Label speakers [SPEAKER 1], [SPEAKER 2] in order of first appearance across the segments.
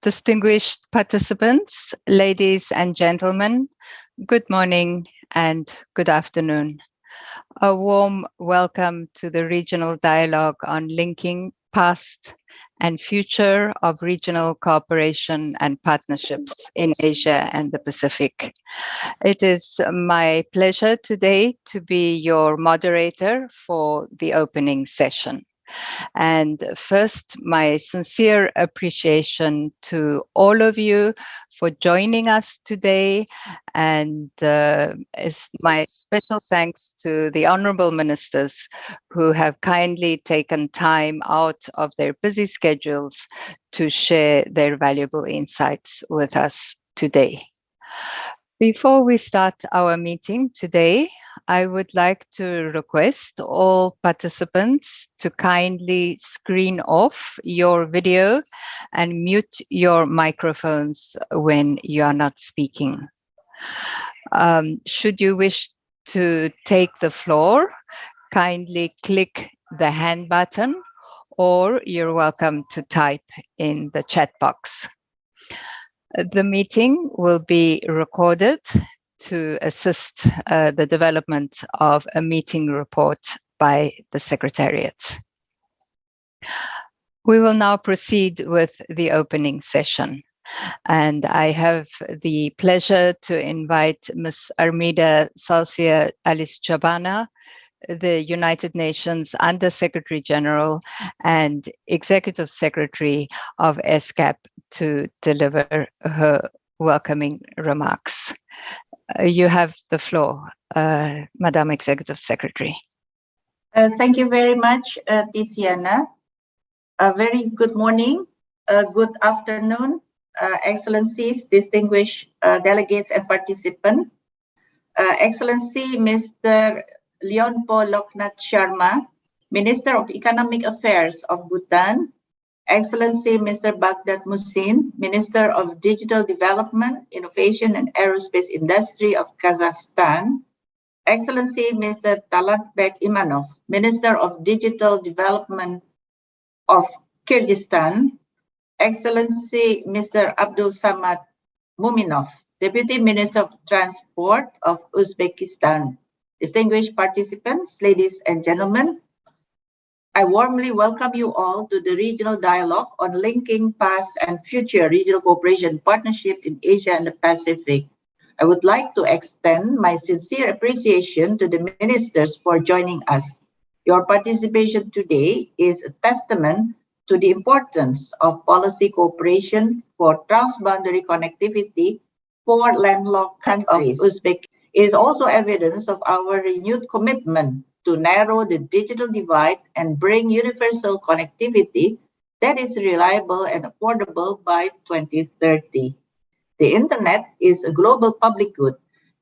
[SPEAKER 1] distinguished participants, ladies and gentlemen, good morning and good afternoon. A warm welcome to the Regional Dialogue on Linking Past and Future of Regional Cooperation and Partnerships in Asia and the Pacific. It is my pleasure today to be your moderator for the opening session. And first, my sincere appreciation to all of you for joining us today. And my special thanks to the honorable ministers who have kindly taken time out of their busy schedules to share their valuable insights with us today. Before we start our meeting today, I would like to request all participants to kindly screen off your video and mute your microphones when you are not speaking. Should you wish to take the floor, kindly click the hand button, or you're welcome to type in the chat box. The meeting will be recorded to assist the development of a meeting report by the Secretariat. We will now proceed with the opening session. And I have the pleasure to invite Ms. Armida Salcia Alice Chabana, the United Nations Under-Secretary General and Executive Secretary of ESCAP, to deliver her welcoming remarks. You have the floor, Madam Executive Secretary.
[SPEAKER 2] Thank you very much, Tiziana. A very good morning, good afternoon, Excellencies, distinguished delegates and participants. Excellency Mr. Leonpo Loknath Sharma, Minister of Economic Affairs of Bhutan, Excellency Mr. Baghdad Musin, Minister of Digital Development, Innovation and Aerospace Industry of Kazakhstan, Excellency Mr. Talatbek Imanov, Minister of Digital Development of Kyrgyzstan, Excellency Mr. Abdul Samad Muminov, Deputy Minister of Transport of Uzbekistan, distinguished participants, ladies and gentlemen, I warmly welcome you all to the Regional Dialogue on Linking Past and Future Regional Cooperation Partnership in Asia and the Pacific. I would like to extend my sincere appreciation to the ministers for joining us. Your participation today is a testament to the importance of policy cooperation for transboundary connectivity for landlocked countries. Uzbekistan is also evidence of our renewed commitment to narrow the digital divide and bring universal connectivity that is reliable and affordable by 2030. The internet is a global public good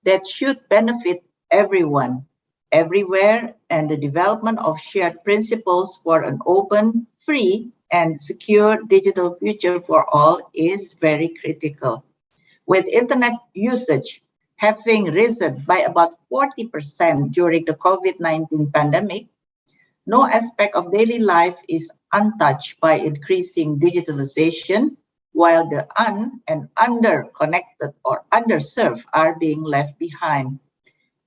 [SPEAKER 2] that should benefit everyone, everywhere, and the development of shared principles for an open, free, and secure digital future for all is very critical. With internet usage having risen by about 40% during the COVID-19 pandemic, no aspect of daily life is untouched by increasing digitalization, while the and under-connected or underserved are being left behind.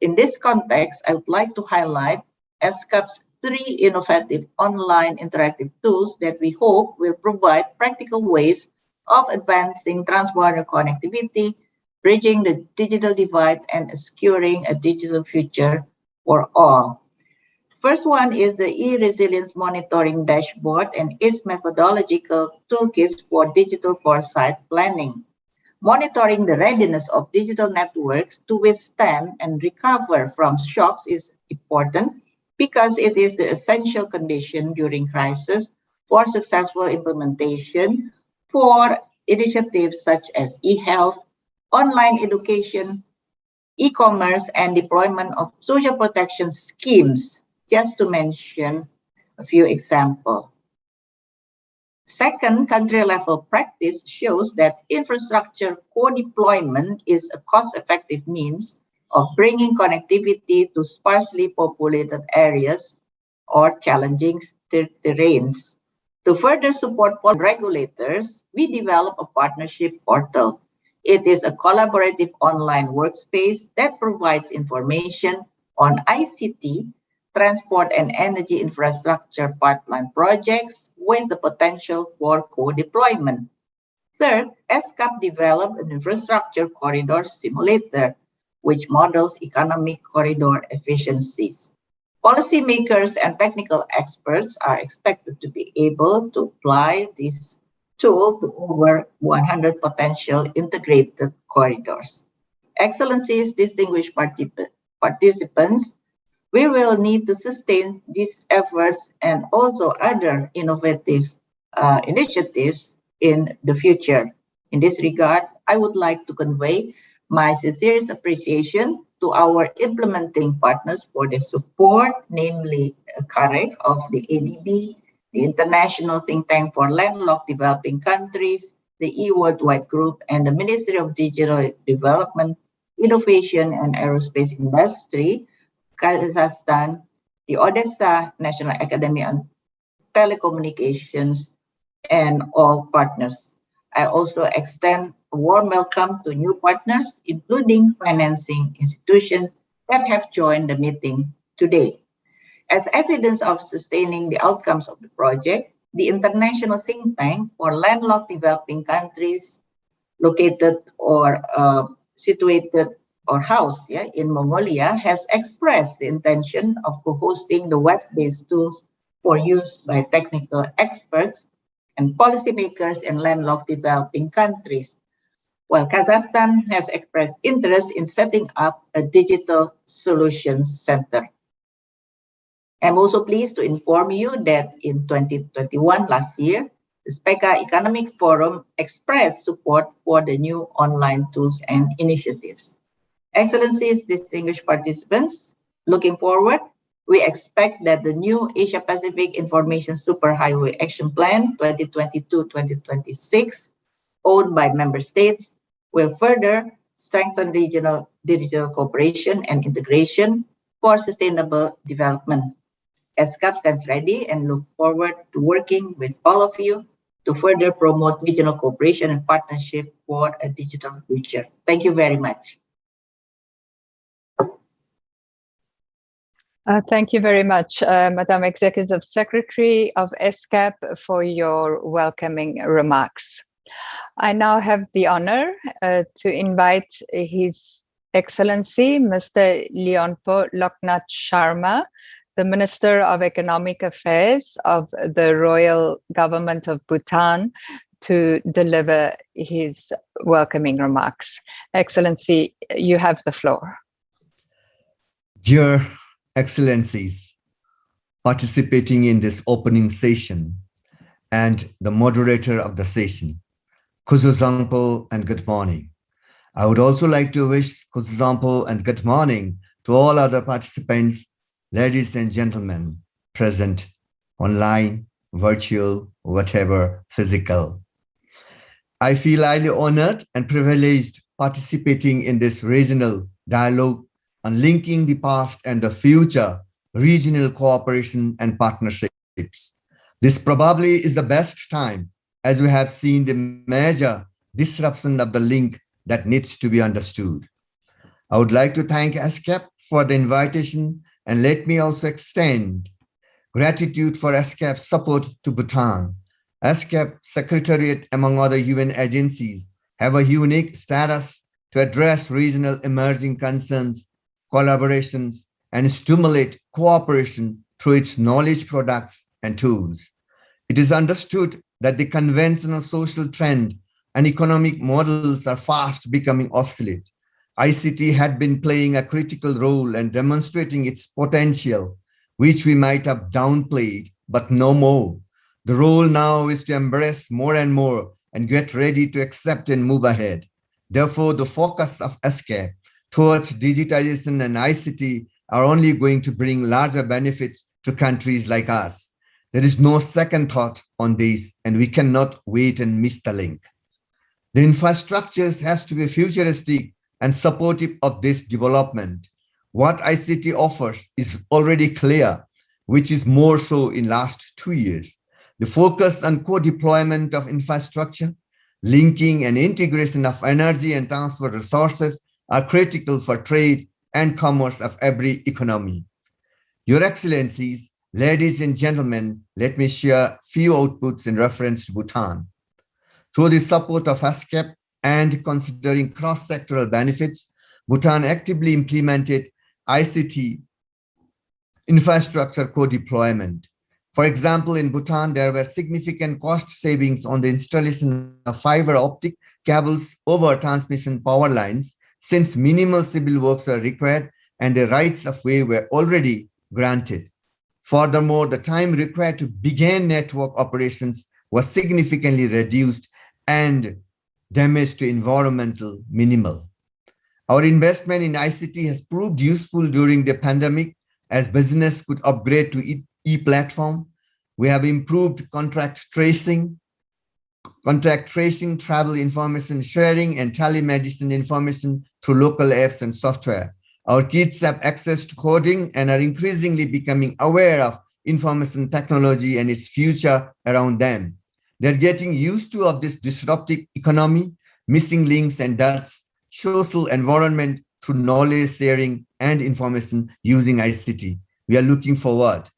[SPEAKER 2] In this context, I would like to highlight ESCAP's 3 innovative online interactive tools that we hope will provide practical ways of advancing transborder connectivity, bridging the digital divide, and securing a digital future for all. First one is the e-resilience monitoring dashboard and its methodological toolkits for digital foresight planning. Monitoring the readiness of digital networks to withstand and recover from shocks is important because it is the essential condition during crisis for successful implementation for initiatives such as e-health, online education, e-commerce, and deployment of social protection schemes, just to mention a few examples. Second, country-level practice shows that infrastructure co-deployment is a cost-effective means of bringing connectivity to sparsely populated areas or challenging terrains. To further support regulators, we develop a partnership portal. It is a collaborative online workspace that provides information on ICT, transport and energy infrastructure pipeline projects with the potential for co-deployment. Third, ESCAP developed an infrastructure corridor simulator, which models economic corridor efficiencies. Policymakers and technical experts are expected to be able to apply this tool to over 100 potential integrated corridors. Excellencies, distinguished participants, we will need to sustain these efforts and also other innovative initiatives in the future. In this regard, I would like to convey my sincerest appreciation to our implementing partners for their support, namely CAREC of the ADB, the International Think Tank for Landlocked Developing Countries, the E-Worldwide Group, and the Ministry of Digital Development, Innovation and Aerospace Industry, Kazakhstan, the Odessa National Academy on Telecommunications, and all partners. I also extend a warm welcome to new partners, including financing institutions that have joined the meeting today. As evidence of sustaining the outcomes of the project, the International Think Tank for Landlocked Developing Countries located or situated or housed in Mongolia has expressed the intention of co-hosting the web-based tools for use by technical experts and policymakers in landlocked developing countries, while Kazakhstan has expressed interest in setting up a digital solutions center. I'm also pleased to inform you that in 2021, last year, the SPECA Economic Forum expressed support for the new online tools and initiatives. Excellencies, distinguished participants, looking forward, we expect that the new Asia-Pacific Information Superhighway Action Plan 2022-2026, owned by member states, will further strengthen regional digital cooperation and integration for sustainable development. ESCAP stands ready and look forward to working with all of you to further promote regional cooperation and partnership for a digital future. Thank you very much.
[SPEAKER 1] Thank you very much, Madam Executive Secretary of ESCAP, for your welcoming remarks. I now have the honor to invite His Excellency, Mr. Leonpo Loknath Sharma, the Minister of Economic Affairs of the Royal Government of Bhutan, to deliver his welcoming remarks. Excellency, you have the floor.
[SPEAKER 3] Dear Excellencies, participating in this opening session and the moderator of the session, Kuzuzangpo and good morning. I would also like to wish Kuzuzangpo and good morning to all other participants, ladies and gentlemen, present, online, virtual, whatever, physical. I feel highly honored and privileged participating in this regional dialogue on linking the past and the future regional cooperation and partnerships. This probably is the best time as we have seen the major disruption of the link that needs to be understood. I would like to thank ESCAP for the invitation, and let me also extend gratitude for ESCAP's support to Bhutan. ESCAP Secretariat, among other UN agencies, have a unique status to address regional emerging concerns, collaborations, and stimulate cooperation through its knowledge products and tools. It is understood that the conventional social trend and economic models are fast becoming obsolete. ICT had been playing a critical role and demonstrating its potential, which we might have downplayed, but no more. The role now is to embrace more and more and get ready to accept and move ahead. Therefore, the focus of ESCAP towards digitization and ICT are only going to bring larger benefits to countries like us. There is no second thought on this, and we cannot wait and miss the link. The infrastructures has to be futuristic and supportive of this development. What ICT offers is already clear, which is more so in last 2 years. The focus on co-deployment of infrastructure, linking and integration of energy and transport resources are critical for trade and commerce of every economy. Your Excellencies, ladies and gentlemen, let me share few outputs in reference to Bhutan. Through the support of ESCAP and considering cross-sectoral benefits, Bhutan actively implemented ICT infrastructure co-deployment. For example, in Bhutan, there were significant cost savings on the installation of fiber optic cables over transmission power lines, since minimal civil works are required and the rights of way were already granted. Furthermore, the time required to begin network operations was significantly reduced and damage to environmental minimal. Our investment in ICT has proved useful during the pandemic as business could upgrade to e-platform. We have improved contract tracing, travel information sharing, and telemedicine information through local apps and software. Our kids have access to coding and are increasingly becoming aware of information technology and its future around them. They're getting used to of this disruptive economy, missing links and dots, social environment through knowledge sharing and information using ICT. We are looking forward.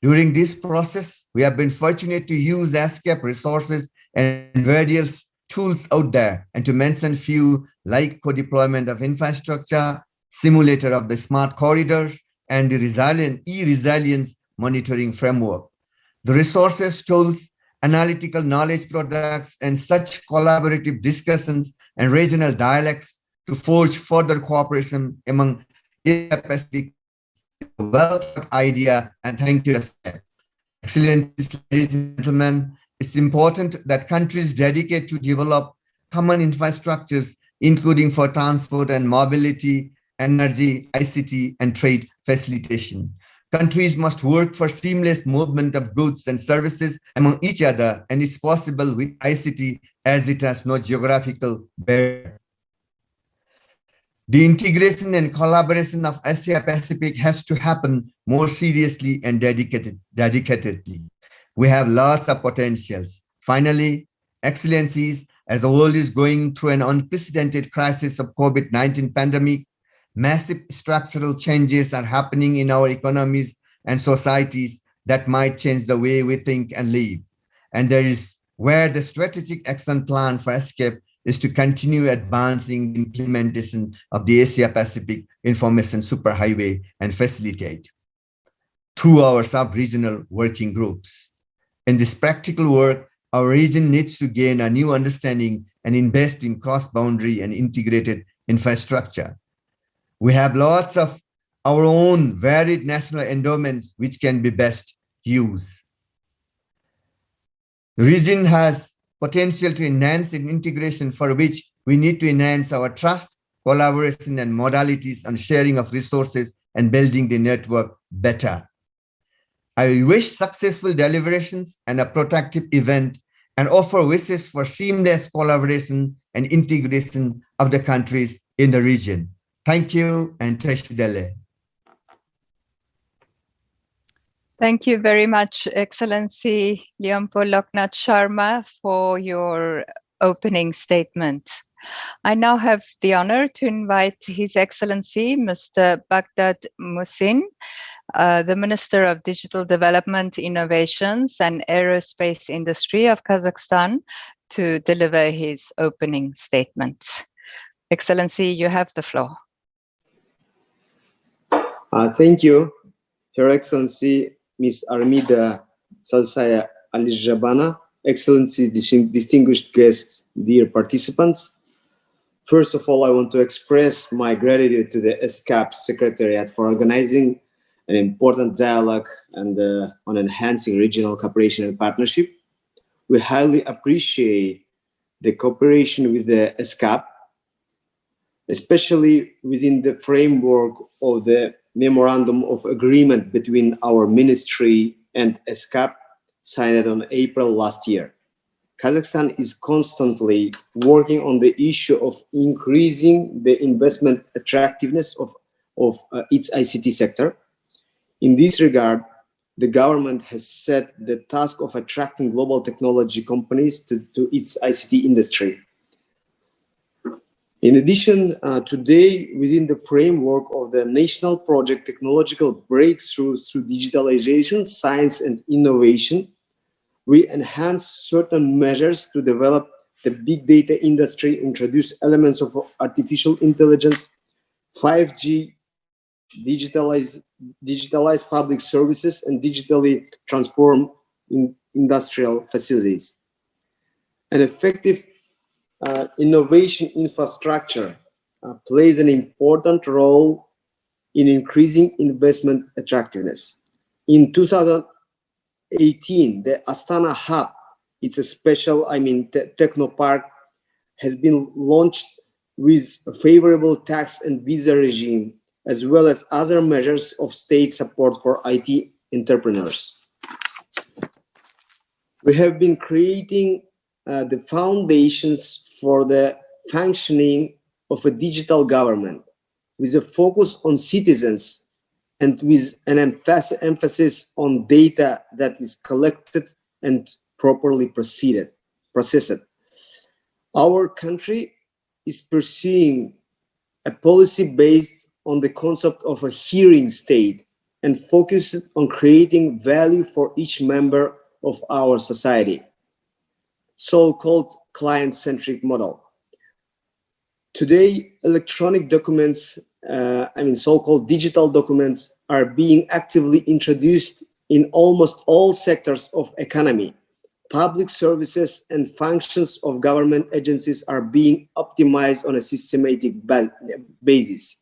[SPEAKER 3] During this process, we have been fortunate to use ESCAP resources and various tools out there, and to mention few like co-deployment of infrastructure, simulator of the smart corridors, and the e-resilience monitoring framework. The resources, tools, analytical knowledge products, and such collaborative discussions and regional dialects to forge further cooperation among Asia-Pacific, well idea, and thank you, ESCAP. Excellencies, ladies and gentlemen, it's important that countries dedicate to develop common infrastructures, including for transport and mobility, energy, ICT, and trade facilitation. Countries must work for seamless movement of goods and services among each other, and it's possible with ICT as it has no geographical barrier. The integration and collaboration of Asia-Pacific has to happen more seriously and dedicatedly. We have lots of potentials. Finally, Excellencies, as the world is going through an unprecedented crisis of COVID-19 pandemic, massive structural changes are happening in our economies and societies that might change the way we think and live. And there is where the strategic action plan for ESCAP is to continue advancing the implementation of the Asia-Pacific Information Superhighway and facilitate through our sub-regional working groups. In this practical work, our region needs to gain a new understanding and invest in cross-boundary and integrated infrastructure. We have lots of our own varied national endowments which can be best used. The region has potential to enhance in integration, for which we need to enhance our trust, collaboration, and modalities on sharing of resources and building the network better. I wish successful deliberations and a productive event and offer wishes for seamless collaboration and integration of the countries in the region. Thank you, and Teshidele.
[SPEAKER 1] Thank you very much, Excellency Lyompo Loknath Sharma, for your opening statement. I now have the honor to invite His Excellency, Mr. Baghdad Musin, the Minister of Digital Development, Innovations and Aerospace Industry of Kazakhstan, to deliver his opening statement. Excellency, you have the floor.
[SPEAKER 4] Thank you, Her Excellency, Ms. Armida Salsaya Alizhabana, Excellencies, distinguished guests, dear participants. First of all, I want to express my gratitude to the ESCAP Secretariat for organizing an important dialogue and on enhancing regional cooperation and partnership. We highly appreciate the cooperation with the ESCAP, especially within the framework of the Memorandum of Agreement between our ministry and ESCAP signed on April last year. Kazakhstan is constantly working on the issue of increasing the investment attractiveness of its ICT sector. In this regard, the government has set the task of attracting global technology companies to its ICT industry. In addition, today, within the framework of the National Project Technological Breakthrough through Digitalization, Science and Innovation, we enhance certain measures to develop the big data industry, introduce elements of artificial intelligence, 5G, digitalize public services, and digitally transform industrial facilities. An effective innovation infrastructure plays an important role in increasing investment attractiveness. In 2018, the Astana Hub, it's a special, technopark, has been launched with a favorable tax and visa regime, as well as other measures of state support for IT entrepreneurs. We have been creating the foundations for the functioning of a digital government with a focus on citizens and with an emphasis on data that is collected and properly processed. Our country is pursuing a policy based on the concept of a hearing state and focused on creating value for each member of our society, so-called client-centric model. Today, electronic documents, so-called digital documents, are being actively introduced in almost all sectors of economy. Public services and functions of government agencies are being optimized on a systematic basis.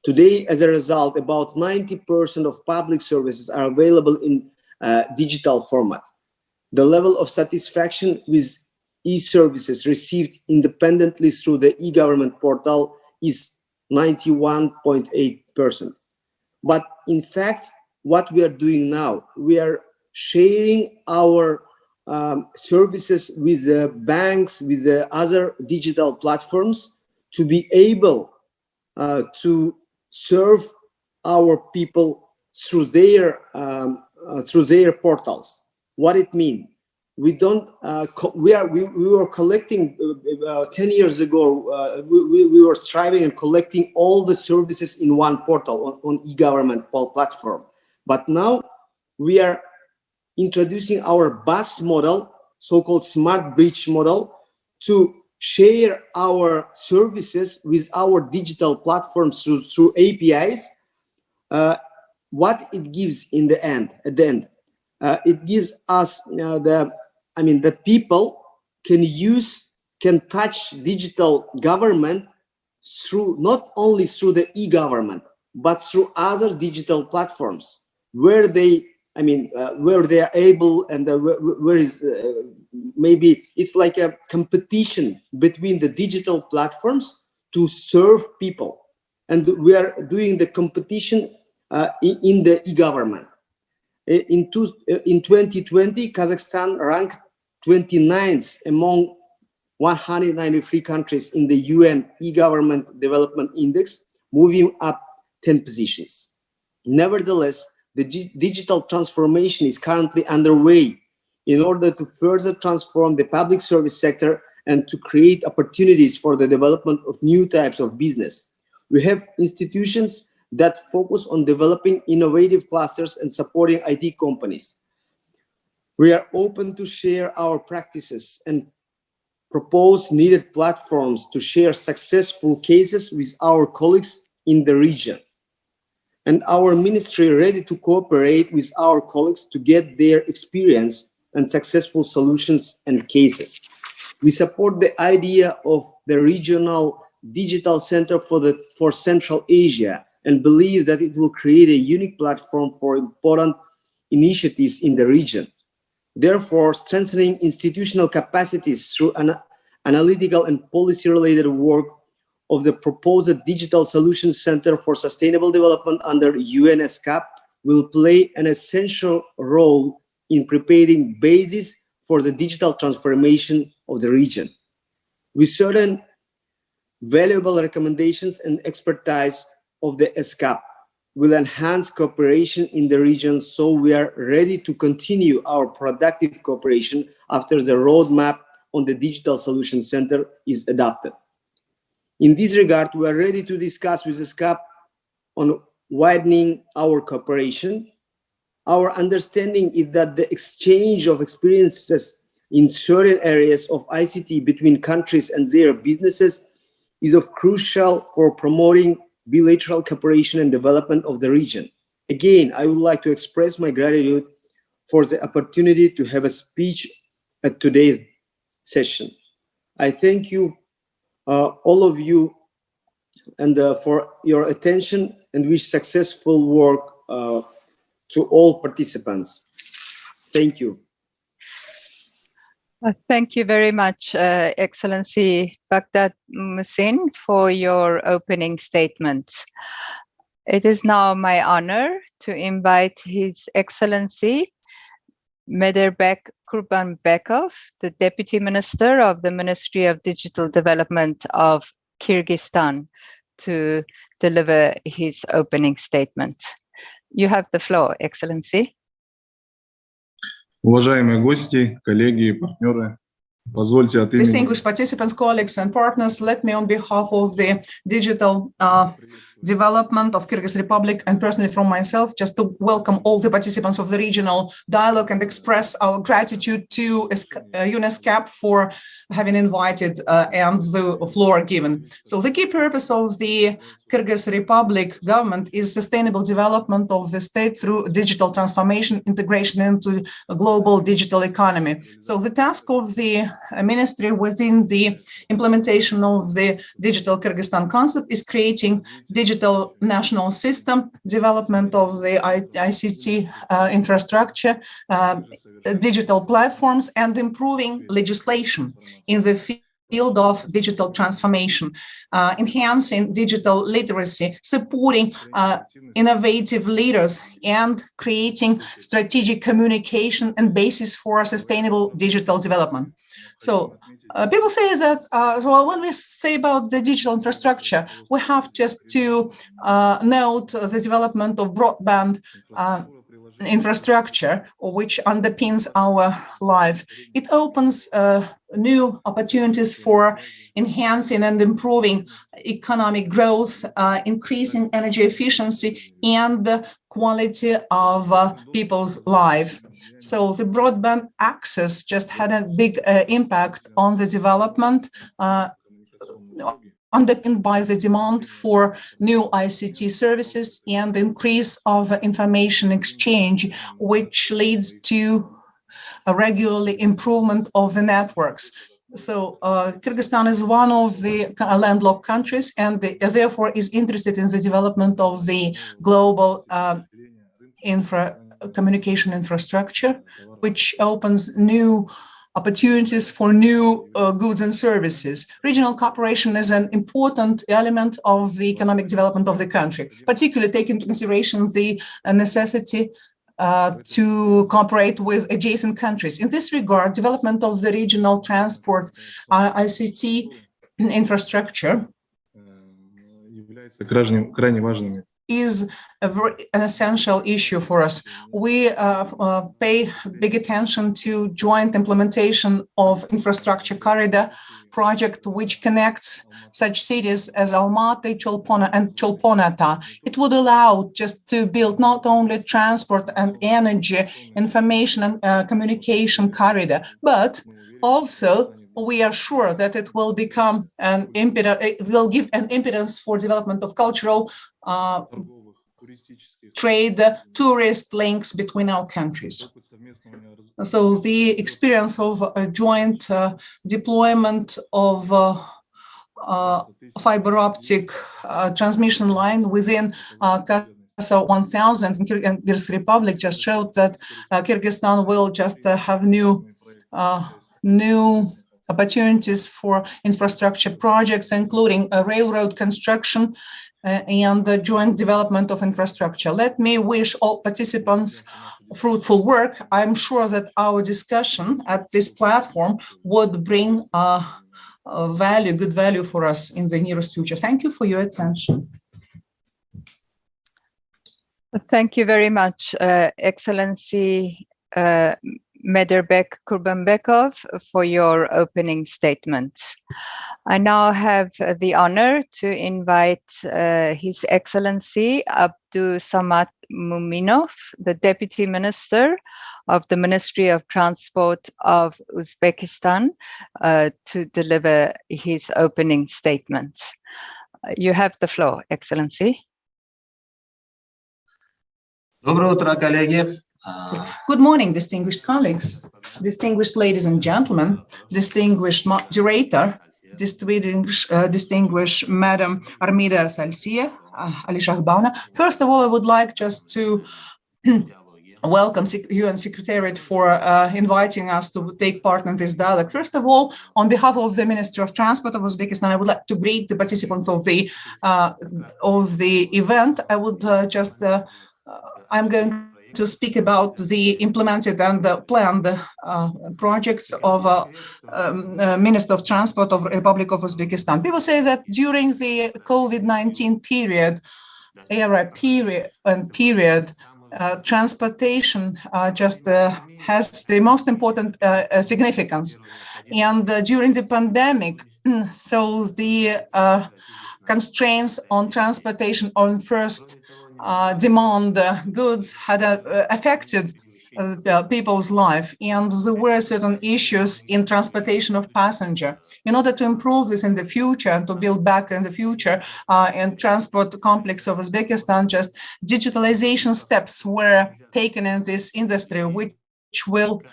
[SPEAKER 4] Today, as a result, about 90% of public services are available in digital format. The level of satisfaction with e-services received independently through the e-government portal is 91.8%. But in fact, what we are doing now, we are sharing our services with the banks, with the other digital platforms, to be able to serve our people through their portals. What it means? We don't. We were collecting 10 years ago. We were striving and collecting all the services in one portal on e-government platform. But now we are introducing our bus model, so-called smart bridge model, to share our services with our digital platforms through APIs. What it gives in the end, it gives us the people can touch digital government through not only through the e-government but through other digital platforms where they are able, and where is maybe it's like a competition between the digital platforms to serve people, and we are doing the competition in the e-government. In 2020, Kazakhstan ranked 29th among 193 countries in the UN e-government development index, moving up 10 positions. Nevertheless, the digital transformation is currently underway in order to further transform the public service sector and to create opportunities for the development of new types of business. We have institutions that focus on developing innovative clusters and supporting IT companies. We are open to share our practices and propose needed platforms to share successful cases with our colleagues in the region. And our ministry ready to cooperate with our colleagues to get their experience and successful solutions and cases. We support the idea of the regional digital center for Central Asia and believe that it will create a unique platform for important initiatives in the region. Therefore, strengthening institutional capacities through an analytical and policy-related work of the proposed Digital Solutions Center for Sustainable Development under UN ESCAP will play an essential role in preparing basis for the digital transformation of the region. With certain valuable recommendations and expertise of the ESCAP, will enhance cooperation in the region, so we are ready to continue our productive cooperation after the roadmap on the Digital Solution Center is adopted. In this regard, we are ready to discuss with ESCAP on widening our cooperation. Our understanding is that the exchange of experiences in certain areas of ICT between countries and their businesses is of crucial for promoting bilateral cooperation and development of the region. Again, I would like to express my gratitude for the opportunity to have a speech at today's session. I thank you, all of you, and for your attention, and wish successful work to all participants. Thank you.
[SPEAKER 1] Thank you very much, Excellency Baghdad Musin, for your opening statements. It is now my honor to invite His Excellency Mederbek Kurbanbekov, the Deputy Minister of the Ministry of Digital Development of Kyrgyzstan, to deliver his opening statement. You have the floor, Excellency.
[SPEAKER 5] Уважаемые гости, коллеги и партнеры, позвольте от имени...
[SPEAKER 6] Distinguished participants, colleagues and partners, let me on behalf of the digital development of Kyrgyz Republic and personally from myself, just to welcome all the participants of the regional dialogue and express our gratitude to ESCAP for having invited and the floor given. So the key purpose of the Kyrgyz Republic government is sustainable development of the state through digital transformation, integration into a global digital economy. So the task of the ministry within the implementation of the digital Kyrgyzstan concept is creating digital national system, development of the ICT infrastructure, digital platforms, and improving legislation in the field of digital transformation, enhancing digital literacy, supporting innovative leaders, and creating strategic communication and basis for sustainable digital development. So people say that, well, when we say about the digital infrastructure, we have just to note the development of broadband infrastructure, which underpins our life. It opens new opportunities for enhancing and improving economic growth, increasing energy efficiency and quality of people's life. So the broadband access just had a big impact on the development, underpinned by the demand for new ICT services and increase of information exchange, which leads to a regular improvement of the networks. So Kyrgyzstan is one of the landlocked countries and therefore is interested in the development of the global communication infrastructure, which opens new opportunities for new goods and services. Regional cooperation is an important element of the economic development of the country, particularly taking into consideration the necessity to cooperate with adjacent countries. In this regard, development of the regional transport ICT infrastructure is an essential issue for us. We pay big attention to joint implementation of infrastructure corridor project, which connects such cities as Almaty, Cholpona, and Cholponata. It would allow just to build not only transport and energy, information and communication corridor, but also we are sure that it will become an impetus, it will give an impetus for development of cultural trade, tourist links between our countries. So the experience of a joint deployment of fiber optic transmission line within CASA 1000 in Kyrgyz Republic just showed that Kyrgyzstan will just have new opportunities for infrastructure projects, including railroad construction and the joint development of infrastructure. Let me wish all participants fruitful work. I'm sure that our discussion at this platform would bring good value for us in the nearest future. Thank you for your attention.
[SPEAKER 1] Thank you very much, Excellency Mederbek Kurbanbekov, for your opening statement. I now have the honor to invite His Excellency Abdul Samad Muminov, the Deputy Minister of the Ministry of Transport of Uzbekistan, to deliver his opening statement. You have the floor, Excellency.
[SPEAKER 6] Good morning, distinguished colleagues, distinguished ladies and gentlemen, distinguished moderator, distinguished Madam Armida Salsia, Ali Shahbana. First of all, I would like just to welcome UN Secretariat for inviting us to take part in this dialogue. First of all, on behalf of the Ministry of Transport of Uzbekistan, I would like to greet the participants of the event. I would I'm going to speak about the implemented and the planned projects of Minister of Transport of Republic of Uzbekistan. People say that during the COVID-19 period, transportation just has the most important significance. And during the pandemic, so the constraints on transportation on first demand goods had affected people's life, and there were certain issues in transportation of passenger. In order to improve this in the future and to build back in the future in transport complex of Uzbekistan, just digitalization steps were taken in this industry, which will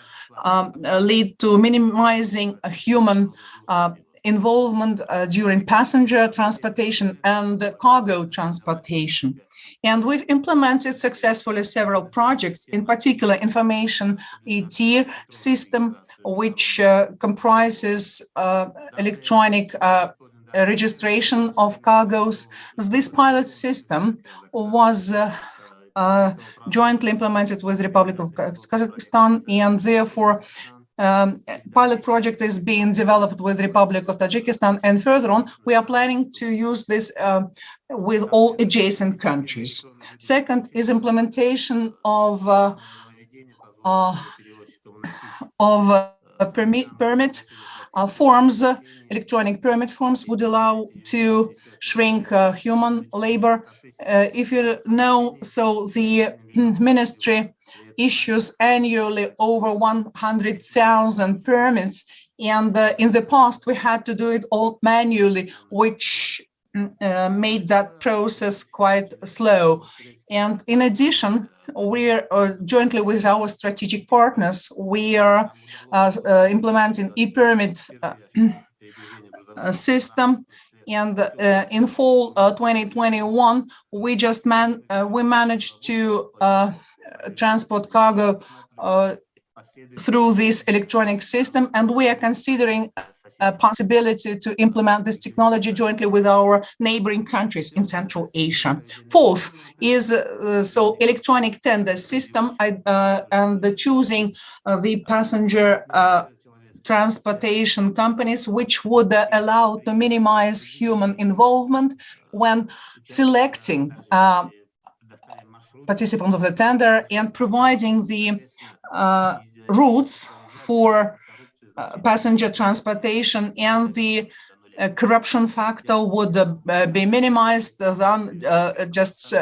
[SPEAKER 6] lead to minimizing human involvement during passenger transportation and cargo transportation. And we've implemented successfully several projects, in particular information ETIR system, which comprises electronic registration of cargoes. This pilot system was jointly implemented with the Republic of Kazakhstan, and therefore pilot project is being developed with the Republic of Tajikistan, and further on, we are planning to use this with all adjacent countries. Second is implementation of permit forms. Electronic permit forms would allow to shrink human labor. If you know, so the ministry issues annually over 100,000 permits, and in the past we had to do it all manually, which made that process quite slow. And in addition, we're jointly with our strategic partners, we are implementing e-permit system. And in fall 2021, we just managed to transport cargo through this electronic system, and we are considering a possibility to implement this technology jointly with our neighboring countries in Central Asia. Fourth is so electronic tender system and the choosing of the passenger transportation companies, which would allow to minimize human involvement when selecting participants of the tender and providing the routes for passenger transportation, and the corruption factor would be minimized, just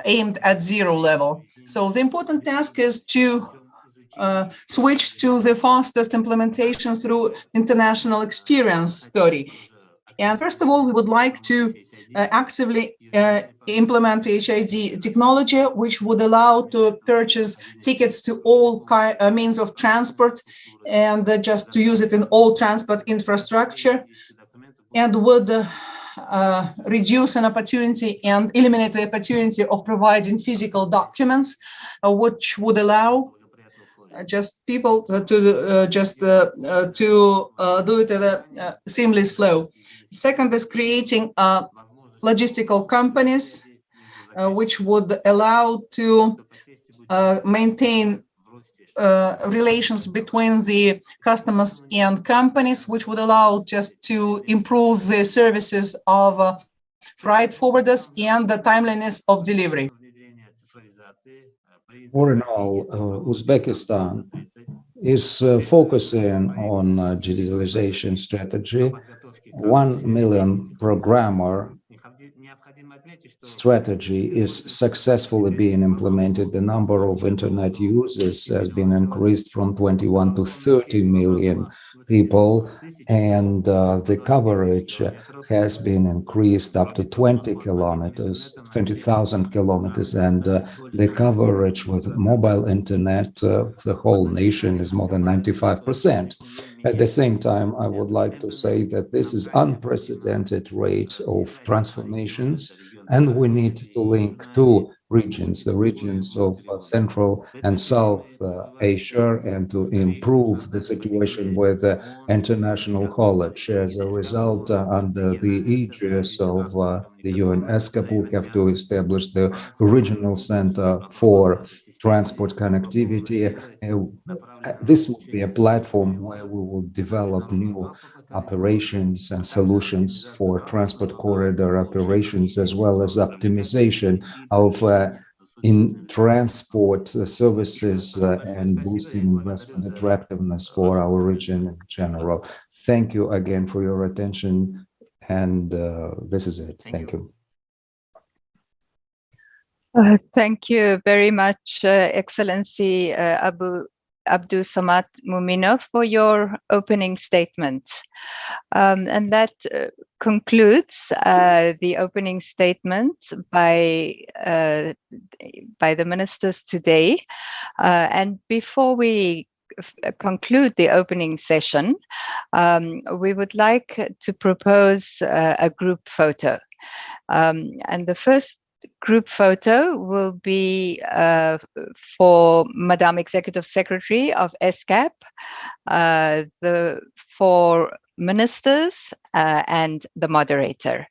[SPEAKER 6] aimed at zero level. So the important task is to switch to the fastest implementation through international experience study. And first of all, we would like to actively implement HID technology, which would allow to purchase tickets to all means of transport and just to use it in all transport infrastructure, and would reduce an opportunity and eliminate the opportunity of providing physical documents, which would allow just people to do it at a seamless flow. Second is creating logistical companies, which would allow to maintain relations between the customers and companies, which would allow just to improve the services of freight forwarders and the timeliness of delivery.
[SPEAKER 7] All in all, Uzbekistan is focusing on digitalization strategy. 1 million programmer strategy is successfully being implemented. The number of internet users has been increased from 21 to 30 million people, and the coverage has been increased up to 20,000 kilometers, and the coverage with mobile internet, the whole nation is more than 95%. At the same time, I would like to say that this is unprecedented rate of transformations, and we need to link two regions, the regions of Central and South Asia, and to improve the situation with international college. As a result, under the aegis of the UN ESCAP, we have to establish the regional center for transport connectivity. This will be a platform where we will develop new operations and solutions for transport corridor operations, as well as optimization of in transport services and boosting investment attractiveness for our region in general. Thank you again for your attention, and this is it. Thank you.
[SPEAKER 1] Thank you very much, Excellency Abdul Samad Muminov, for your opening statement. And that concludes the opening statement by the ministers today. And before we conclude the opening session, we would like to propose a group photo. And the first group photo will be for Madam Executive Secretary of ESCAP, the four ministers, and the moderator.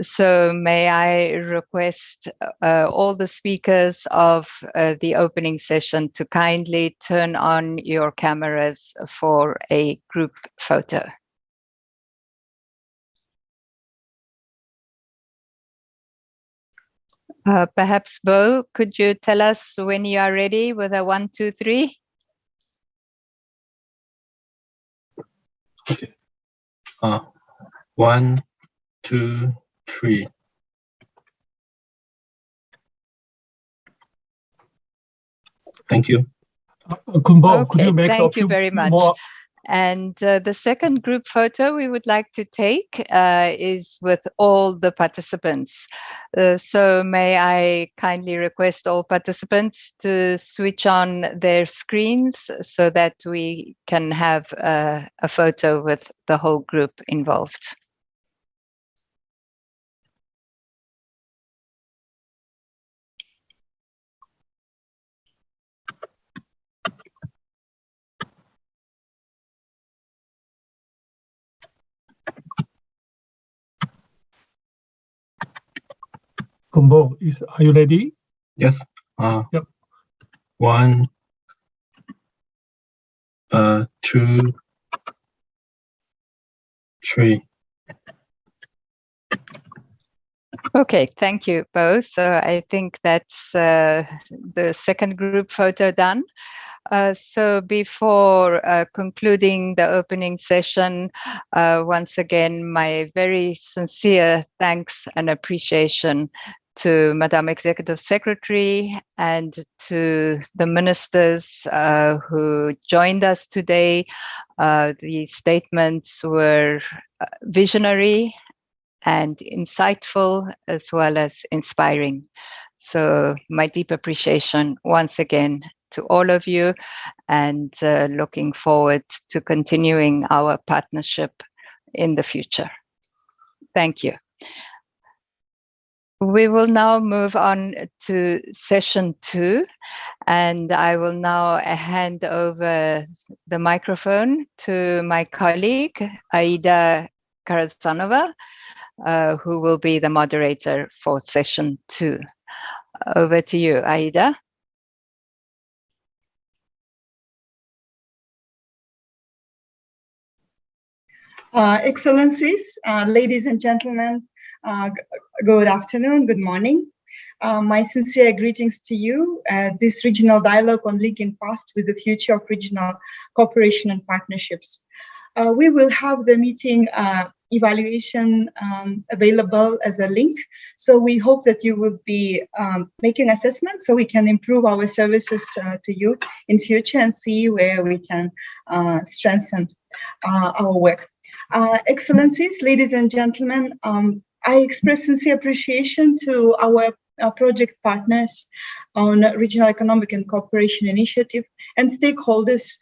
[SPEAKER 1] So may I request all the speakers of the opening session to kindly turn on your cameras for a group photo. Perhaps, Bo, could you tell us when you are ready with a 1, 2, 3?
[SPEAKER 8] Okay. 1, 2, 3. Thank you.
[SPEAKER 9] Kumbo, could you make
[SPEAKER 1] thank you very much.
[SPEAKER 9] More?
[SPEAKER 1] And the second group photo we would like to take is with all the participants. So may I kindly request all participants to switch on their screens so that we can have a photo with the whole group involved.
[SPEAKER 9] Kumbo, are you ready?
[SPEAKER 8] Yes.
[SPEAKER 9] Yep.
[SPEAKER 8] 1, 2, 3.
[SPEAKER 1] Okay, thank you both. So I think that's the second group photo done. So before concluding the opening session, once again, my very sincere thanks and appreciation to Madam Executive Secretary and to the ministers who joined us today. The statements were visionary and insightful, as well as inspiring. So my deep appreciation once again to all of you, and looking forward to continuing our partnership in the future. Thank you. We will now move on to session 2, and I will now hand over the microphone to my colleague, Aida Karazanova, who will be the moderator for session 2. Over to you, Aida.
[SPEAKER 10] Excellencies, ladies and gentlemen, good afternoon, good morning. My sincere greetings to you. This regional dialogue on linking past with the future of regional cooperation and partnerships. We will have the meeting evaluation available as a link. So we hope that you will be making assessments so we can improve our services to you in future and see where we can strengthen our work. Excellencies, ladies and gentlemen, I express sincere appreciation to our project partners on Regional Economic and Cooperation Initiative and stakeholders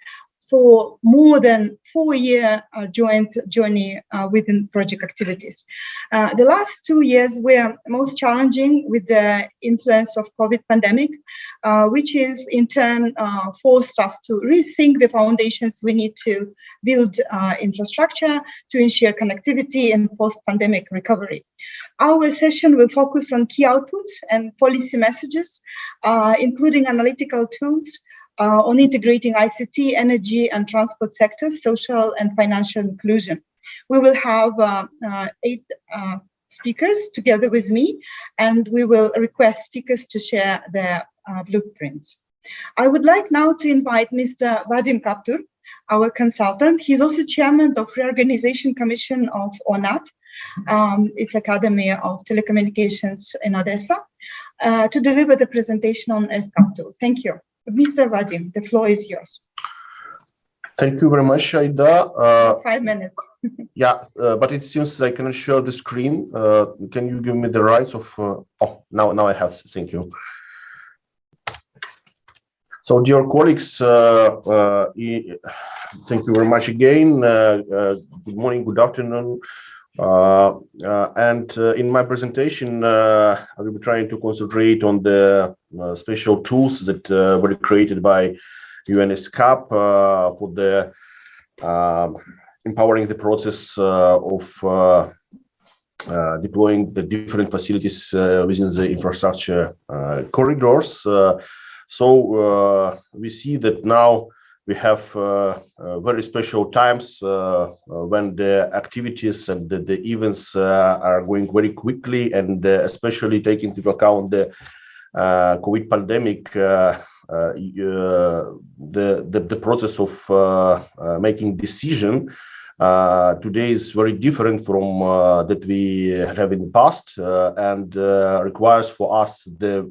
[SPEAKER 10] for more than 4-year joint journey within project activities. The last 2 years were most challenging with the influence of COVID pandemic, which is in turn forced us to rethink the foundations we need to build infrastructure to ensure connectivity and post-pandemic recovery. Our session will focus on key outputs and policy messages, including analytical tools, on integrating ICT, energy and transport sectors, social and financial inclusion. We will have 8 speakers together with me, and we will request speakers to share their blueprints. I would like now to invite Mr. Vadim Kaptur, our consultant. He's also chairman of Reorganization Commission of ONAT, it's Academy of Telecommunications in Odessa, to deliver the presentation on ESCAP tool. Thank you. Mr. Vadim, the floor is yours.
[SPEAKER 11] Thank you very much, Aida.
[SPEAKER 10] 5 minutes.
[SPEAKER 11] Yeah, but it seems I cannot share the screen. Can you give me the rights of? Oh, now I have. Thank you. So, dear colleagues, thank you very much again. Good morning, good afternoon. In my presentation, I will be trying to concentrate on the special tools that were created by ESCAP for the empowering the process of deploying the different facilities within the infrastructure corridors. So we see that now we have very special times when the activities and the events are going very quickly, and especially taking into account the COVID pandemic, the process of making decision today is very different from that we have in the past, and requires for us the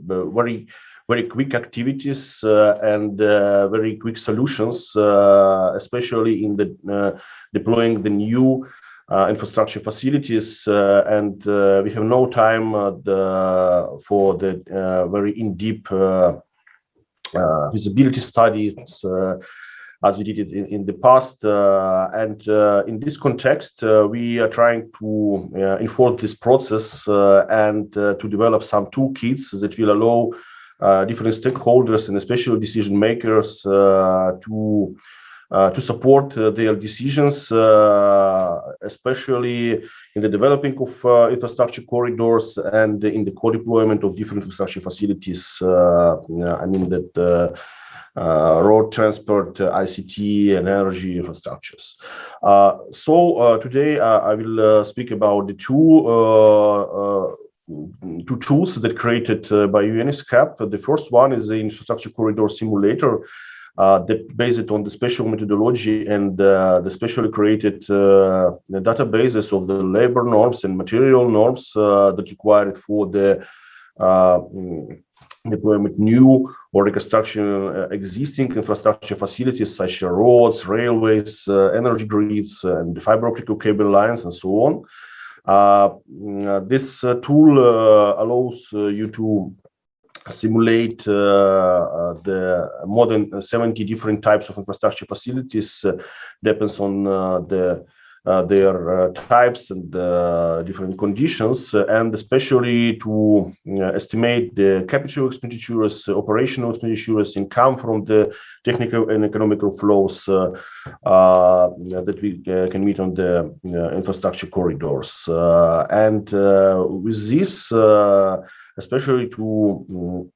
[SPEAKER 11] very quick activities and very quick solutions, especially in the deploying the new infrastructure facilities, and we have no time for the very in-depth feasibility studies as we did it in the past. And in this context, we are trying to enforce this process and to develop some toolkits that will allow different stakeholders and especially decision makers to support their decisions, especially in the developing of infrastructure corridors and in the co-deployment of different infrastructure facilities. I mean that road transport, ICT, and energy infrastructures. So today I will speak about the two tools that created by ESCAP. The first one is the infrastructure corridor simulator that based on the special methodology and the specially created databases of the labor norms and material norms that required for the deployment new or reconstruction existing infrastructure facilities such as roads, railways, energy grids, and fiber optical cable lines, and so on. This tool allows you to simulate the more than 70 different types of infrastructure facilities, depends on their types and different conditions, and especially to estimate the capital expenditures, operational expenditures, income from the technical and economical flows that we can meet on the infrastructure corridors. And with this, especially to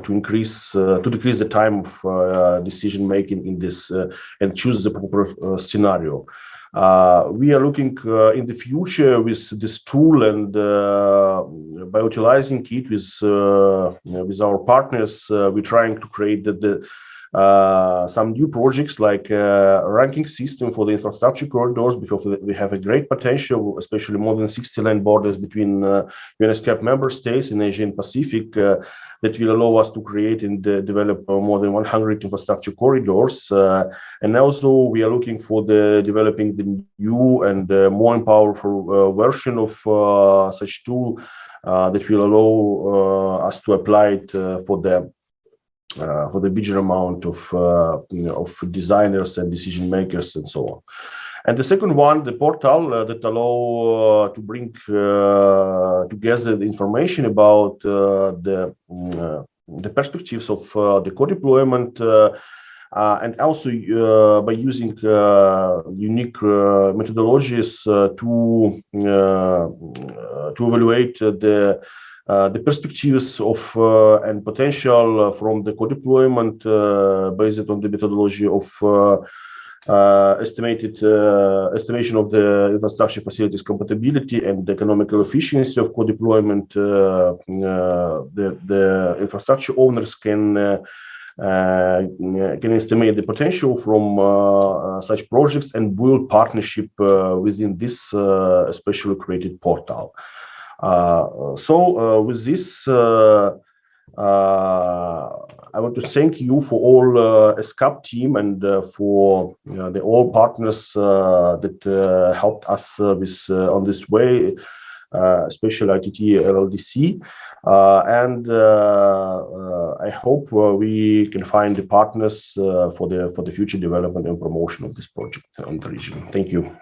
[SPEAKER 11] decrease the time of decision making in this and choose the proper scenario. We are looking in the future with this tool, and by utilizing it with our partners, we're trying to create some new projects like a ranking system for the infrastructure corridors, because we have a great potential, especially more than 60 land borders between ESCAP member states in Asia and Pacific, that will allow us to create and develop more than 100 infrastructure corridors. And also we are looking for developing the new and more powerful version of such tool that will allow us to apply it for the bigger amount of designers and decision makers and so on. And the second one, the portal that allow to bring together the information about the perspectives of the co-deployment, and also by using unique methodologies to evaluate the perspectives of and potential from the co-deployment based on the methodology of estimation of the infrastructure facilities compatibility and economical efficiency of co-deployment. The infrastructure owners can estimate the potential from such projects and build partnership within this specially created portal. With this, I want to thank you for all ESCAP team and for the all partners that helped us with on this way, especially ITT LLDC, and I hope we can find the partners for the future development and promotion of this project on the region. Thank you.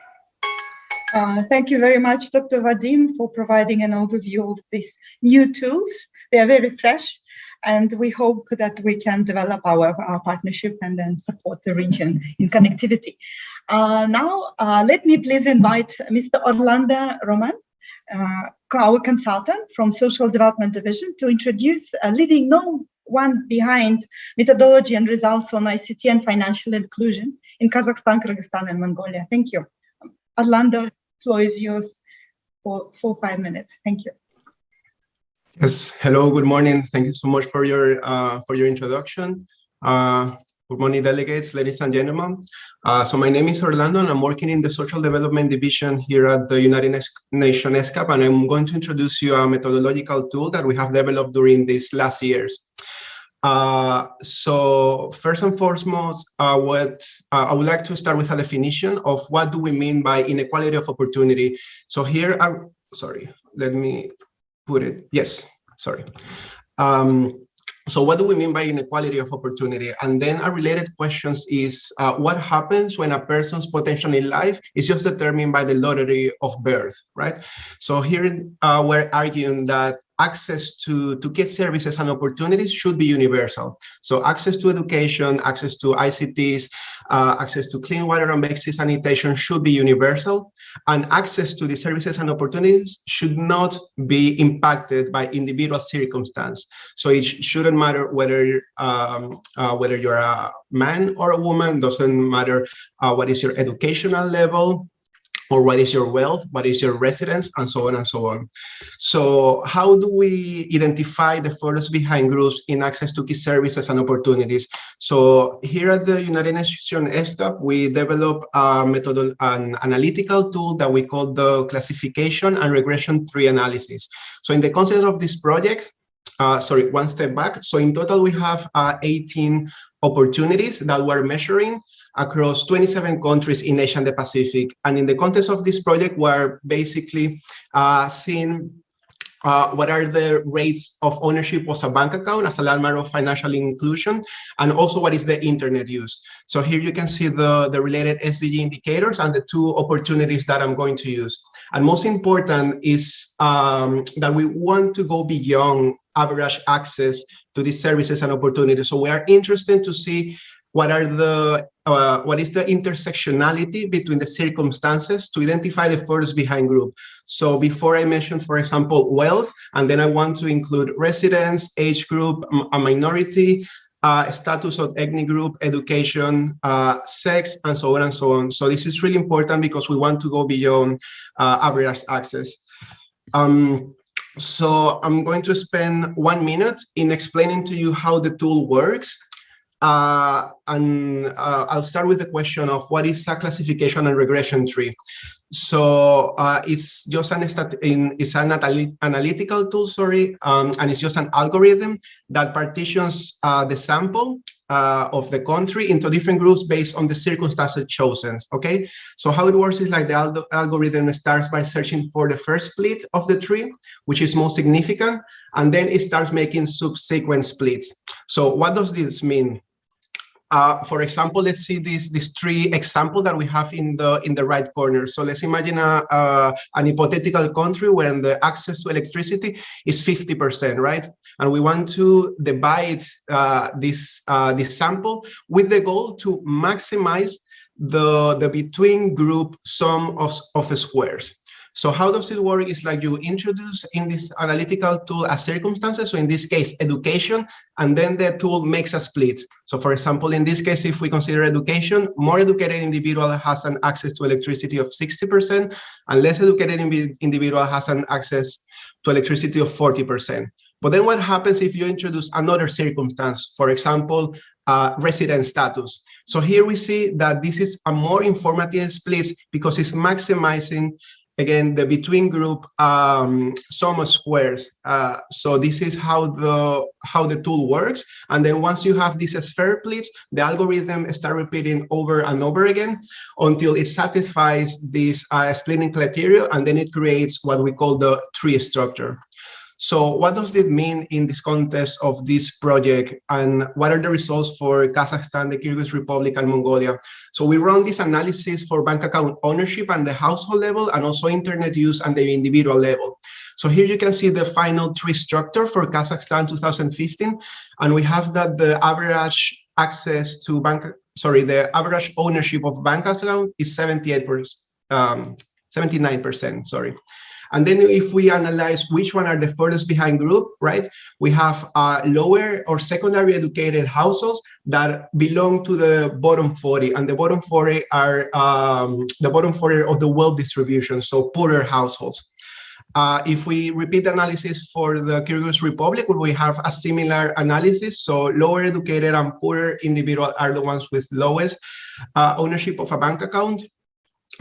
[SPEAKER 10] Thank you very much, Dr. Vadim, for providing an overview of these new tools. They are very fresh, and we hope that we can develop our partnership and then support the region in connectivity. Now, let me please invite Mr. Orlando Roman, our consultant from Social Development Division, to introduce leading no one behind methodology and results on ICT and financial inclusion in Kazakhstan, Kyrgyzstan, and Mongolia. Thank you. Orlando, the floor is yours for 5 minutes. Thank you.
[SPEAKER 12] Yes. Hello. Good morning. Thank you so much for your introduction. Good morning, delegates, ladies and gentlemen. So my name is Orlando, and I'm working in the Social Development Division here at the United Nations ESCAP, and I'm going to introduce you a methodological tool that we have developed during these last years. So first and foremost, I would like to start with a definition of what do we mean by inequality of opportunity. So here, let me put it. Yes, sorry. So what do we mean by inequality of opportunity? And then a related question is, what happens when a person's potential in life is just determined by the lottery of birth, right? So here we're arguing that access to key services and opportunities should be universal. So access to education, access to ICTs, access to clean water and basic sanitation should be universal, and access to the services and opportunities should not be impacted by individual circumstance. So it shouldn't matter whether you're a man or a woman, doesn't matter what is your educational level, or what is your wealth, what is your residence, and so on and so on. So how do we identify the forces behind groups in access to key services and opportunities? So here at the United Nations ESCAP, we develop an analytical tool that we call the classification and regression tree analysis. So in the concept of this project, one step back. So in total, we have 18 opportunities that we're measuring across 27 countries in Asia and the Pacific. And in the context of this project, we're basically seeing what are the rates of ownership of a bank account as a landmark of financial inclusion, and also what is the internet use. So here you can see the related SDG indicators and the two opportunities that I'm going to use. And most important is that we want to go beyond average access to these services and opportunities. So we are interested to see what is the intersectionality between the circumstances to identify the force behind group. So before I mentioned, for example, wealth, and then I want to include residence, age group, a minority, status of ethnic group, education, sex, and so on and so on. So this is really important because we want to go beyond average access. So I'm going to spend 1 minute in explaining to you how the tool works. I'll start with the question of what is a classification and regression tree. So it's just it's an analytical tool, and it's just an algorithm that partitions the sample of the country into different groups based on the circumstances chosen, okay? So how it works is like the algorithm starts by searching for the first split of the tree, which is most significant, and then it starts making subsequent splits. So what does this mean? For example, let's see this tree example that we have in the right corner. So let's imagine an hypothetical country where the access to electricity is 50%, right? And we want to divide this sample with the goal to maximize the between group sum of squares. So how does it work? It's like you introduce in this analytical tool a circumstances, so in this case, education, and then the tool makes a split. So for example, in this case, if we consider education, more educated individual has an access to electricity of 60%, and less educated individual has an access to electricity of 40%. But then what happens if you introduce another circumstance, for example, resident status? So here we see that this is a more informative split because it's maximizing again the between group sum of squares. So this is how the tool works. And then once you have these sphere splits, the algorithm starts repeating over and over again until it satisfies this splitting criteria, and then it creates what we call the tree structure. So what does it mean in this context of this project, and what are the results for Kazakhstan, the Kyrgyz Republic, and Mongolia? So we run this analysis for bank account ownership and the household level, and also internet use and the individual level. So here you can see the final tree structure for Kazakhstan 2015, and we have that the average access to the average ownership of bank account is 79%, sorry. And then if we analyze which one are the furthest behind group, right? We have lower or secondary educated households that belong to the bottom 40, and the bottom 40 are the bottom 40 of the wealth distribution, so poorer households. If we repeat the analysis for the Kyrgyz Republic, we have a similar analysis. So lower educated and poorer individuals are the ones with lowest ownership of a bank account.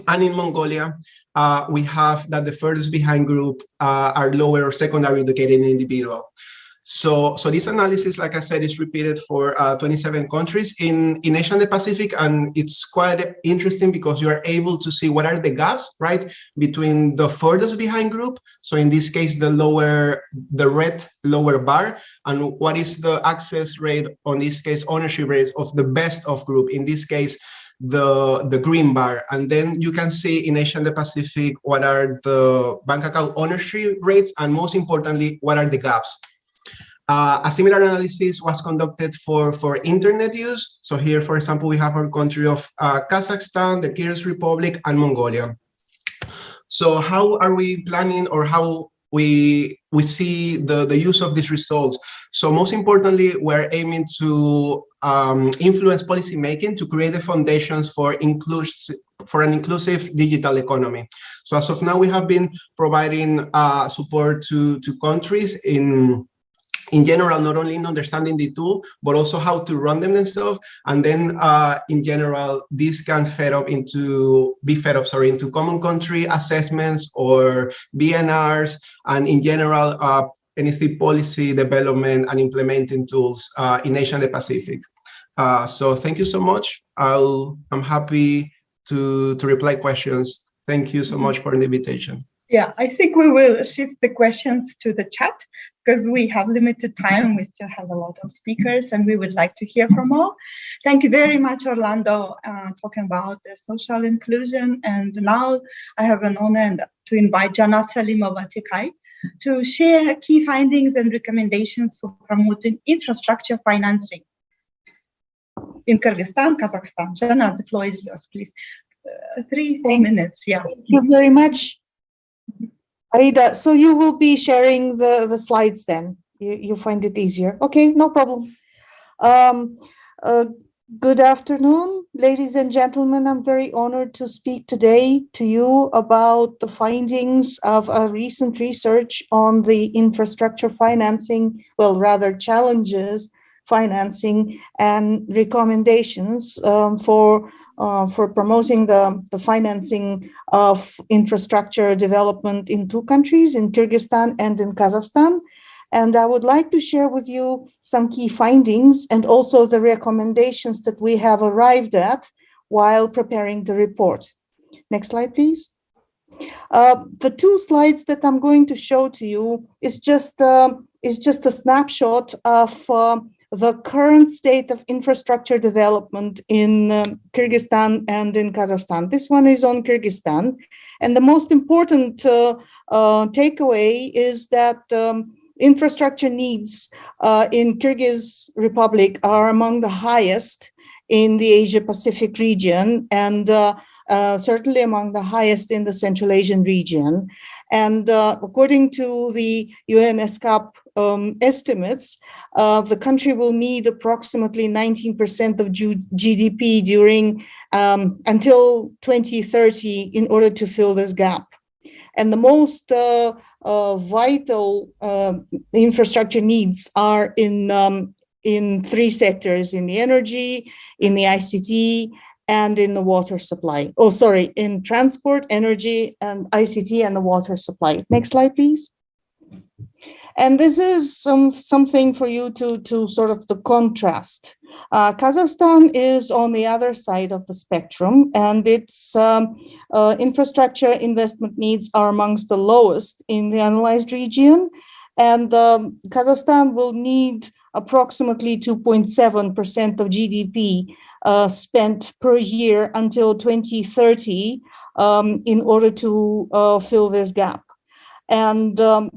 [SPEAKER 12] And in Mongolia, we have that the furthest behind group are lower or secondary educated individual. So this analysis, like I said, is repeated for 27 countries in Asia and the Pacific, and it's quite interesting because you are able to see what are the gaps, right, between the furthest behind group. So in this case, the red lower bar, and what is the access rate, on this case, ownership rates of the best of group, in this case, the green bar. And then you can see in Asia and the Pacific what are the bank account ownership rates, and most importantly, what are the gaps. A similar analysis was conducted for internet use. So here, for example, we have our country of Kazakhstan, the Kyrgyz Republic, and Mongolia. So how are we planning, or how we see the use of these results? So most importantly, we're aiming to influence policy making to create the foundations for an inclusive digital economy. So as of now, we have been providing support to countries in general, not only in understanding the tool, but also how to run them themselves. And then in general, this can be fed up into common country assessments or BNRs, and in general, anything policy development and implementing tools in Asia and the Pacific. So thank you so much. I'm happy to reply questions. Thank you so much for the invitation.
[SPEAKER 10] Yeah, I think we will shift the questions to the chat because we have limited time. We still have a lot of speakers and we would like to hear from all. Thank you very much, Orlando, talking about the social inclusion. And now I have an honor to invite Janat Salimova-Tikai to share key findings and recommendations for promoting infrastructure financing in Kyrgyzstan, Kazakhstan. Janat, the floor is yours, please. 3-4 minutes, yeah.
[SPEAKER 13] Thank you very much. Aida, so you will be sharing the slides then? You find it easier? Okay, no problem. Um, uh, Good afternoon, ladies and gentlemen. I'm very honored to speak today to you about the findings of a recent research on the infrastructure financing, well, rather challenges, financing, and recommendations for promoting the financing of infrastructure development in two countries, in Kyrgyzstan and in Kazakhstan. And I would like to share with you some key findings and also the recommendations that we have arrived at while preparing the report. Next slide, please. The two slides that I'm going to show to you is just a snapshot of the current state of infrastructure development in Kyrgyzstan and in Kazakhstan. This one is on Kyrgyzstan. And the most important takeaway is that infrastructure needs in Kyrgyz Republic are among the highest in the Asia-Pacific region and certainly among the highest in the Central Asian region. And according to the UN ESCAP estimates, the country will need approximately 19% of GDP during until 2030 in order to fill this gap. And the most vital infrastructure needs are in three sectors: in the energy, in the ICT, and in the water supply. Oh, sorry, in transport, energy, and ICT, and the water supply. Next slide, please. And this is something for you to sort of the contrast. Kazakhstan is on the other side of the spectrum, and its infrastructure investment needs are amongst the lowest in the analyzed region. And Kazakhstan will need approximately 2.7% of GDP spent per year until 2030 in order to fill this gap. And the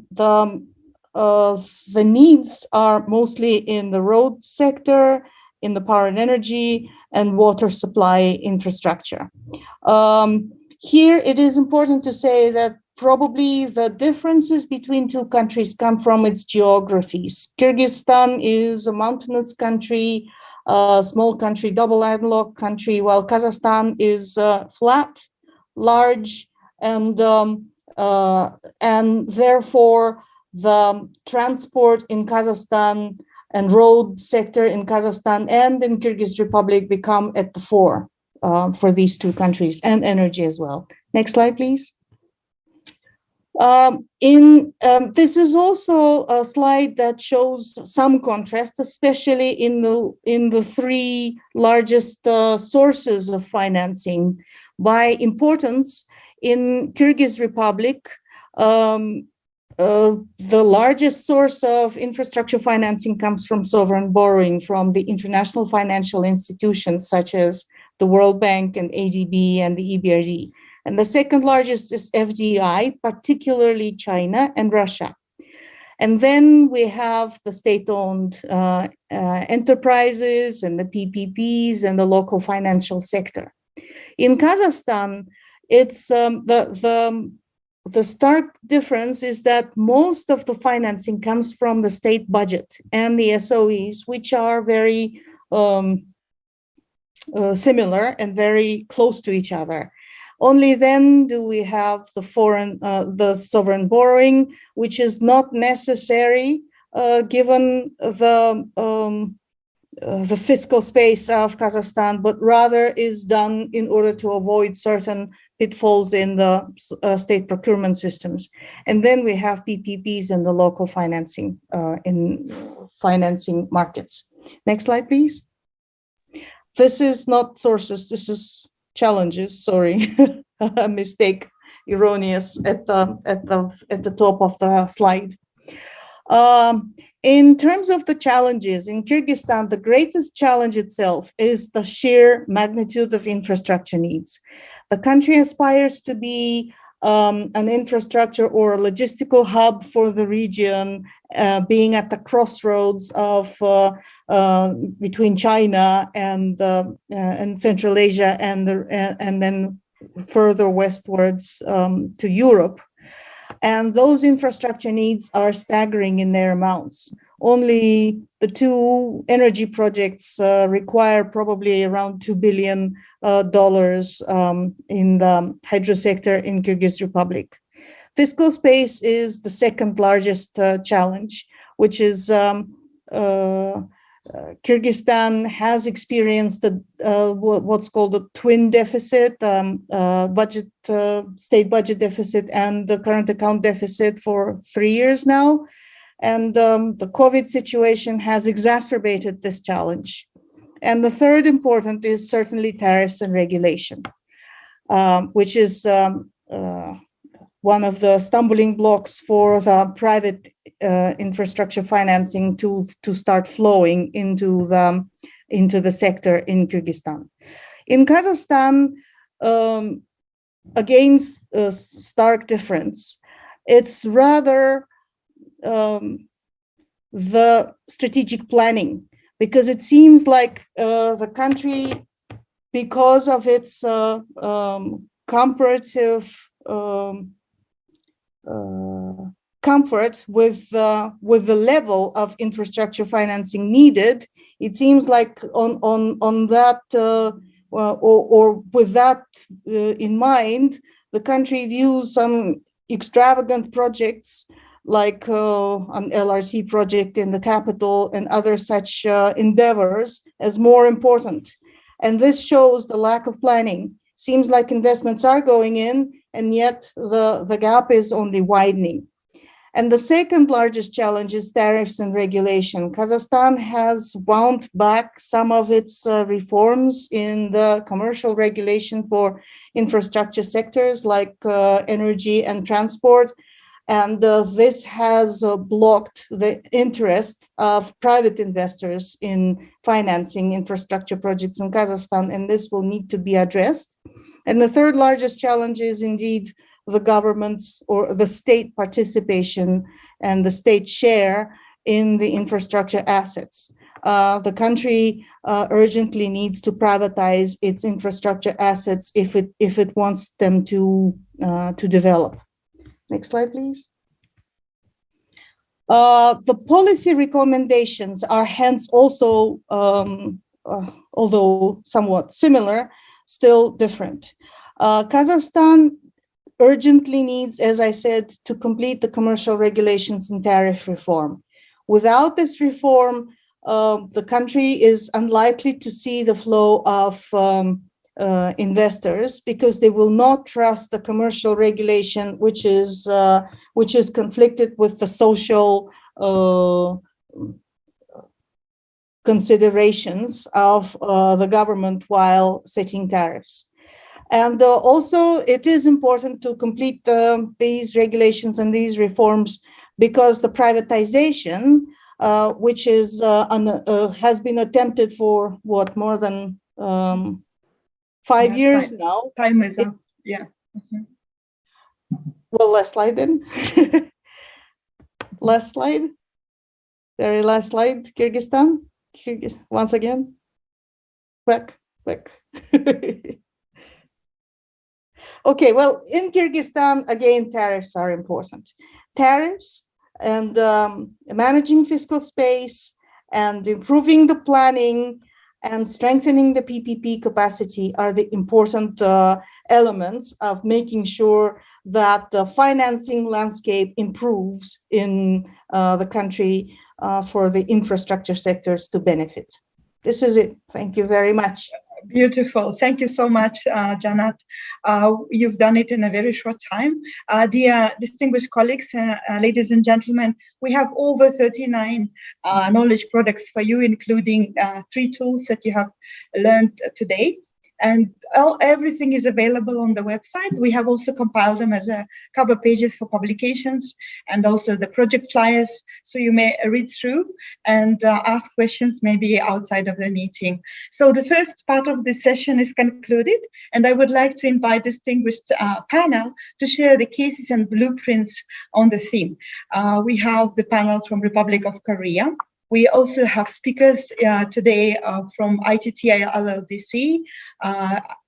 [SPEAKER 13] needs are mostly in the road sector, in the power and energy, and water supply infrastructure. Here, it is important to say that probably the differences between two countries come from its geographies. Kyrgyzstan is a mountainous country, a small country, double landlocked country, while Kazakhstan is flat, large, and therefore the transport in Kazakhstan and road sector in Kazakhstan and in Kyrgyz Republic become at the fore for these two countries, and energy as well. Next slide, please. This is also a slide that shows some contrast, especially in the three largest sources of financing. By importance, in Kyrgyz Republic, the largest source of infrastructure financing comes from sovereign borrowing from the international financial institutions such as the World Bank and ADB and the EBRD. And the second largest is FDI, particularly China and Russia. And then we have the state-owned enterprises and the PPPs and the local financial sector. In Kazakhstan, it's the stark difference is that most of the financing comes from the state budget and the SOEs, which are very similar and very close to each other. Only then do we have the sovereign borrowing, which is not necessary given the fiscal space of Kazakhstan, but rather is done in order to avoid certain pitfalls in the state procurement systems. And then we have PPPs and the local financing in financing markets. Next slide, please. This is not sources, this is challenges, sorry, a mistake, erroneous at the top of the slide. In terms of the challenges in Kyrgyzstan, the greatest challenge itself is the sheer magnitude of infrastructure needs. The country aspires to be an infrastructure or a logistical hub for the region, being at the crossroads of between China and Central Asia, and then further westwards to Europe. And those infrastructure needs are staggering in their amounts. only the two energy projects require probably around $2 billion in the hydro sector in Kyrgyz Republic. Fiscal space is the second largest challenge, which is Kyrgyzstan has experienced what's called a twin deficit, state budget deficit and the current account deficit for 3 years now. And the COVID situation has exacerbated this challenge. And the third important is certainly tariffs and regulation, which is one of the stumbling blocks for the private infrastructure financing to start flowing into the sector in Kyrgyzstan. In Kazakhstan, again, stark difference. It's rather the strategic planning, because it seems like the country, because of its comparative comfort with the level of infrastructure financing needed, it seems like on that or with that in mind, the country views some extravagant projects like an LRT project in the capital and other such endeavors as more important. And this shows the lack of planning. Seems like investments are going in, and yet the gap is only widening. And the second largest challenge is tariffs and regulation. Kazakhstan has wound back some of its reforms in the commercial regulation for infrastructure sectors like energy and transport. And this has blocked the interest of private investors in financing infrastructure projects in Kazakhstan, and this will need to be addressed. And the third largest challenge is indeed the government's or the state participation and the state share in the infrastructure assets. The country urgently needs to privatize its infrastructure assets if it wants them to develop. Next slide, please. The policy recommendations are hence also, although somewhat similar, still different. Kazakhstan urgently needs, as I said, to complete the commercial regulations and tariff reform. Without this reform, the country is unlikely to see the flow of investors, because they will not trust the commercial regulation, which is conflicted with the social considerations of the government while setting tariffs. And also, it is important to complete these regulations and these reforms, because the privatization, which is has been attempted for what, more than 5 years now.
[SPEAKER 10] Time is up. Yeah. Mm-hmm.
[SPEAKER 13] Well, last slide then. Last slide. Very last slide. Kyrgyzstan. Once again. Quick. Okay, well, in Kyrgyzstan, again, tariffs are important. Tariffs and managing fiscal space and improving the planning and strengthening the PPP capacity are the important elements of making sure that the financing landscape improves in the country for the infrastructure sectors to benefit. This is it. Thank you very much.
[SPEAKER 10] Beautiful. Thank you so much, Janat. You've done it in a very short time. Dear distinguished colleagues, ladies and gentlemen, we have over 39 knowledge products for you, including 3 tools that you have learned today. And everything is available on the website. We have also compiled them as a cover pages for publications, and also the project flyers. So you may read through and ask questions maybe outside of the meeting. So the first part of this session is concluded, and I would like to invite distinguished panel to share the cases and blueprints on the theme. We have the panel from Republic of Korea. We also have speakers today from ITTI LLDC,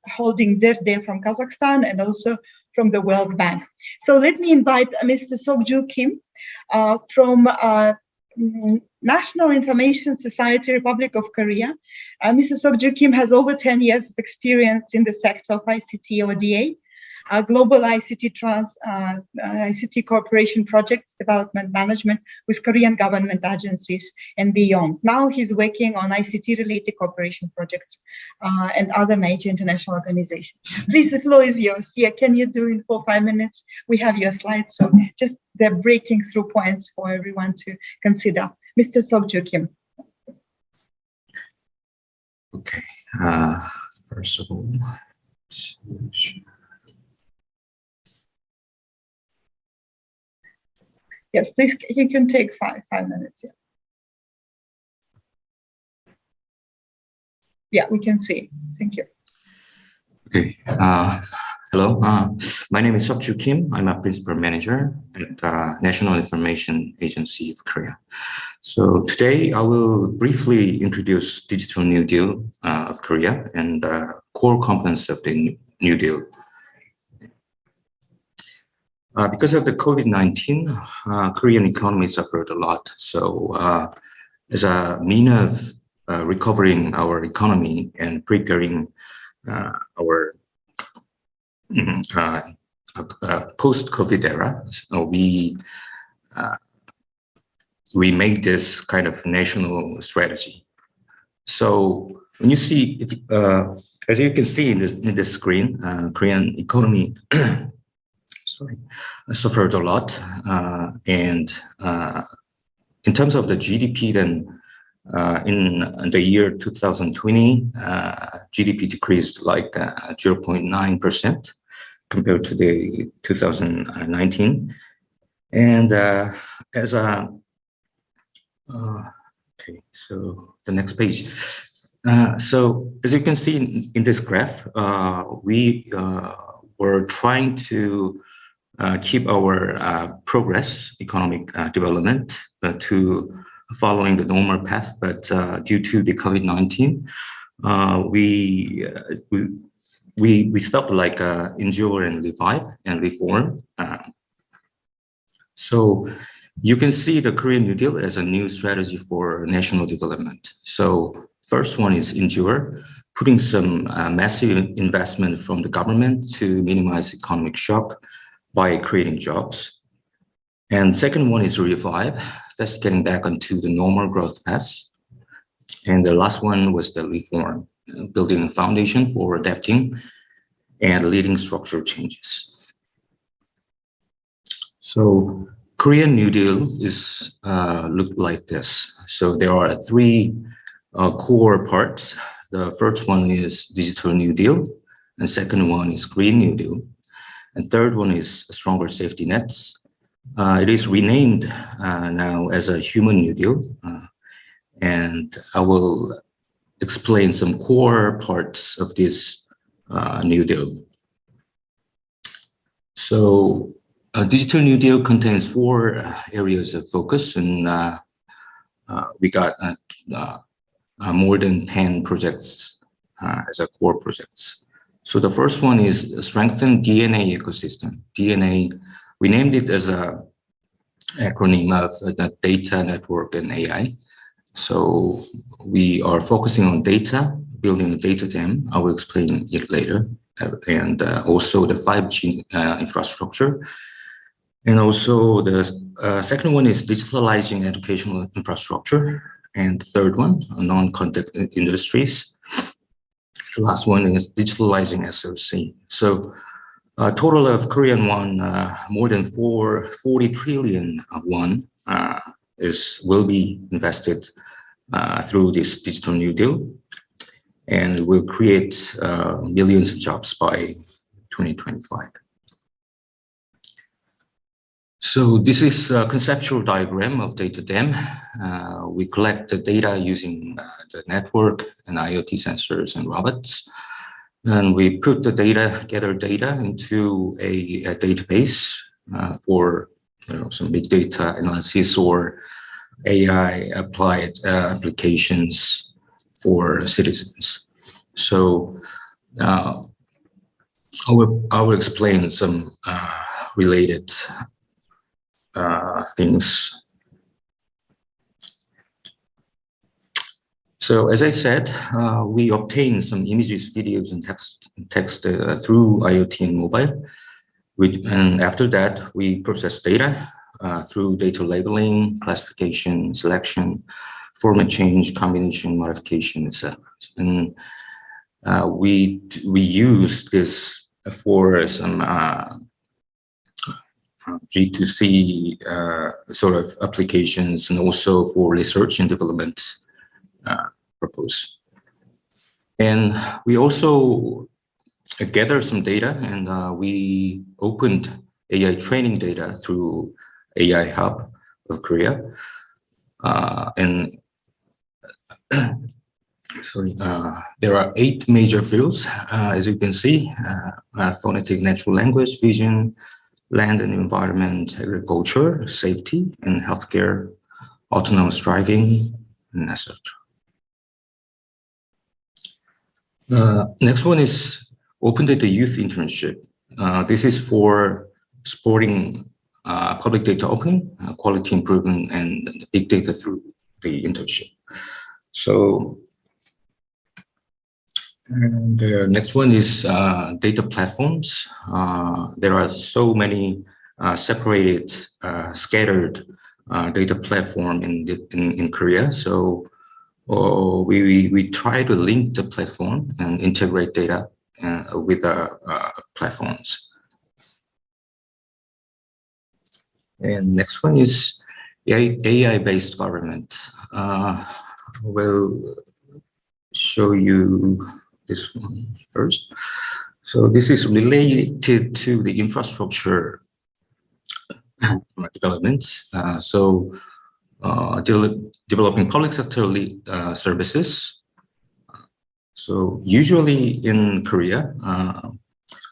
[SPEAKER 10] holding Zerde from Kazakhstan, and also from the World Bank. So let me invite Mr. Sokju Kim from National Information Society, Republic of Korea. Mr. Sokju Kim has over 10 years of experience in the sector of ICT ODA, global ICT cooperation projects development management with Korean government agencies and beyond. Now he's working on ICT-related cooperation projects and other major international organizations. Please, the floor is yours. Yeah, can you do in 4 or 5 minutes? We have your slides, so just the breaking through points for everyone to consider. Mr. Sokju Kim.
[SPEAKER 7] Okay, first of all,
[SPEAKER 10] yes, please, you can take five minutes. Yeah. Yeah, we can see. Thank you.
[SPEAKER 14] Okay. Hello. My name is Sokju Kim. I'm a principal manager at National Information Agency of Korea. So today I will briefly introduce Digital New Deal of Korea and core components of the New Deal. Because of the COVID-19, Korean economy suffered a lot. So as a mean of recovering our economy and preparing our post-COVID era, so we made this kind of national strategy. So when you see, as you can see in the screen, Korean economy suffered a lot, and in terms of the GDP, then in the year 2020, GDP decreased like 0.9% compared to the 2019, and as a okay, so the next page. So as you can see in this graph, we were trying to keep our economic development to following the normal path, but due to the COVID-19, we stopped like endure and revive and reform. So you can see the Korean New Deal as a new strategy for national development. So first one is endure, putting some massive investment from the government to minimize economic shock by creating jobs. And second one is revive, that's getting back onto the normal growth path. And the last one was the reform, building a foundation for adapting and leading structural changes. So Korean New Deal is looked like this. So there are 3 core parts. The first one is Digital New Deal, and second one is Green New Deal, and third one is stronger safety nets. It is renamed now as a Human New Deal, and I will explain some core parts of this New Deal. So Digital New Deal contains 4 areas of focus, and we got more than 10 projects as a core projects. So the first one is strengthen DNA ecosystem. DNA, we named it as a acronym of the data, network, and AI. So we are focusing on data, building a data dam. I will explain it later. And also the 5G infrastructure. And also the second one is digitalizing educational infrastructure. And the third one, non-contact industries. The last one is digitalizing SOC. So a total of Korean won, more than 40 trillion won will be invested through this Digital New Deal, and will create millions of jobs by 2025. So this is a conceptual diagram of data dam. We collect the data using the network and IoT sensors and robots. And we put the data, gather data into a database for some big data analysis or AI applied applications for citizens. So I will explain some related things. So as I said, we obtain some images, videos, and text through IoT and mobile. And after that, we process data through data labeling, classification, selection, format change, combination, modification, etc. And we use this for some G2C sort of applications, and also for research and development purpose. And we also gather some data, and we opened AI training data through AI Hub of Korea. And sorry, there are 8 major fields, as you can see: phonetic natural language, vision, land and environment, agriculture, safety, and healthcare, autonomous driving, and etc. Next one is Open Data Youth Internship. This is for supporting public data opening, quality improvement, and big data through the internship. So, and the next one is data platforms. There are so many separated, scattered data platform in Korea. So we try to link the platform and integrate data with our platforms. And next one is AI-based government. We'll show you this one first. So this is related to the infrastructure development. Developing public sector services. So usually in Korea,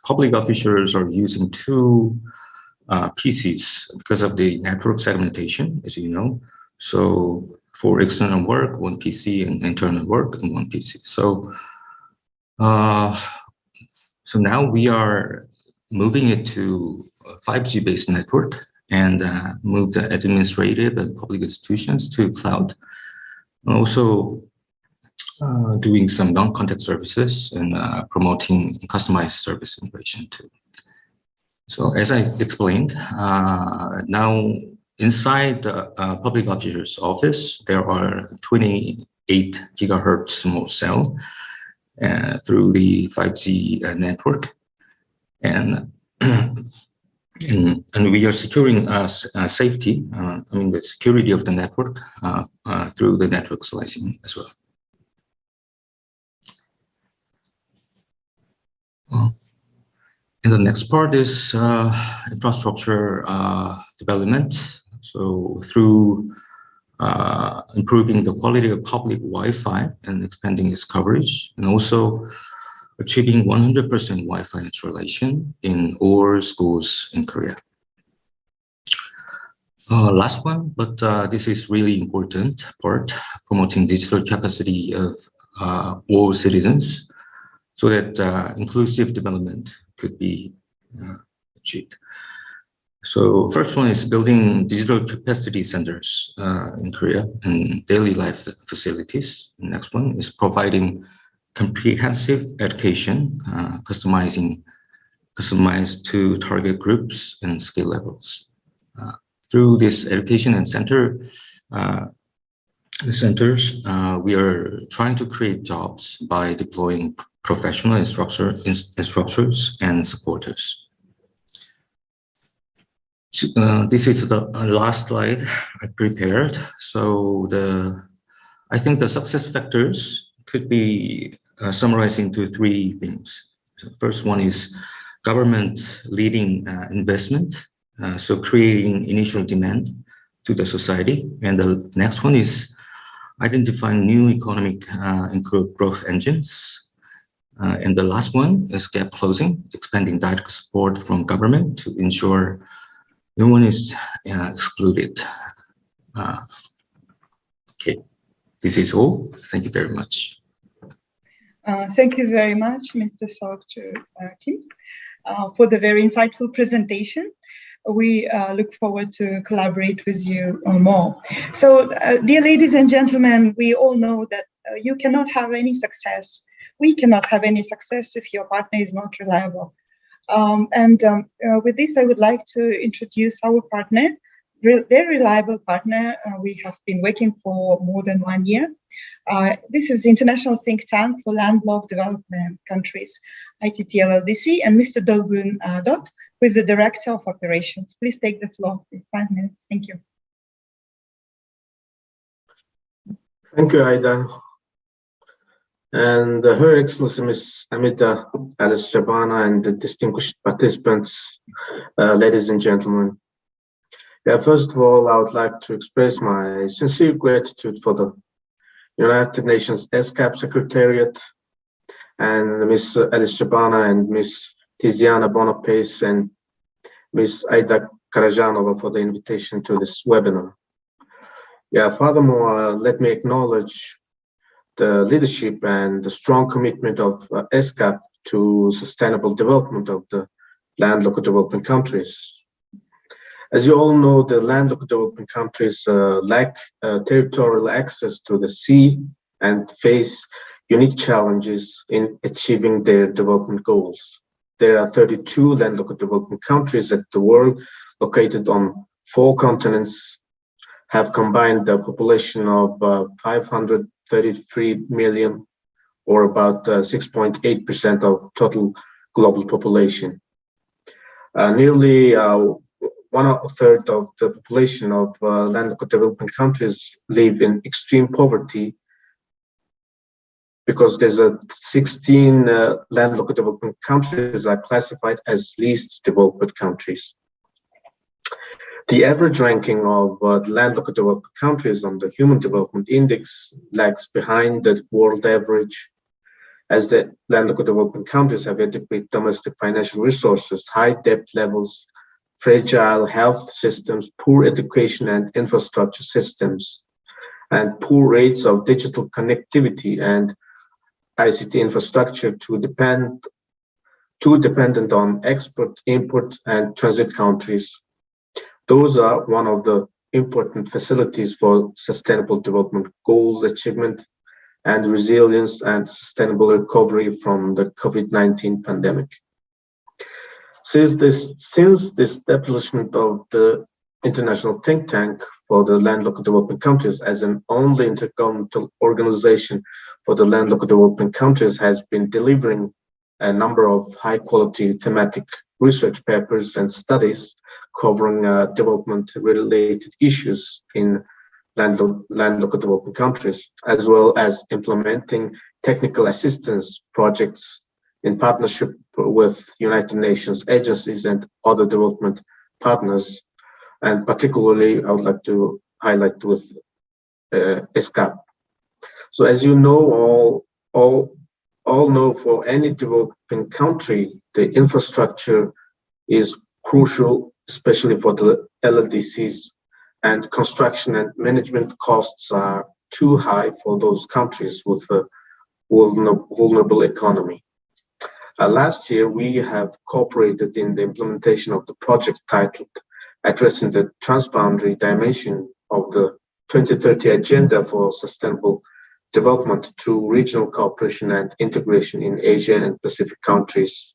[SPEAKER 14] public officials are using 2 PCs because of the network segmentation, as you know. So for external work, 1 PC, and internal work, and 1 PC. So so now we are moving it to a 5G based network, and move the administrative and public institutions to cloud. And also doing some non-contact services and promoting customized service integration too. So as I explained, now inside the public officer's office, there are 28 gigahertz small cell through the 5G network. And we are securing safety, the security of the network through the network slicing as well. And the next part is infrastructure development. So through improving the quality of public Wi-Fi and expanding its coverage, and also achieving 100% Wi-Fi installation in all schools in Korea. Last one, but this is really important part, promoting digital capacity of all citizens so that inclusive development could be achieved. So first one is building digital capacity centers in Korea and daily life facilities. The next one is providing comprehensive education, customized to target groups and skill levels. Through this education and centers, we are trying to create jobs by deploying professional instructors and supporters. This is the last slide I prepared. So I think the success factors could be summarized into 3 things. So first one is government leading investment, so creating initial demand to the society. And the next one is identifying new economic growth engines. And the last one is gap closing, expanding direct support from government to ensure no one is excluded. Okay, this is all. Thank you very much.
[SPEAKER 10] Thank you very much, Mr. Seokju Kim, for the very insightful presentation. We look forward to collaborate with you more. So, dear ladies and gentlemen, we all know that You cannot have any success. We cannot have any success if your partner is not reliable. With this, I would like to introduce our partner, their reliable partner. We have been working for more than 1 year. This is the International Think Tank for Landlocked Development Countries, ITT-LLDC, and Mr. Dolgun Dot, who is the Director of Operations. Please take the floor for 5 minutes. Thank you.
[SPEAKER 8] Thank you, Aida. And Her Excellency Ms. Amida Al-Shabana and the distinguished participants, ladies and gentlemen. Yeah, first of all, I would like to express my sincere gratitude for the United Nations ESCAP Secretariat and Ms. Al-Shabana and Ms. Tiziana Bonapace and Ms. Aida Karajanova for the invitation to this webinar. Yeah, furthermore, let me acknowledge the leadership and the strong commitment of ESCAP to sustainable development of the landlocked developing countries. As you all know, the landlocked developing countries lack territorial access to the sea and face unique challenges in achieving their development goals. There are 32 landlocked developing countries at the world, located on 4 continents, have combined the population of 533 million, or about 6.8% of total global population. Nearly 1/3 of the population of landlocked developing countries live in extreme poverty, because there's 16 landlocked developing countries are classified as least developed countries. The average ranking of the landlocked developed countries on the Human Development Index lags behind the world average, as the landlocked developing countries have adequate domestic financial resources, high debt levels, fragile health systems, poor education and infrastructure systems, and poor rates of digital connectivity and ICT infrastructure, too dependent on export, import, and transit countries. Those are one of the important facilities for sustainable development goals achievement and resilience and sustainable recovery from the COVID-19 pandemic. Since the establishment of the International Think Tank for the Landlocked Developing Countries as an only intergovernmental organization for the landlocked developing countries has been delivering a number of high-quality thematic research papers and studies covering development-related issues in landlocked developing countries, as well as implementing technical assistance projects in partnership with United Nations agencies and other development partners. And particularly, I would like to highlight with ESCAP. So as you know, all know, for any developing country, the infrastructure is crucial, especially for the LLDCs, and construction and management costs are too high for those countries with a vulnerable economy. Last year, we have cooperated in the implementation of the project titled Addressing the Transboundary Dimension of the 2030 Agenda for Sustainable Development through Regional Cooperation and Integration in Asia and Pacific countries,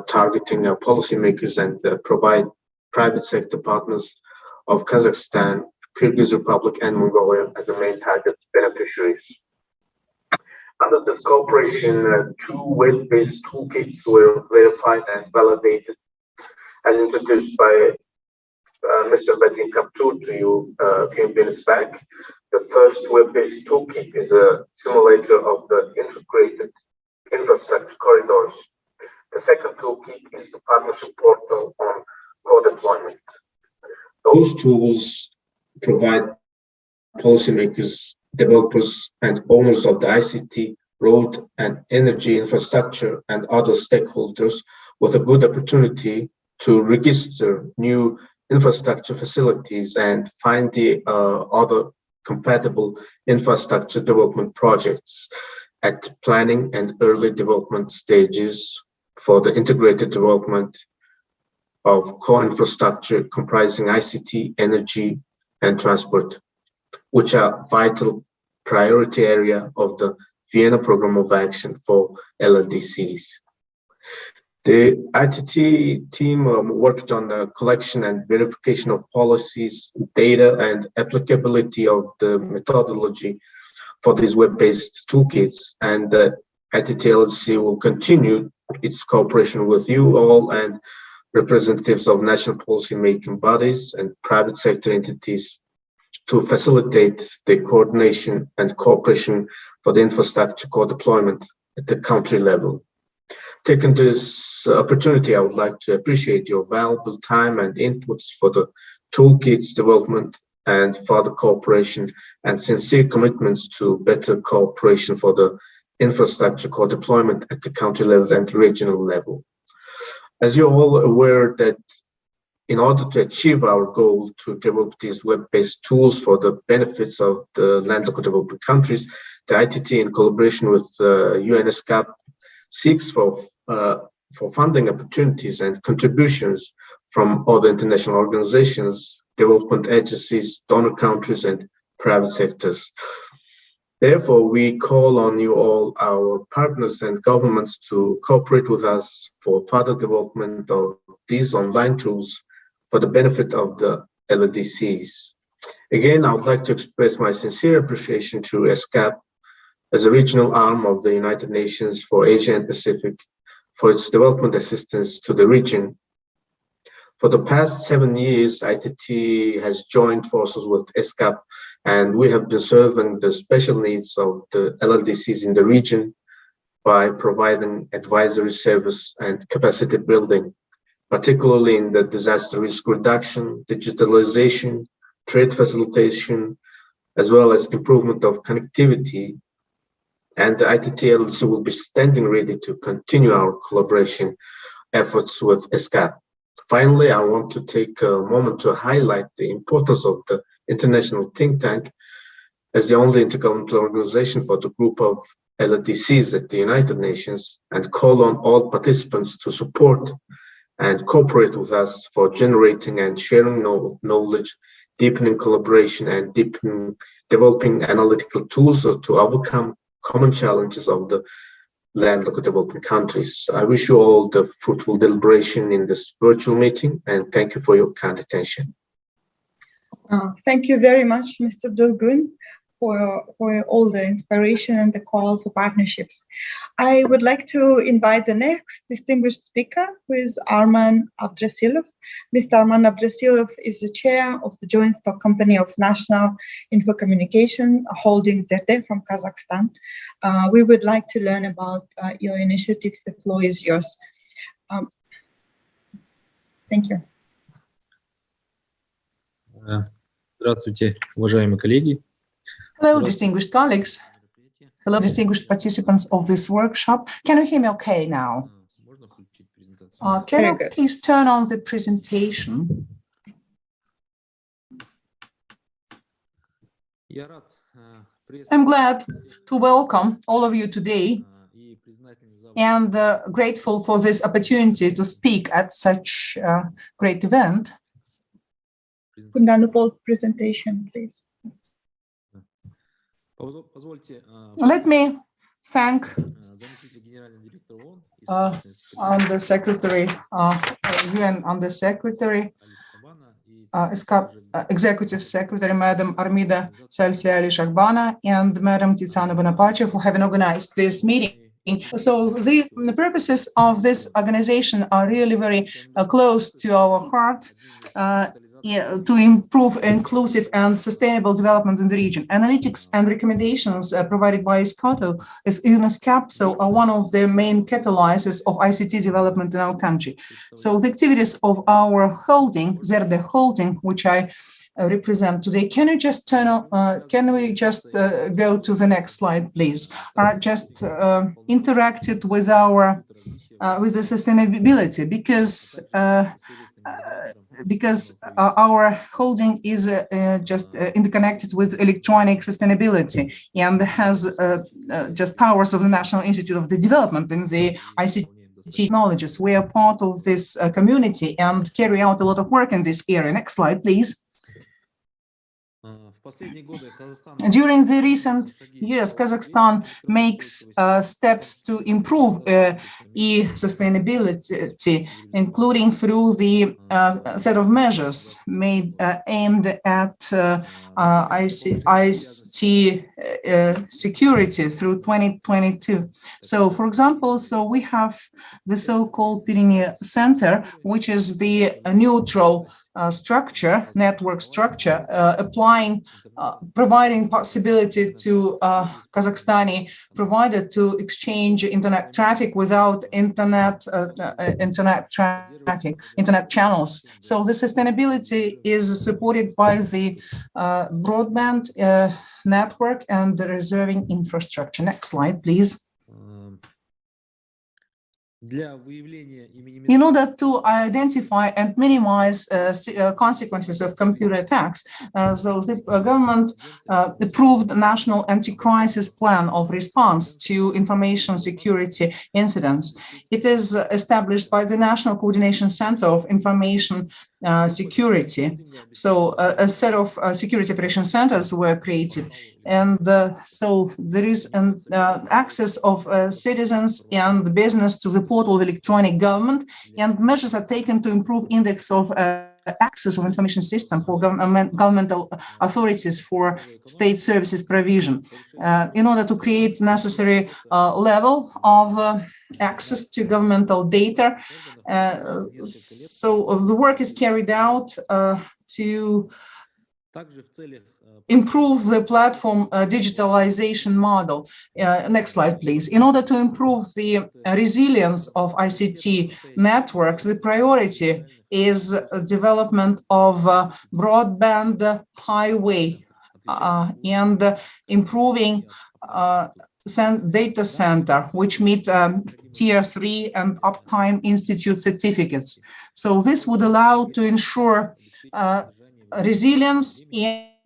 [SPEAKER 8] targeting policymakers and provide private sector partners of Kazakhstan, Kyrgyz Republic, and Mongolia as the main target beneficiaries. Under this cooperation, 2 web-based toolkits were verified and validated and introduced by Mr. Betin Kaptur to you a few minutes back. The first web-based toolkit is a simulator of the integrated infrastructure corridors. The second toolkit is the partnership portal on co-deployment. Those tools provide policymakers, developers, and owners of the ICT, road, and energy infrastructure and other stakeholders with a good opportunity to register new infrastructure facilities and find the other compatible infrastructure development projects at planning and early development stages for the integrated development of core infrastructure comprising ICT, energy, and transport, which are vital priority area of the Vienna Program of Action for LLDCs. The ITT team worked on the collection and verification of policies, data, and applicability of the methodology for these web-based toolkits, and the ITT LLC will continue its cooperation with you all and representatives of national policy-making bodies and private sector entities to facilitate the coordination and cooperation for the infrastructure co-deployment at the country level. Taking this opportunity, I would like to appreciate your valuable time and inputs for the toolkits development and further cooperation and sincere commitments to better cooperation for the infrastructure co-deployment at the country level and regional level. As you're all aware that in order to achieve our goal to develop these web-based tools for the benefits of the landlocked developing countries, the ITT in collaboration with UN ESCAP seeks for funding opportunities and contributions from other international organizations, development agencies, donor countries, and private sectors. Therefore, we call on you all, our partners and governments, to cooperate with us for further development of these online tools for the benefit of the LLDCs. Again, I would like to express my sincere appreciation to ESCAP as a regional arm of the United Nations for Asia and Pacific for its development assistance to the region. For the past 7 years, ITT has joined forces with ESCAP, and we have been serving the special needs of the LLDCs in the region by providing advisory service and capacity building, particularly in the disaster risk reduction, digitalization, trade facilitation, as well as improvement of connectivity. And the ITT LLC will be standing ready to continue our collaboration efforts with ESCAP. Finally, I want to take a moment to highlight the importance of the International Think Tank as the only intergovernmental organization for the group of LLDCs at the United Nations, and call on all participants to support and cooperate with us for generating and sharing knowledge, deepening collaboration, and developing analytical tools to overcome common challenges of the landlocked developing countries. I wish you all the fruitful deliberation in this virtual meeting, and thank you for your kind attention.
[SPEAKER 10] Thank you very much, Mr. Dolgun, for all the inspiration and the call for partnerships. I would like to invite the next distinguished speaker, who is Arman Abdrasilov. Mr. Arman Abdrasilov is the chair of the joint stock company of National Info Communication Holding ZD from Kazakhstan. We would like to learn about your initiatives. The floor is yours. Thank you.
[SPEAKER 15] Здравствуйте, уважаемые коллеги.
[SPEAKER 6] Hello, distinguished colleagues. Hello, distinguished participants of this workshop. Can you hear me okay now? Can you please turn on the presentation? I'm glad to welcome all of you today and grateful for this opportunity to speak at such a great event.
[SPEAKER 10] Kundanupol presentation, please.
[SPEAKER 6] Let me thank Under Secretary, UN Under Secretary, ESCAP Executive Secretary, Madam Armida Salsiali-Shakhbana, and Madam Tiziana Bonapace for having organized this meeting. So the purposes of this organization are really very close to our heart. To improve inclusive and sustainable development in the region. Analytics and recommendations provided by ESCAP are one of the main catalysts of ICT development in our country. So the activities of our holding, ZD Holding, which I represent today, can we just go to the next slide, please? Are just interacted with our with the sustainability because our holding is just interconnected with electronic sustainability and has just powers of the National Institute of the Development in the ICT technologies. We are part of this community and carry out a lot of work in this area. Next slide, please. During the recent years, Kazakhstan makes steps to improve e-sustainability, including through the set of measures made aimed at ICT security through 2022. So, for example, we have the so-called Pyrenees Center, which is the neutral structure, network structure, providing possibility to Kazakhstani provider to exchange internet traffic without internet channels. So the sustainability is supported by the broadband network and the reserving infrastructure. Next slide, please. In order to identify and minimize consequences of computer attacks, the government approved a national anti-crisis plan of response to information security incidents. It is established by the National Coordination Center of Information Security. So a set of security operation centers were created. And so there is an access of citizens and business to the portal of electronic government, and measures are taken to improve index of access of information system for governmental authorities for state services provision in order to create necessary level of access to governmental data. So the work is carried out to improve the platform digitalization model. Next slide, please. In order to improve the resilience of ICT networks, the priority is development of broadband highway and improving data center, which meet Tier 3 and Uptime Institute certificates. So this would allow to ensure resilience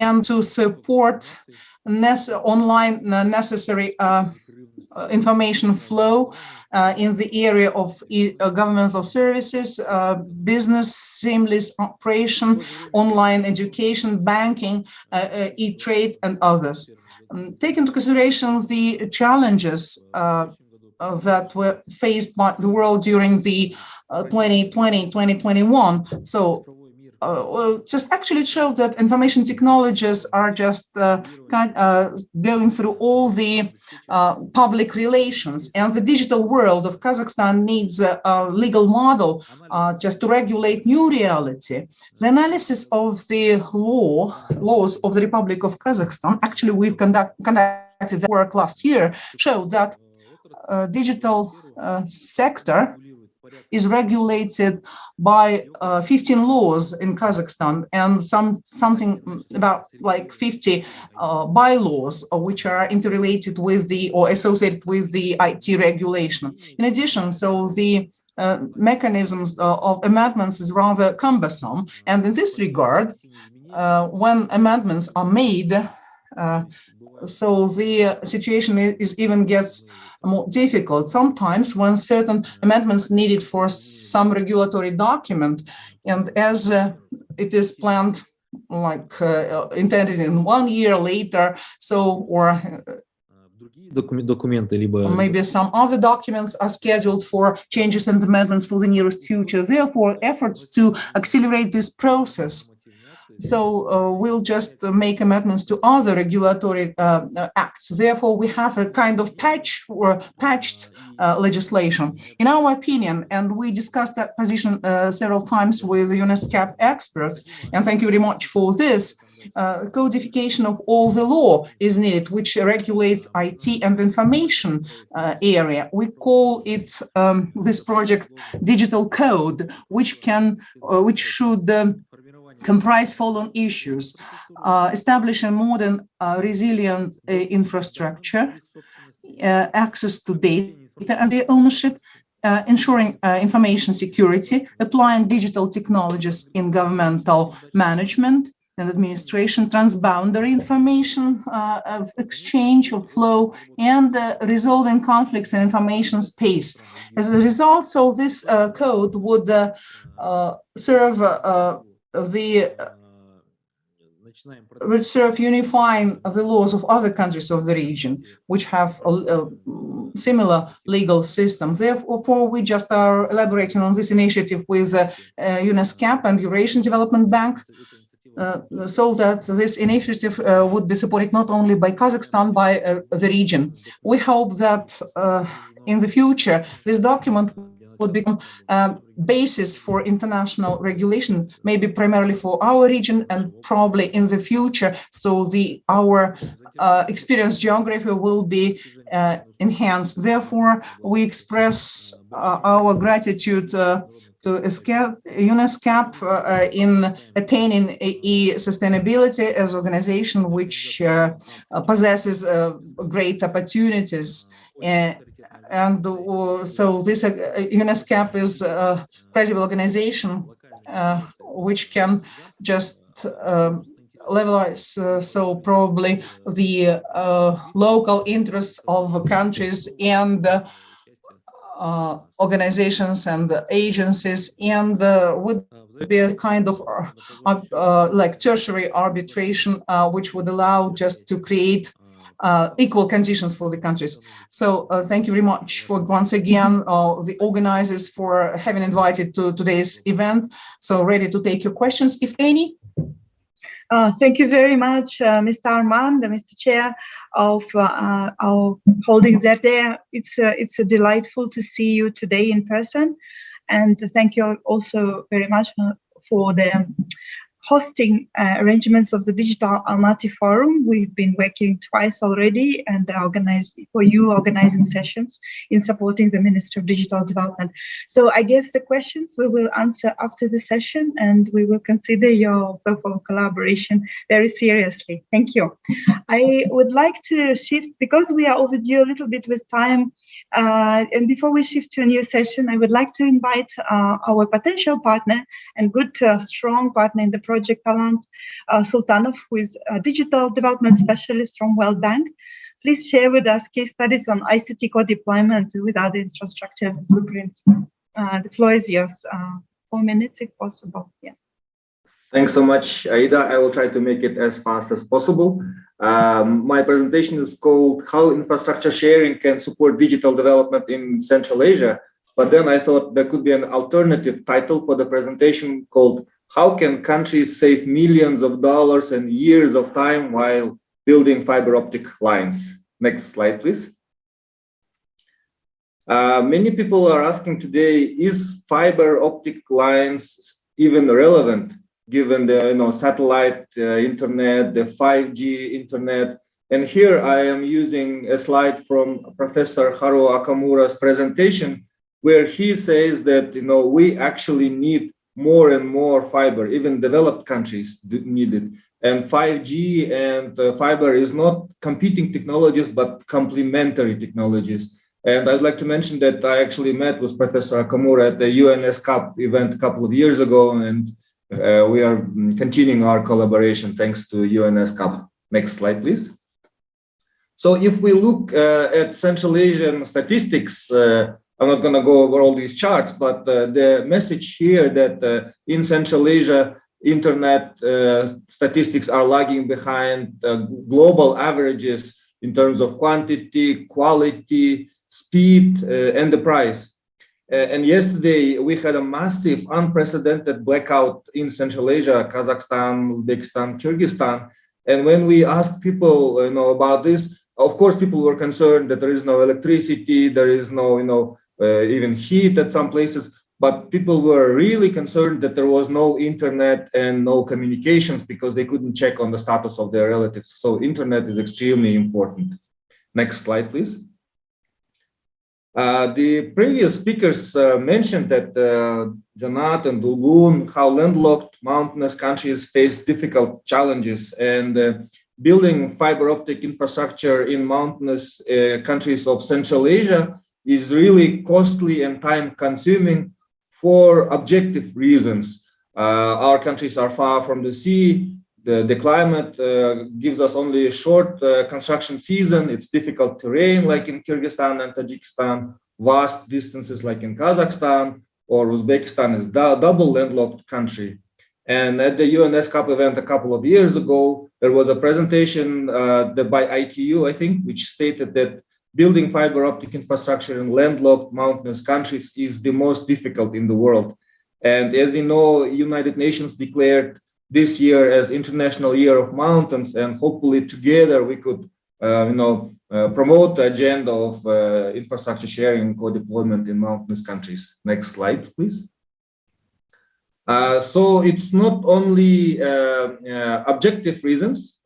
[SPEAKER 6] and to support online necessary information flow in the area of governmental services, business, seamless operation, online education, banking, e-trade, and others. Take into consideration the challenges that were faced by the world during the 2020-2021. So just actually show that information technologies are just going through all the public relations, and the digital world of Kazakhstan needs a legal model just to regulate new reality. The analysis of the laws of the Republic of Kazakhstan, actually we've conducted that work last year, showed that digital sector is regulated by 15 laws in Kazakhstan and something about like 50 bylaws, which are interrelated with the or associated with the IT regulation. In addition, so the mechanisms of amendments is rather cumbersome, and in this regard, when amendments are made, so the situation is even gets more difficult sometimes when certain amendments needed for some regulatory document, and as it is planned like intended in 1 year later, so or maybe some other documents are scheduled for changes and amendments for the nearest future. Therefore, efforts to accelerate this process. So we'll just make amendments to other regulatory acts. Therefore, we have a kind of patched legislation. In our opinion, and we discussed that position several times with ESCAP experts, and thank you very much for this, codification of all the law is needed, which regulates IT and information area. We call it this project Digital Code, which should comprise following issues: establish a modern, resilient infrastructure, access to data and their ownership, ensuring information security, applying digital technologies in governmental management and administration, transboundary information exchange of flow, and resolving conflicts in information space. As a result, so this code would serve the would serve unifying the laws of other countries of the region, which have a similar legal system. Therefore, we just are elaborating on this initiative with ESCAP and Eurasian Development Bank, so that this initiative would be supported not only by Kazakhstan, by the region. We hope that in the future, this document would become a basis for international regulation, maybe primarily for our region and probably in the future. So our experience geography will be enhanced. Therefore, we express our gratitude to ESCAP in attaining sustainability as an organization which possesses great opportunities. And so this ESCAP is a credible organization which can just levelize so probably the local interests of countries and organizations and agencies, and would be a kind of like tertiary arbitration, which would allow just to create equal conditions for the countries. So thank you very much for once again the organizers for having invited to today's event. So ready to take your questions, if any.
[SPEAKER 10] Thank you very much, Mr. Armand, Mr. Chair of our holding ZDE. It's delightful to see you today in person, and thank you also very much for the hosting arrangements of the Digital Almaty Forum. We've been working twice already and organizing sessions in supporting the Ministry of Digital Development. So I guess the questions we will answer after the session, and we will consider your purple collaboration very seriously. Thank you. I would like to shift, because we are overdue a little bit with time, and before we shift to a new session, I would like to invite our potential partner and good, strong partner in the project, Talant Sultanov, who is a digital development specialist from World Bank. Please share with us case studies on ICT co-deployment with other infrastructure blueprints. The floor is yours. 4 minutes, if possible. Yeah.
[SPEAKER 16] Thanks so much, Aida. I will try to make it as fast as possible. My presentation is called How Infrastructure Sharing Can Support Digital Development in Central Asia. But then I thought there could be an alternative title for the presentation called How Can Countries Save Millions of Dollars and Years of Time While Building Fiber Optic Lines? Next slide, please. Many people are asking today, is fiber optic lines even relevant given the satellite internet, the 5G internet? And here I am using a slide from Professor Haruo Akamura's presentation, where he says that we actually need more and more fiber. Even developed countries need it. And 5G and fiber is not competing technologies, but complementary technologies. And I'd like to mention that I actually met with Professor Akamura at the ESCAP event a couple of years ago, and we are continuing our collaboration thanks to ESCAP. Next slide, please. So if we look at Central Asian statistics, I'm not going to go over all these charts, but the message here that in Central Asia, internet statistics are lagging behind global averages in terms of quantity, quality, speed, and the price. And yesterday, we had a massive, unprecedented blackout in Central Asia, Kazakhstan, Uzbekistan, Kyrgyzstan. And when we asked people about this, of course, people were concerned that there is no electricity, there is no even heat at some places, but people were really concerned that there was no internet and no communications because they couldn't check on the status of their relatives. So internet is extremely important. Next slide, please. The previous speakers mentioned that Janat and Bulgun, how landlocked mountainous countries face difficult challenges, and building fiber optic infrastructure in mountainous countries of Central Asia is really costly and time consuming for objective reasons. Our countries are far from the sea. The climate gives us only a short construction season. It's difficult terrain like in Kyrgyzstan and Tajikistan, vast distances like in Kazakhstan, or Uzbekistan is double landlocked country. And at the UN ESCAP event a couple of years ago, there was a presentation by ITU, I think, which stated that building fiber optic infrastructure in landlocked mountainous countries is the most difficult in the world. And as you know, United Nations declared this year as International Year of Mountains, and hopefully together we could promote the agenda of infrastructure sharing and co-deployment in mountainous countries. Next slide, please. So it's not only objective reasons,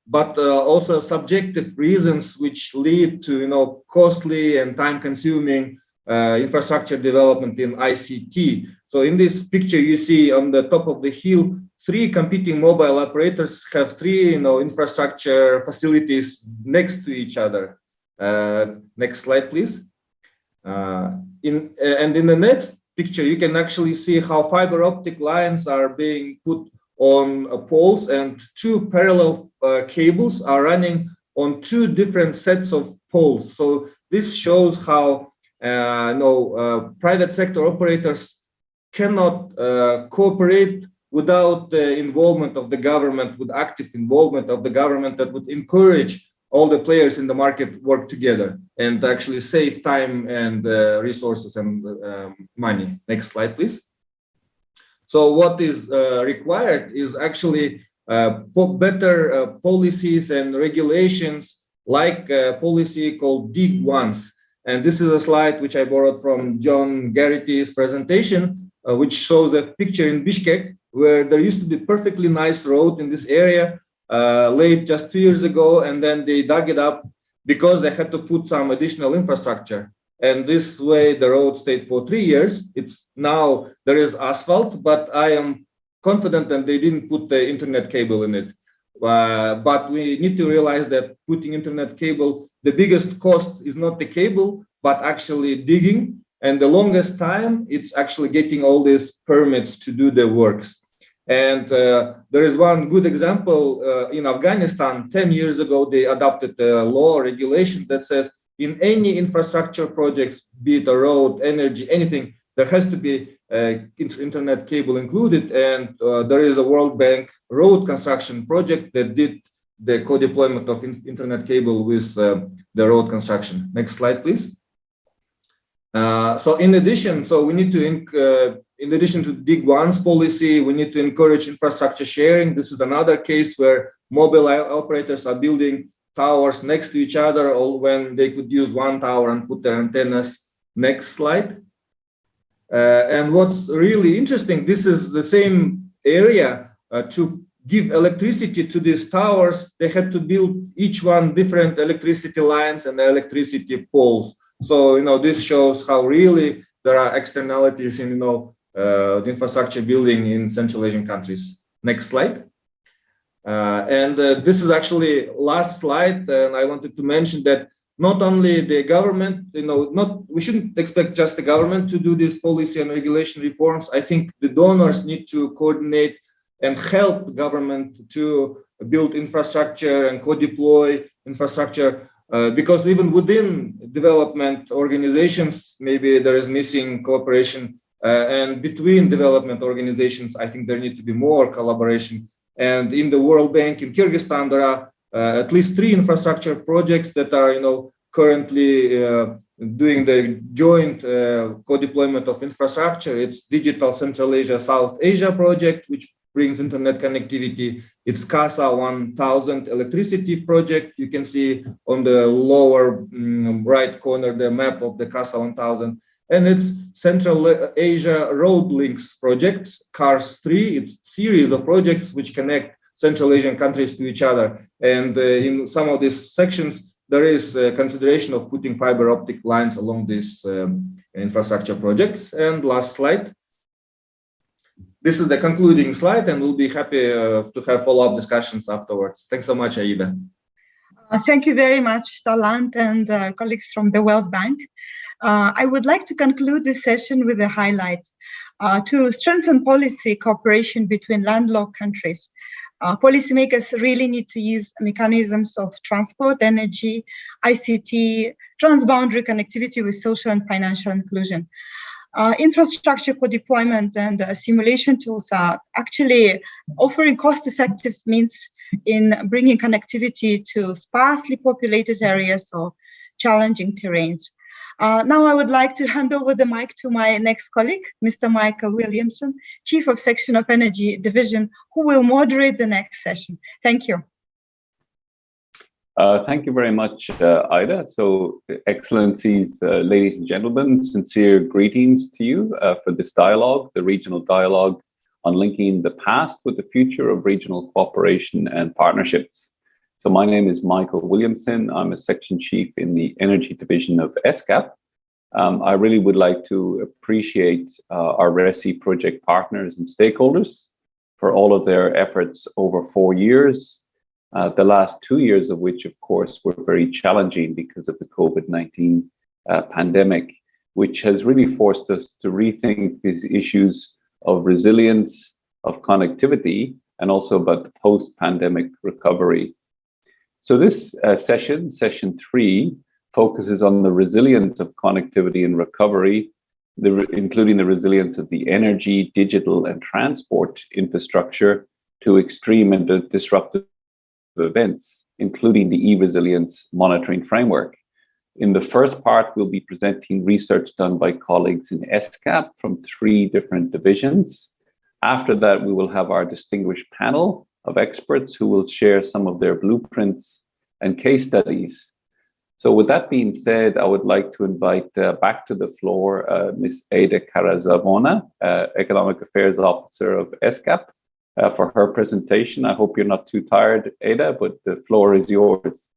[SPEAKER 16] but also subjective reasons which lead to costly and time-consuming infrastructure development in ICT. So in this picture, you see on the top of the hill, 3 competing mobile operators have 3 infrastructure facilities next to each other. Next slide, please. And in the next picture, you can actually see how fiber optic lines are being put on poles, and 2 parallel cables are running on 2 different sets of poles. So this shows how private sector operators cannot cooperate without the involvement of the government, with active involvement of the government that would encourage all the players in the market work together and actually save time and resources and money. Next slide, please. So what is required is actually better policies and regulations, like a policy called Dig Once. And this is a slide which I borrowed from John Garrity's presentation, which shows a picture in Bishkek, where there used to be perfectly nice road in this area, laid just 2 years ago, and then they dug it up because they had to put some additional infrastructure. And this way the road stayed for 3 years. It's now there is asphalt, but I am confident that they didn't put the internet cable in it. But we need to realize that putting internet cable, the biggest cost is not the cable, but actually digging. And the longest time, it's actually getting all these permits to do the works. And there is one good example in Afghanistan. 10 years ago, they adopted a law regulation that says in any infrastructure projects, be it a road, energy, anything, there has to be internet cable included. And there is a World Bank road construction project that did the co-deployment of internet cable with the road construction. Next slide, please. So in addition, we need to, in addition to Dig Once policy, we need to encourage infrastructure sharing. This is another case where mobile operators are building towers next to each other, or when they could use one tower and put their antennas. Next slide. And what's really interesting, this is the same area. To give electricity to these towers, they had to build each one different electricity lines and electricity poles. So, this shows how really there are externalities in, the infrastructure building in Central Asian countries. Next slide. This is actually last slide, and I wanted to mention that not only the government, we shouldn't expect just the government to do these policy and regulation reforms. I think the donors need to coordinate and help government to build infrastructure and co-deploy infrastructure, because even within development organizations, maybe there is missing cooperation, and between development organizations, I think there need to be more collaboration. And in the World Bank in Kyrgyzstan, there are at least 3 infrastructure projects that are, currently doing the joint co-deployment of infrastructure. It's Digital Central Asia, South Asia project, which brings internet connectivity. It's CASA 1000 electricity project. You can see on the lower right corner the map of the CASA 1000. And it's Central Asia Road Links projects, CARS 3. It's a series of projects which connect Central Asian countries to each other. And in some of these sections, there is consideration of putting fiber optic lines along these infrastructure projects. And last slide. This is the concluding slide, and we'll be happy to have follow-up discussions afterwards. Thanks so much, Aida.
[SPEAKER 10] Thank you very much, Talant and colleagues from the World Bank. I would like to conclude this session with a highlight. To strengthen policy cooperation between landlocked countries, policymakers really need to use mechanisms of transport, energy, ICT, transboundary connectivity with social and financial inclusion. Infrastructure for deployment and simulation tools are actually offering cost-effective means in bringing connectivity to sparsely populated areas or challenging terrains. Now I would like to hand over the mic to my next colleague, Mr. Michael Williamson, Chief of Section of Energy Division, who will moderate the next session. Thank you.
[SPEAKER 17] Thank you very much, Ida. So, Excellencies, ladies and gentlemen, sincere greetings to you for this dialogue, the regional dialogue on linking the past with the future of regional cooperation and partnerships. So my name is Michael Williamson. I'm a section chief in the energy division of ESCAP. I really would like to appreciate our RESI project partners and stakeholders for all of their efforts over 4 years. The last 2 years of which, of course, were very challenging because of the COVID-19 pandemic, which has really forced us to rethink these issues of resilience, of connectivity, and also about the post-pandemic recovery. So this session 3, focuses on the resilience of connectivity and recovery, including the resilience of the energy, digital, and transport infrastructure to extreme and disruptive events, including the e-resilience monitoring framework. In the first part, we'll be presenting research done by colleagues in ESCAP from 3 different divisions. After that, we will have our distinguished panel of experts who will share some of their blueprints and case studies. So with that being said, I would like to invite back to the floor Ms. Ada Karazavona, Economic Affairs Officer of ESCAP, for her presentation. I hope you're not too tired, Ada, but the floor is yours.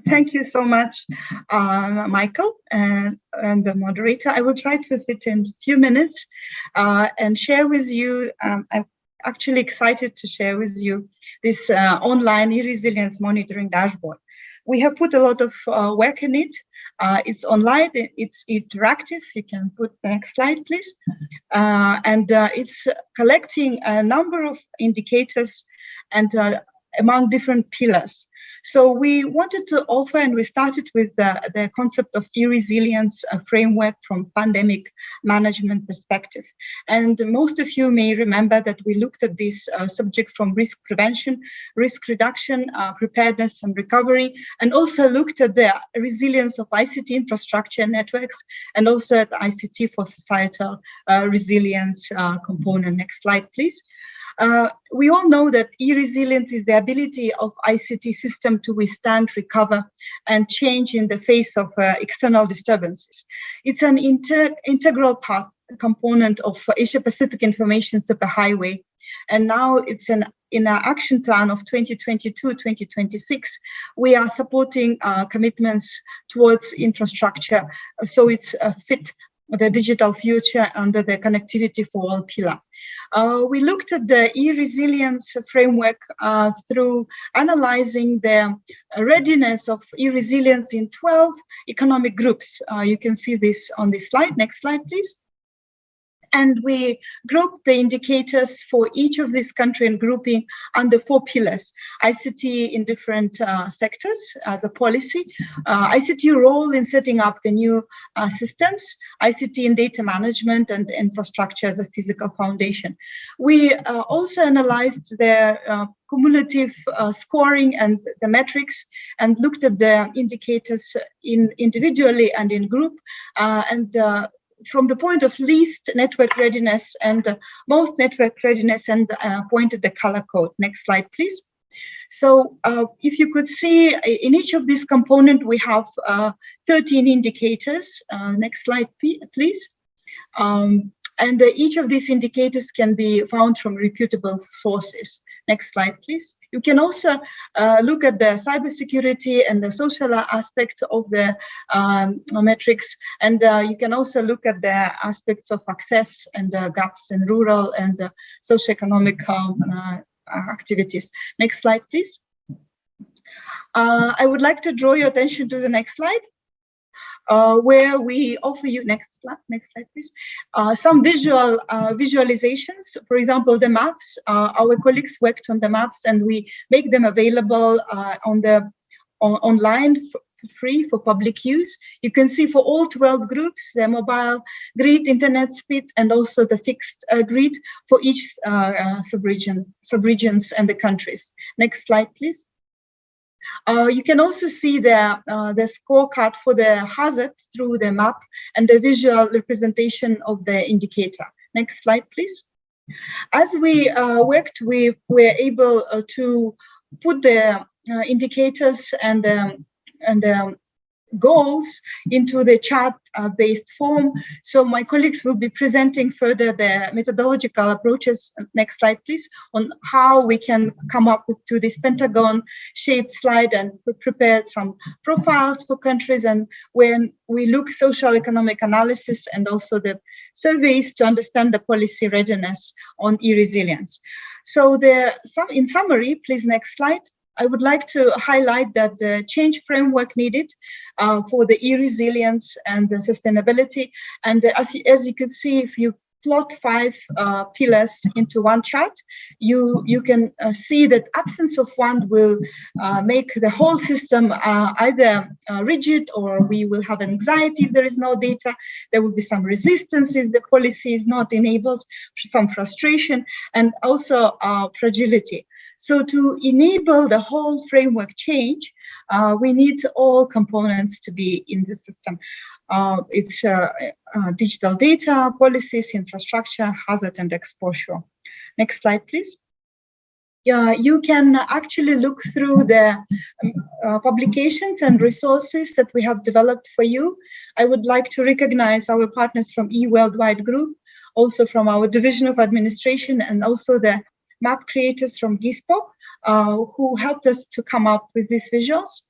[SPEAKER 10] Thank you so much, Michael, and the moderator. I will try to fit in a few minutes and share with you. I'm actually excited to share with you this online e-resilience monitoring dashboard. We have put a lot of work in it. It's online, it's interactive. You can put the next slide, please. And it's collecting a number of indicators and among different pillars. So we wanted to offer, and we started with the concept of e-resilience framework from pandemic management perspective. And most of you may remember that we looked at this subject from risk prevention, risk reduction, preparedness and recovery, and also looked at the resilience of ICT infrastructure networks, and also at ICT for societal resilience component. Next slide, please. We all know that e-resilience is the ability of ICT system to withstand, recover, and change in the face of external disturbances. It's an integral component of Asia-Pacific Information Superhighway, and now it's in our action plan of 2022-2026. We are supporting commitments towards infrastructure, so it's fit the digital future under the connectivity for all pillar. We looked at the e-resilience framework through analyzing the readiness of e-resilience in 12 economic groups. You can see this on this slide. Next slide, please. And we grouped the indicators for each of these country and grouping under 4 pillars: ICT in different sectors as a policy, ICT role in setting up the new systems, ICT in data management, and infrastructure as a physical foundation. We also analyzed the cumulative scoring and the metrics, and looked at the indicators individually and in group, from the point of least network readiness and most network readiness, and pointed the color code. Next slide, please. So if you could see in each of these components, we have 13 indicators. Next slide, please. And each of these indicators can be found from reputable sources. Next slide, please. You can also look at the cybersecurity and the social aspect of the metrics, and you can also look at the aspects of access and gaps in rural and socioeconomic activities. Next slide, please. I would like to draw your attention to the next slide. Where we offer you, next slide, please, some visualizations. For example, the maps. Our colleagues worked on the maps, and we make them available online free for public use. You can see for all 12 groups, the mobile grid, internet speed, and also the fixed grid for each subregions and the countries. Next slide, please. You can also see the scorecard for the hazard through the map and the visual representation of the indicator. Next slide, please. As we worked, we were able to put the indicators and goals into the chart-based form. So my colleagues will be presenting further the methodological approaches. Next slide, please, on how we can come up with to this pentagon-shaped slide, and we prepared some profiles for countries, and when we look social economic analysis and also the surveys to understand the policy readiness on e-resilience. So in summary, please, next slide. I would like to highlight that the change framework needed for the e-resilience and the sustainability. And as you can see, if you plot 5 pillars into one chart, you can see that absence of one will make the whole system either rigid, or we will have anxiety if there is no data. There will be some resistance if the policy is not enabled, some frustration, and also fragility. So to enable the whole framework change, we need all components to be in the system. It's digital data, policies, infrastructure, hazard, and exposure. Next slide, please. You can actually look through the publications and resources that we have developed for you. I would like to recognize our partners from eWorldwide Group, also from our Division of Administration, and also the map creators from GISPO, who helped us to come up with these visuals.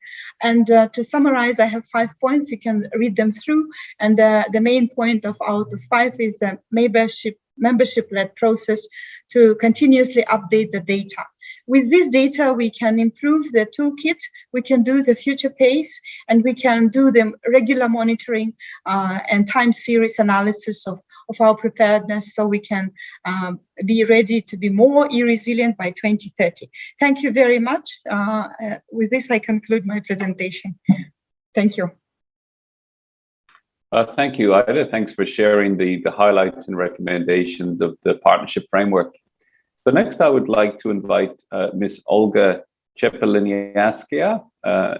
[SPEAKER 10] And to summarize, I have 5 points. You can read them through. And the main point out of 5 is the membership-led process to continuously update the data. With this data, we can improve the toolkit, we can do the future pace, and we can do the regular monitoring and time series analysis of our preparedness, so we can be ready to be more e-resilient by 2030. Thank you very much. With this, I conclude my presentation. Thank you.
[SPEAKER 17] Thank you, Ida. Thanks for sharing the highlights and recommendations of the partnership framework. So next, I would like to invite Ms. Olga Chepeliniaskaya.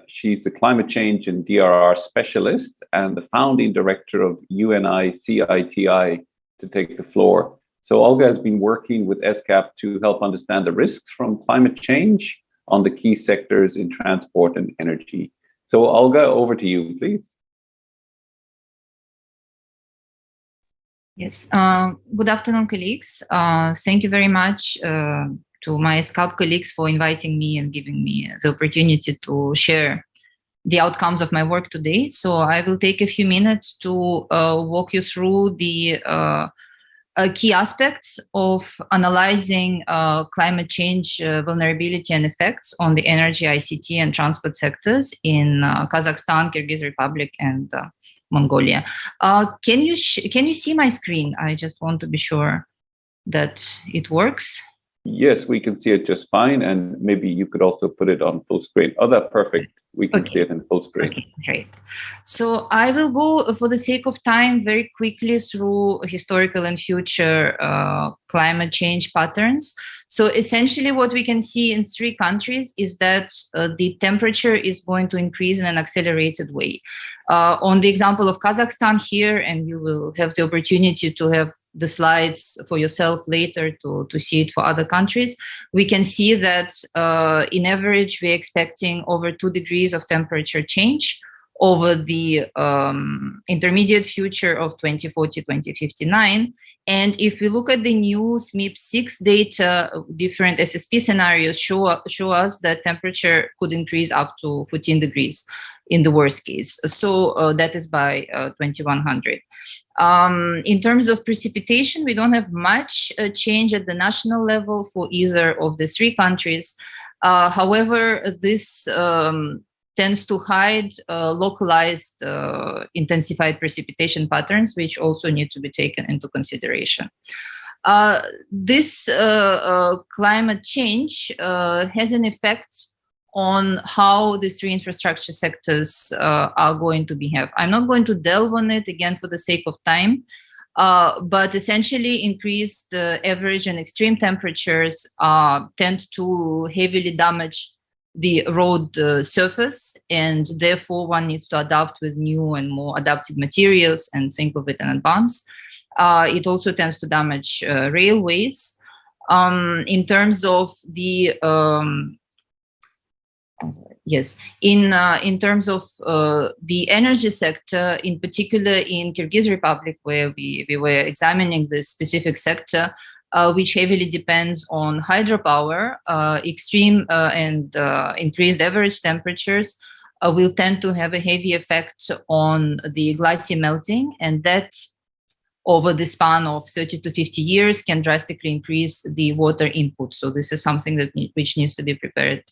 [SPEAKER 17] She's a climate change and DRR specialist and the founding director of UNI-CITI to take the floor. So Olga has been working with ESCAP to help understand the risks from climate change on the key sectors in transport and energy. So Olga, over to you, please.
[SPEAKER 18] Yes, good afternoon, colleagues. Thank you very much to my ESCAP colleagues for inviting me and giving me the opportunity to share the outcomes of my work today. So I will take a few minutes to walk you through the key aspects of analyzing climate change vulnerability and effects on the energy, ICT, and transport sectors in Kazakhstan, Kyrgyz Republic, and Mongolia. Can you see my screen? I just want to be sure that it works.
[SPEAKER 17] Yes, we can see it just fine, and maybe you could also put it on full screen. Oh, that's perfect. We can see it in full screen.
[SPEAKER 18] Okay, great. So I will go, for the sake of time, very quickly through historical and future climate change patterns. So essentially what we can see in 3 countries is that the temperature is going to increase in an accelerated way. On the example of Kazakhstan here, and you will have the opportunity to have the slides for yourself later to see it for other countries, we can see that in average, we're expecting over 2 degrees of temperature change over the intermediate future of 2040-2059. And if we look at the new SMIP6 data, different SSP scenarios show us that temperature could increase up to 14 degrees in the worst case. So that is by 2100. In terms of precipitation, we don't have much change at the national level for either of the 3 countries. However, this tends to hide localized intensified precipitation patterns, which also need to be taken into consideration. This climate change has an effect on how these three infrastructure sectors are going to behave. I'm not going to delve on it again for the sake of time, but essentially increased average and extreme temperatures tend to heavily damage the road surface, and therefore one needs to adapt with new and more adapted materials and think of it in advance. It also tends to damage railways. In terms of the in terms of the energy sector, in particular in Kyrgyz Republic, where we were examining this specific sector, which heavily depends on hydropower, extreme and increased average temperatures will tend to have a heavy effect on the glacier melting, and that over the span of 30 to 50 years can drastically increase the water input. So this is something that which needs to be prepared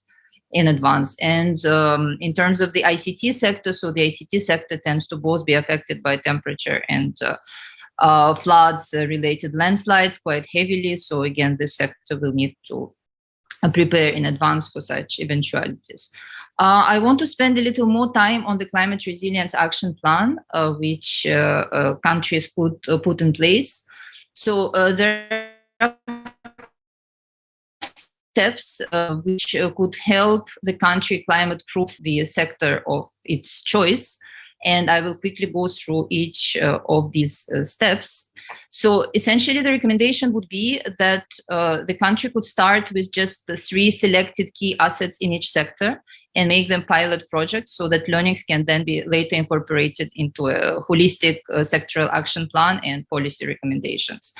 [SPEAKER 18] in advance. And in terms of the ICT sector, so the ICT sector tends to both be affected by temperature and floods related landslides quite heavily. So again, this sector will need to prepare in advance for such eventualities. I want to spend a little more time on the climate resilience action plan, which countries could put in place. So there are steps which could help the country climate proof the sector of its choice. And I will quickly go through each of these steps. So essentially the recommendation would be that the country could start with just the 3 selected key assets in each sector and make them pilot projects so that learnings can then be later incorporated into a holistic sectoral action plan and policy recommendations.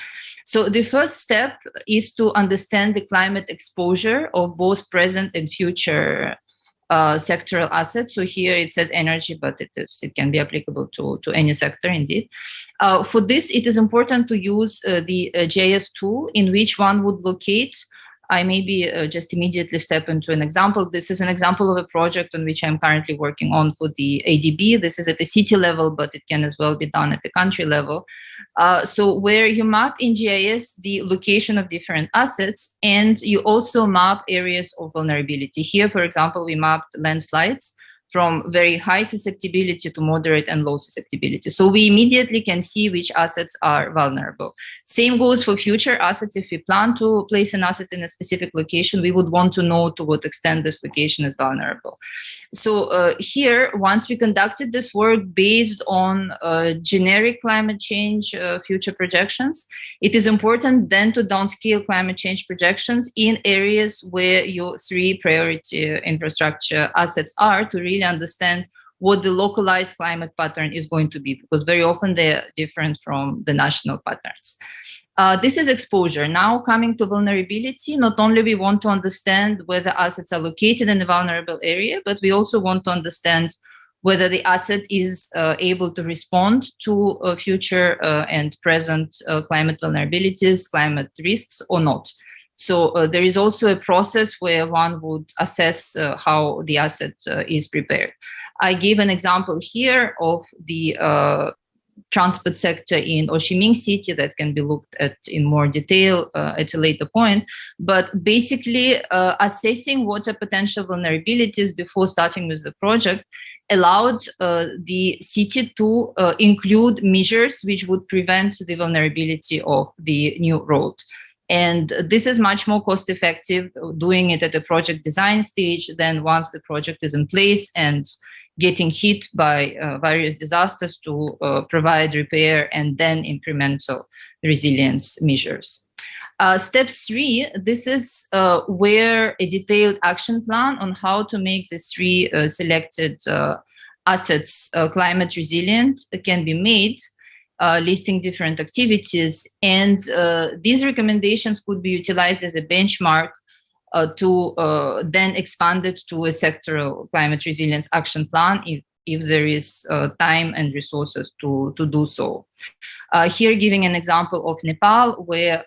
[SPEAKER 18] So the first step is to understand the climate exposure of both present and future sectoral assets. So here it says energy, but it can be applicable to any sector indeed. For this, it is important to use the GIS tool in which one would locate. I maybe just immediately step into an example. This is an example of a project on which I'm currently working on for the ADB. This is at the city level, but it can as well be done at the country level. So where you map in GIS the location of different assets, and you also map areas of vulnerability. Here, for example, we mapped landslides from very high susceptibility to moderate and low susceptibility. So we immediately can see which assets are vulnerable. Same goes for future assets. If we plan to place an asset in a specific location, we would want to know to what extent this location is vulnerable. So here, once we conducted this work based on generic climate change future projections, it is important then to downscale climate change projections in areas where your 3 priority infrastructure assets are, to really understand what the localized climate pattern is going to be, because very often they're different from the national patterns. This is exposure. Now coming to vulnerability, not only we want to understand whether assets are located in a vulnerable area, but we also want to understand whether the asset is able to respond to future and present climate vulnerabilities, climate risks or not. So there is also a process where one would assess how the asset is prepared. I gave an example here of the transport sector in Ho Chi Minh City that can be looked at in more detail at a later point. But basically, assessing what are potential vulnerabilities before starting with the project allowed the city to include measures which would prevent the vulnerability of the new road. And this is much more cost effective doing it at the project design stage than once the project is in place and getting hit by various disasters to provide repair and then incremental resilience measures. Step 3, this is where a detailed action plan on how to make the 3 selected assets climate resilient can be made. Listing different activities, and these recommendations could be utilized as a benchmark to then expand it to a sectoral climate resilience action plan if there is time and resources to do so. Here giving an example of Nepal, where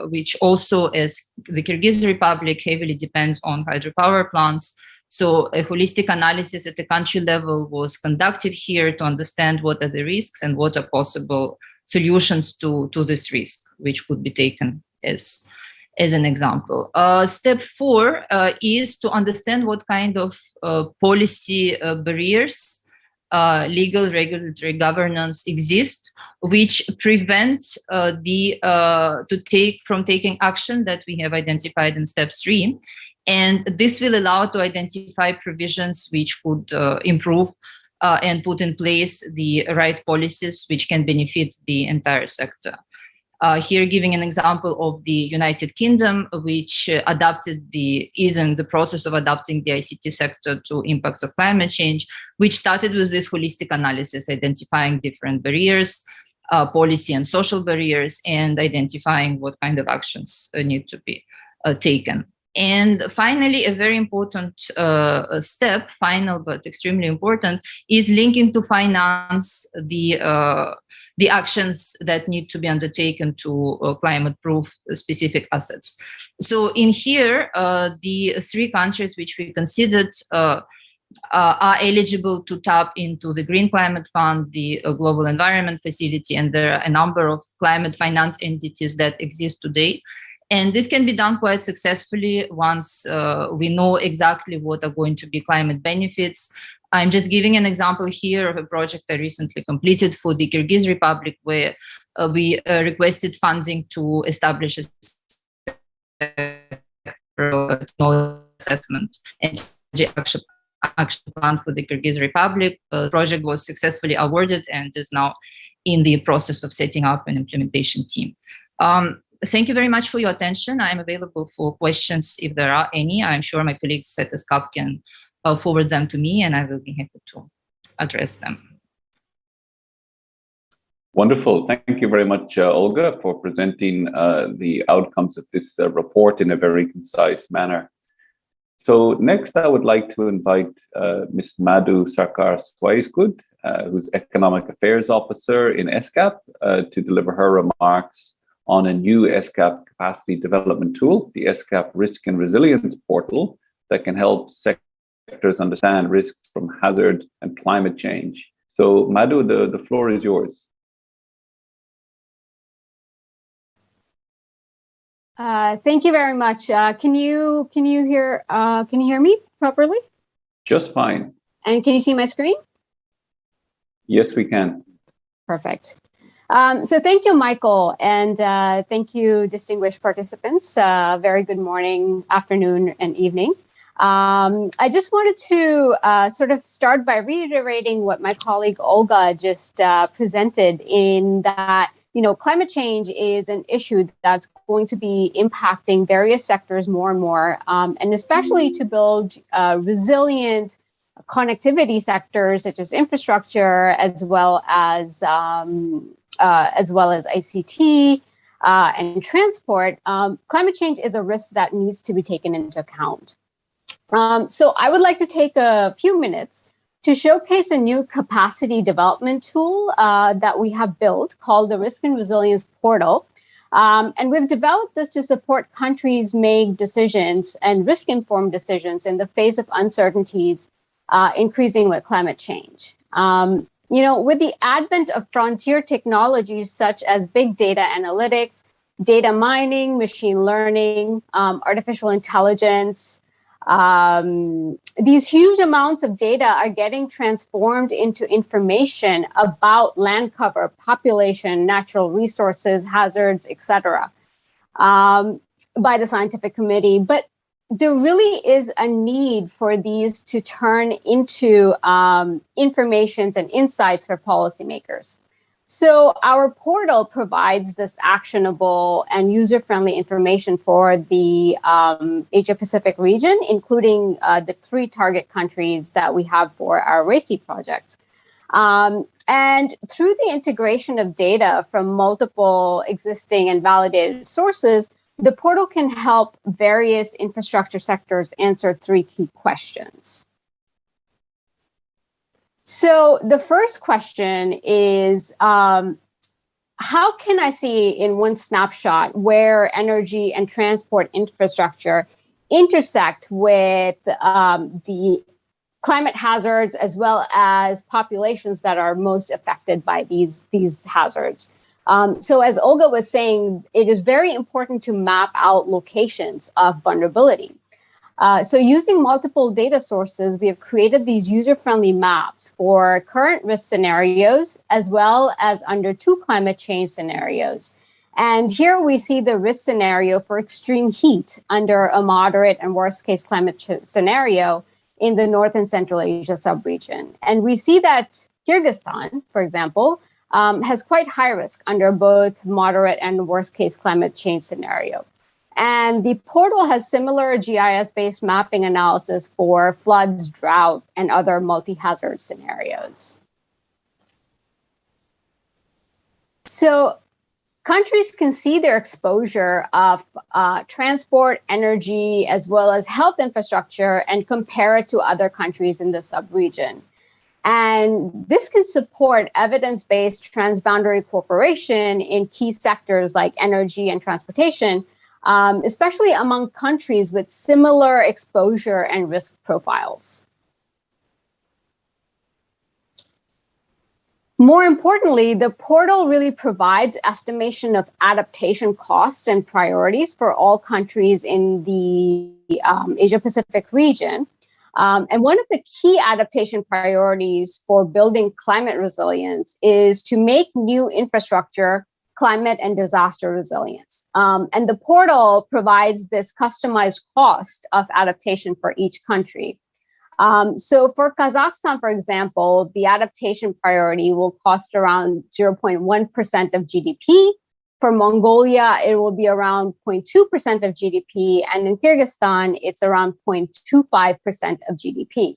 [SPEAKER 18] which also, as the Kyrgyz Republic, heavily depends on hydropower plants. So a holistic analysis at the country level was conducted here to understand what are the risks and what are possible solutions to this risk, which could be taken as as an example. Step 4 is to understand what kind of policy barriers, legal, regulatory governance exist, which prevent from taking action that we have identified in step 3. And this will allow to identify provisions which could improve and put in place the right policies which can benefit the entire sector. Here, giving an example of the United Kingdom, which is in the process of adapting the ICT sector to impacts of climate change, which started with this holistic analysis, identifying different barriers, policy and social barriers, and identifying what kind of actions need to be taken. And finally, a very important step, final but extremely important, is linking to finance the actions that need to be undertaken to climate-proof specific assets. So in here, the 3 countries which we considered are eligible to tap into the Green Climate Fund, the Global Environment Facility, and there are a number of climate finance entities that exist today. And this can be done quite successfully once we know exactly what are going to be climate benefits. I'm just giving an example here of a project I recently completed for the Kyrgyz Republic, where we requested funding to establish a assessment and action plan for the Kyrgyz Republic. The project was successfully awarded and is now in the process of setting up an implementation team. Thank you very much for your attention. I'm available for questions if there are any. I'm sure my colleagues at ESCAP can forward them to me, and I will be happy to address them.
[SPEAKER 17] Wonderful. Thank you very much, Olga, for presenting the outcomes of this report in a very concise manner. So next, I would like to invite Ms. Madhu Sarkar-Swaiskud, who's Economic Affairs Officer in ESCAP, to deliver her remarks on a new ESCAP capacity development tool, the ESCAP Risk and Resilience Portal, that can help sectors understand risks from hazard and climate change. So Madhu, the floor is yours.
[SPEAKER 19] Thank you very much. Can you hear me properly?
[SPEAKER 17] Just fine.
[SPEAKER 19] And can you see my screen?
[SPEAKER 17] Yes, we can.
[SPEAKER 19] Perfect. So thank you, Michael, and thank you, distinguished participants. Very good morning, afternoon, and evening. I just wanted to sort of start by reiterating what my colleague Olga just presented, in that, you know, climate change is an issue that's going to be impacting various sectors more and more, and especially to build resilient connectivity sectors such as infrastructure, as well as ICT and transport. Climate change is a risk that needs to be taken into account. So I would like to take a few minutes to showcase a new capacity development tool that we have built called the Risk and Resilience Portal. And we've developed this to support countries make decisions and risk-informed decisions in the face of uncertainties increasing with climate change. You know, with the advent of frontier technologies such as big data analytics, data mining, machine learning, artificial intelligence, these huge amounts of data are getting transformed into information about land cover, population, natural resources, hazards, etc., by the scientific community. But there really is a need for these to turn into informations and insights for policymakers. So our portal provides this actionable and user-friendly information for the Asia-Pacific region, including the 3 target countries that we have for our RACI project. And through the integration of data from multiple existing and validated sources, the portal can help various infrastructure sectors answer 3 key questions. So the first question is, how can I see in one snapshot where energy and transport infrastructure intersect with the climate hazards, as well as populations that are most affected by these hazards? So as Olga was saying, it is very important to map out locations of vulnerability. So using multiple data sources, we have created these user-friendly maps for current risk scenarios, as well as under 2 climate change scenarios. And here we see the risk scenario for extreme heat under a moderate and worst case climate scenario in the North and Central Asia subregion. And we see that Kyrgyzstan, for example, has quite high risk under both moderate and worst case climate change scenario. And the portal has similar GIS-based mapping analysis for floods, drought, and other multi-hazard scenarios. So countries can see their exposure of transport, energy, as well as health infrastructure and compare it to other countries in the subregion. And this can support evidence-based transboundary cooperation in key sectors like energy and transportation, especially among countries with similar exposure and risk profiles. More importantly, the portal really provides estimation of adaptation costs and priorities for all countries in the Asia-Pacific region. And one of the key adaptation priorities for building climate resilience is to make new infrastructure climate and disaster resilience. And the portal provides this customized cost of adaptation for each country. So for Kazakhstan, for example, the adaptation priority will cost around 0.1% of GDP. For Mongolia, it will be around 0.2% of GDP. And in Kyrgyzstan, it's around 0.25% of GDP.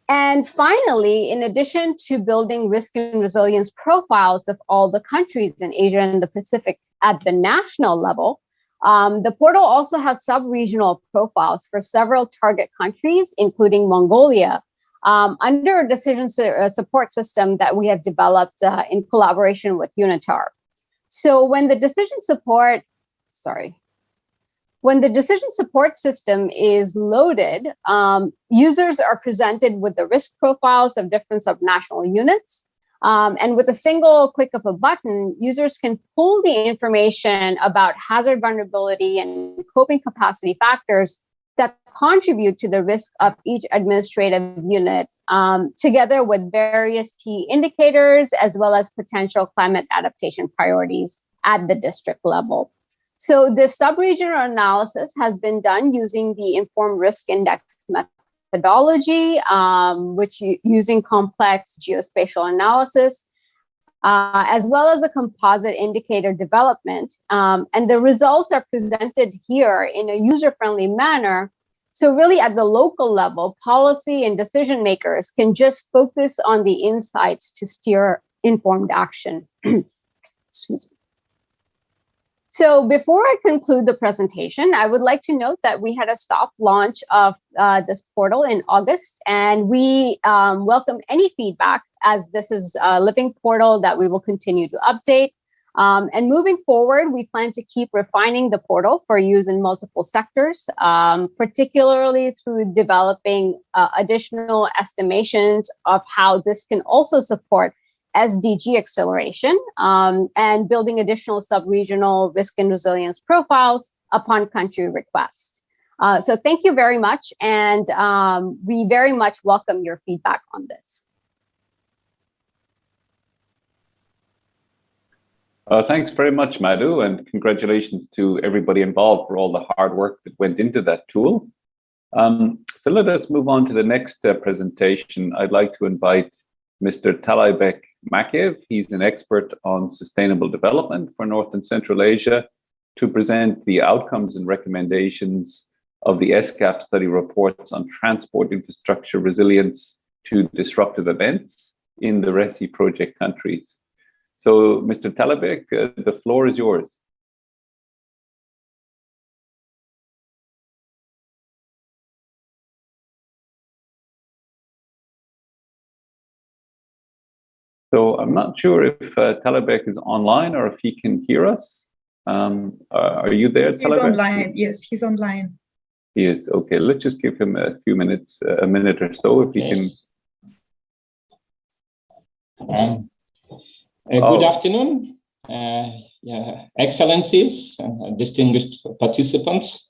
[SPEAKER 19] And finally, in addition to building risk and resilience profiles of all the countries in Asia and the Pacific at the national level, the portal also has sub-regional profiles for several target countries, including Mongolia, under a decision support system that we have developed in collaboration with UNITAR. So when the decision support system is loaded, users are presented with the risk profiles of different subnational units. And with a single click of a button, users can pull the information about hazard vulnerability and coping capacity factors that contribute to the risk of each administrative unit, together with various key indicators, as well as potential climate adaptation priorities at the district level. So this sub-regional analysis has been done using the Informed Risk Index methodology, which using complex geospatial analysis, as well as a composite indicator development. And the results are presented here in a user-friendly manner. So really at the local level, policy and decision makers can just focus on the insights to steer informed action. Excuse me. So before I conclude the presentation, I would like to note that we had a soft launch of this portal in August, and we welcome any feedback, as this is a living portal that we will continue to update. And moving forward, we plan to keep refining the portal for use in multiple sectors, particularly through developing additional estimations of how this can also support SDG acceleration, and building additional sub-regional risk and resilience profiles upon country request. So thank you very much, and we very much welcome your feedback on this.
[SPEAKER 17] Thanks very much, Madhu, and congratulations to everybody involved for all the hard work that went into that tool. So let us move on to the next presentation. I'd like to invite Mr. Talaybek Makev. He's an expert on sustainable development for North and Central Asia, to present the outcomes and recommendations of the ESCAP study reports on transport infrastructure resilience to disruptive events in the RESI project countries. So, Mr. Talaybek, the floor is yours. So I'm not sure if Talaybek is online or if he can hear us. Are you there, Talaybek?
[SPEAKER 10] He's online. Yes, he's online.
[SPEAKER 17] He is. Okay, let's just give him a few minutes, a minute or so, if he can.
[SPEAKER 20] Good afternoon, Excellencies, distinguished participants.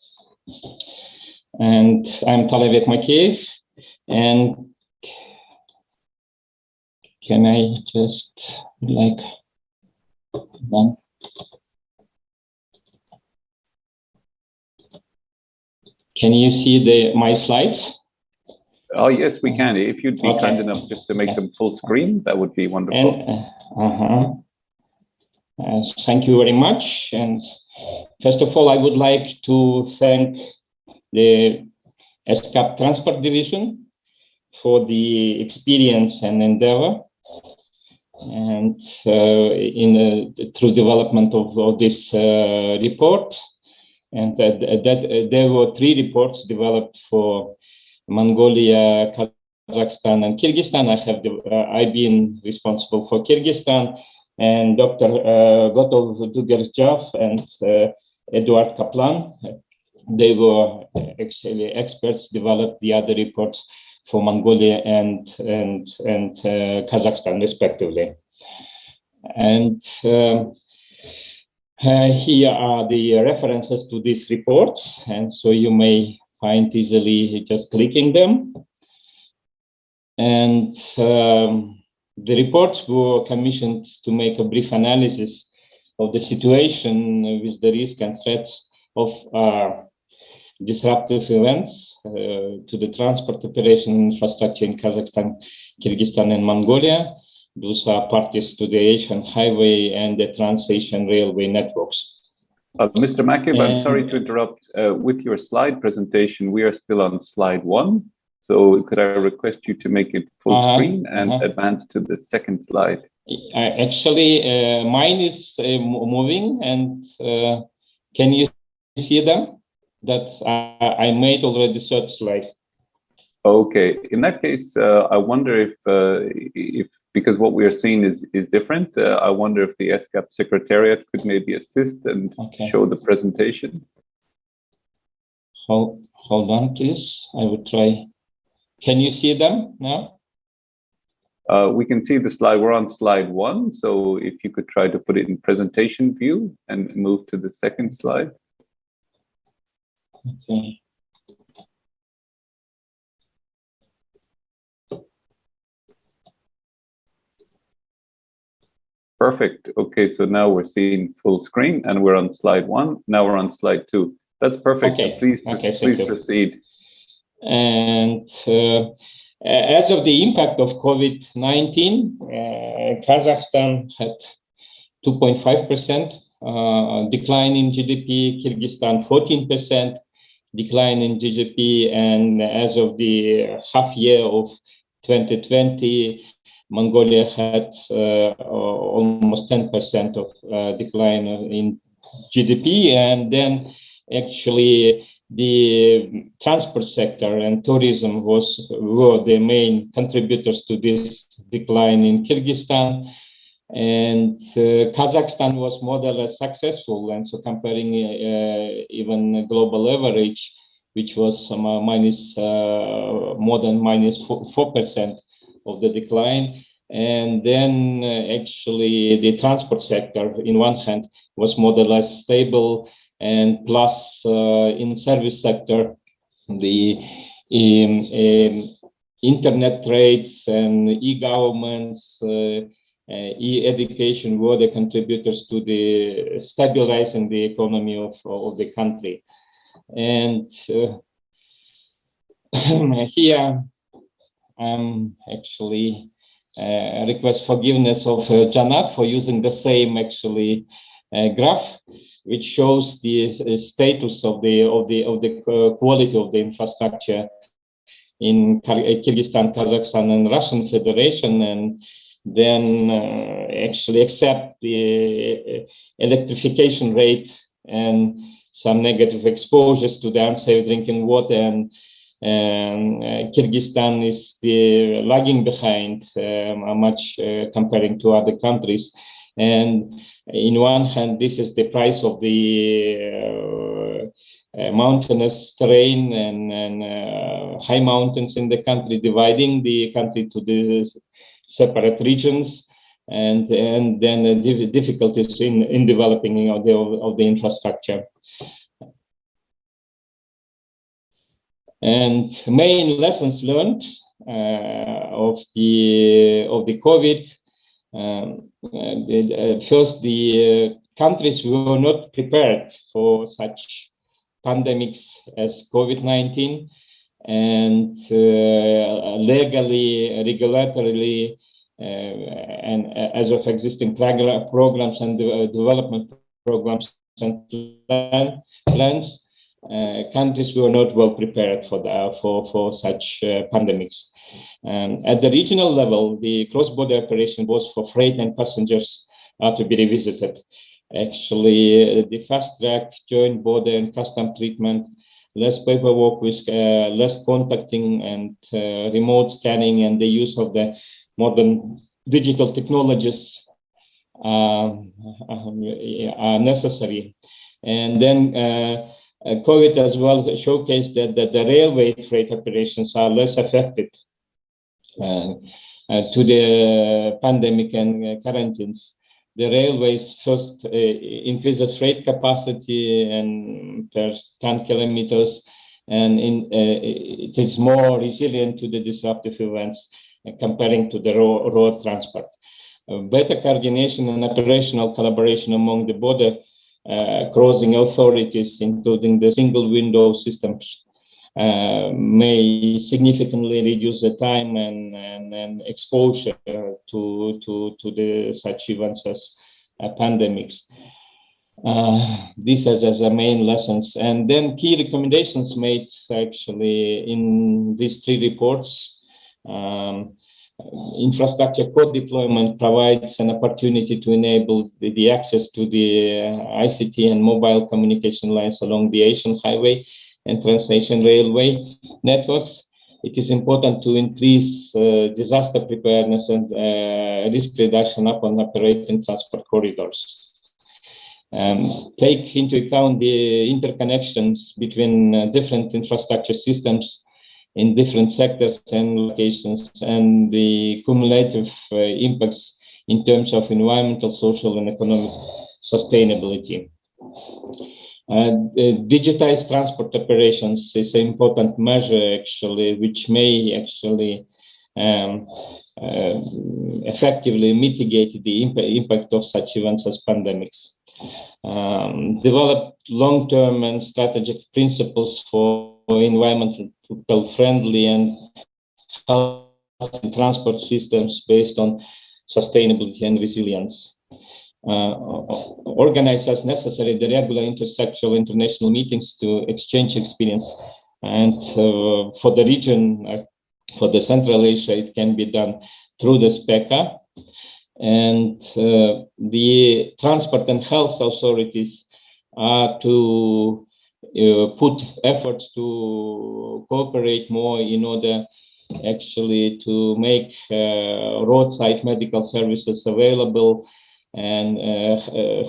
[SPEAKER 20] And I'm Talevek Makeyev. And can I just one? Can you see my slides?
[SPEAKER 17] Oh, yes, we can. If you'd be kind enough just to make them full screen, that would be wonderful.
[SPEAKER 20] Thank you very much. And first of all, I would like to thank the ESCAP Transport Division for the experience and endeavor and through development of this report. And there were 3 reports developed for Mongolia, Kazakhstan, and Kyrgyzstan. I've been responsible for Kyrgyzstan, and Dr. Gotov Dugerjov and Eduard Kaplan, they were actually experts, developed the other reports for Mongolia and Kazakhstan, respectively. And here are the references to these reports, and so you may find easily just clicking them. And the reports were commissioned to make a brief analysis of the situation with the risk and threats of disruptive events to the transport operation infrastructure in Kazakhstan, Kyrgyzstan, and Mongolia. Those are parties to the Asian Highway and the Trans-Asian Railway networks.
[SPEAKER 17] Mr. Makeyev, I'm sorry to interrupt. With your slide presentation, we are still on slide 1. So could I request you to make it full screen and advance to the second slide?
[SPEAKER 20] Actually, mine is moving, and can you see them? That I made already third slide.
[SPEAKER 17] Okay, in that case, I wonder if because what we are seeing is different, I wonder if the ESCAP Secretariat could maybe assist and show the presentation.
[SPEAKER 20] Hold on, please. I will try. Can you see them now?
[SPEAKER 17] We can see the slide. We're on slide 1. So if you could try to put it in presentation view and move to the second slide.
[SPEAKER 20] Okay.
[SPEAKER 17] Perfect. Okay, so now we're seeing full screen and we're on slide 1. Now we're on slide 2. That's perfect.
[SPEAKER 20] Okay.
[SPEAKER 17] Please proceed.
[SPEAKER 20] And as of the impact of COVID-19, Kazakhstan had 2.5% decline in GDP, Kyrgyzstan 14% decline in GDP, and as of the half year of 2020, Mongolia had almost 10% of decline in GDP, and then actually the transport sector and tourism were the main contributors to this decline in Kyrgyzstan. And Kazakhstan was more or less successful, and so comparing even global average, which was more than minus 4% of the decline. And then actually the transport sector, in one hand, was more or less stable, and plus in service sector, the internet trades and e-governments, e-education were the contributors to the stabilizing the economy of the country. And here actually request forgiveness of Janat for using the same actually graph, which shows the status of the quality of the infrastructure in Kyrgyzstan, Kazakhstan, and Russian Federation, and then actually accept the electrification rate and some negative exposures to the unsafe drinking water, and Kyrgyzstan is lagging behind much comparing to other countries. And in one hand, this is the price of the mountainous terrain and high mountains in the country, dividing the country to the separate regions, and then the difficulties in developing of the infrastructure. And main lessons learned of the COVID. First, the countries were not prepared for such pandemics as COVID-19, and legally, regulatorily, and as of existing programs and development programs and plans, countries were not well prepared for such pandemics. At the regional level, the cross-border operation was for freight and passengers to be revisited. Actually, the fast-track joint border and custom treatment, less paperwork with less contacting and remote scanning, and the use of the modern digital technologies are necessary. And then COVID as well showcased that the railway freight operations are less affected to the pandemic and quarantines. The railways first increases freight capacity and per 10 kilometers, and it is more resilient to the disruptive events comparing to the road transport. Better coordination and operational collaboration among the border crossing authorities, including the single window systems, may significantly reduce the time and exposure to such events as pandemics. These are the main lessons. And then key recommendations made actually in these three reports. Infrastructure co-deployment provides an opportunity to enable the access to the ICT and mobile communication lines along the Asian highway and Trans-Asian railway networks. It is important to increase disaster preparedness and risk reduction upon operating transport corridors. Take into account the interconnections between different infrastructure systems in different sectors and locations, and the cumulative impacts in terms of environmental, social, and economic sustainability. Digitized transport operations is an important measure, actually, which may actually effectively mitigate the impact of such events as pandemics. Develop long-term and strategic principles for environmental friendly and healthy transport systems based on sustainability and resilience. Organize as necessary the regular intersectoral international meetings to exchange experience. And for the region, for the Central Asia, it can be done through the SPECA. And the transport and health authorities are to put efforts to cooperate more in order actually to make roadside medical services available and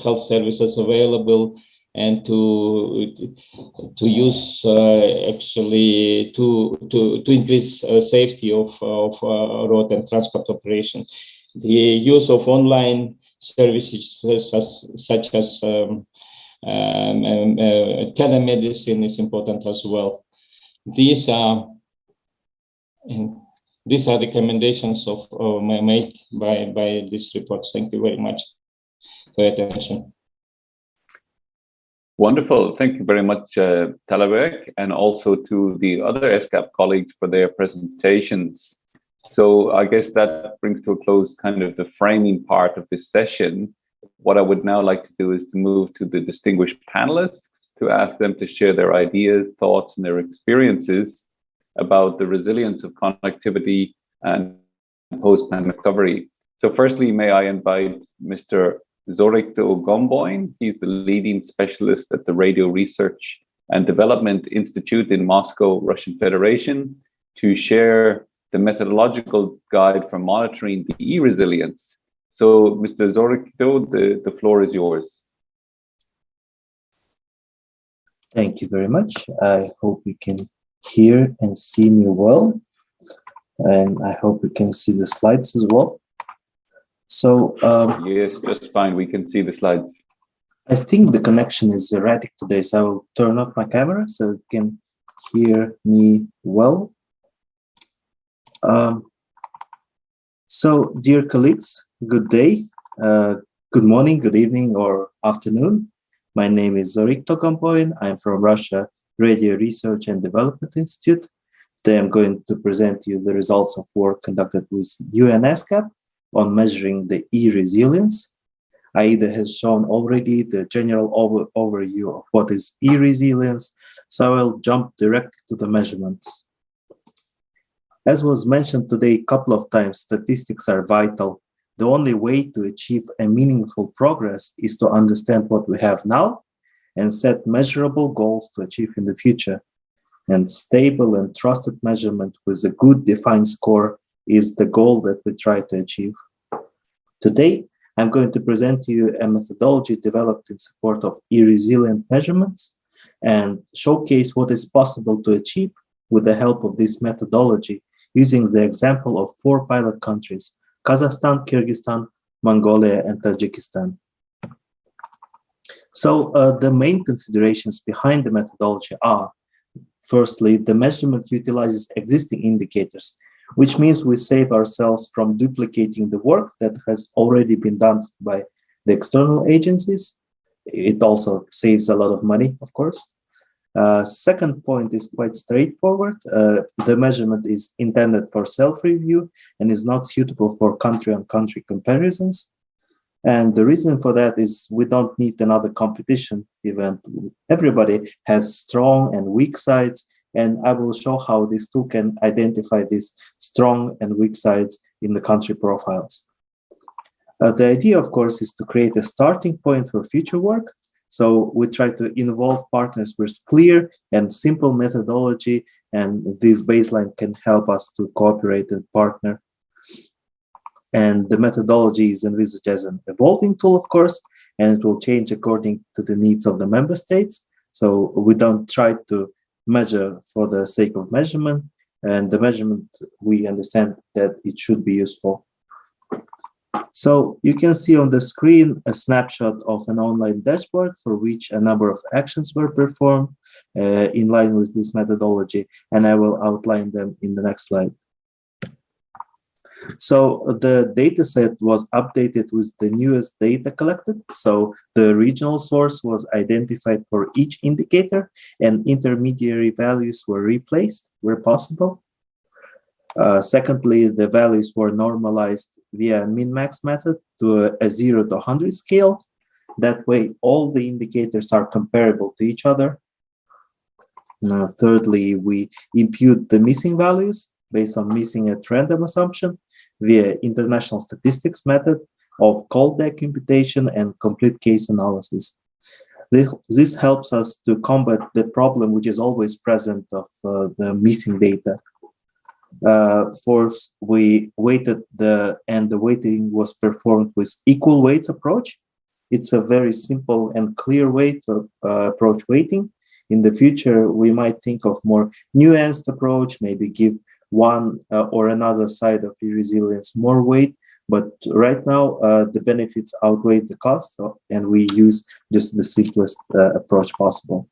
[SPEAKER 20] health services available, and to use actually to increase safety of road and transport operation. The use of online services such as telemedicine is important as well. These are recommendations made by this report. Thank you very much for your attention.
[SPEAKER 17] Wonderful. Thank you very much, Talabek, and also to the other ESCAP colleagues for their presentations. So I guess that brings to a close kind of the framing part of this session. What I would now like to do is to move to the distinguished panelists to ask them to share their ideas, thoughts, and their experiences about the resilience of connectivity and post-pandemic recovery. So firstly, may I invite Mr. Zorikto Gomboin. He's the leading specialist at the Radio Research and Development Institute in Moscow, Russian Federation, to share the methodological guide for monitoring the e-resilience. So, Mr. Zorikto, the floor is yours.
[SPEAKER 21] Thank you very much. I hope you can hear and see me well. And I hope we can see the slides as well. So
[SPEAKER 17] yes, just fine. We can see the slides.
[SPEAKER 21] I think the connection is erratic today, so I will turn off my camera so you can hear me well. So, dear colleagues, good day, good morning, good evening, or afternoon. My name is Zorik Tokampoin. I'm from Russia Radio Research and Development Institute. Today I'm going to present you the results of work conducted with UN ESCAP on measuring the e-resilience. Aida has shown already the general overview of what is e-resilience, so I will jump directly to the measurements. As was mentioned today a couple of times, statistics are vital. The only way to achieve a meaningful progress is to understand what we have now and set measurable goals to achieve in the future. And stable and trusted measurement with a good defined score is the goal that we try to achieve. Today, I'm going to present to you a methodology developed in support of e-resilient measurements and showcase what is possible to achieve with the help of this methodology using the example of 4 pilot countries: Kazakhstan, Kyrgyzstan, Mongolia, and Tajikistan. So the main considerations behind the methodology are, firstly, the measurement utilizes existing indicators, which means we save ourselves from duplicating the work that has already been done by the external agencies. It also saves a lot of money, of course. Second point is quite straightforward. The measurement is intended for self-review and is not suitable for country-on-country comparisons. And the reason for that is we don't need another competition event. Everybody has strong and weak sides, and I will show how this tool can identify these strong and weak sides in the country profiles. The idea, of course, is to create a starting point for future work. So we try to involve partners with clear and simple methodology, and this baseline can help us to cooperate and partner. And the methodology is envisaged as an evolving tool, of course, and it will change according to the needs of the member states. So we don't try to measure for the sake of measurement, and the measurement, we understand that it should be useful. So you can see on the screen a snapshot of an online dashboard for which a number of actions were performed in line with this methodology, and I will outline them in the next slide. So the data set was updated with the newest data collected. So the regional source was identified for each indicator, and intermediary values were replaced where possible. Secondly, the values were normalized via min-max method to a 0 to 100 scale. That way, all the indicators are comparable to each other. Now, thirdly, we impute the missing values based on missing at random assumption via international statistics method of callback imputation and complete case analysis. This helps us to combat the problem which is always present of the missing data. Fourth, we weighted the weighting was performed with equal weights approach. It's a very simple and clear way to approach weighting. In the future, we might think of more nuanced approach, maybe give one or another side of e-resilience more weight, but right now the benefits outweigh the cost, and we use just the simplest approach possible.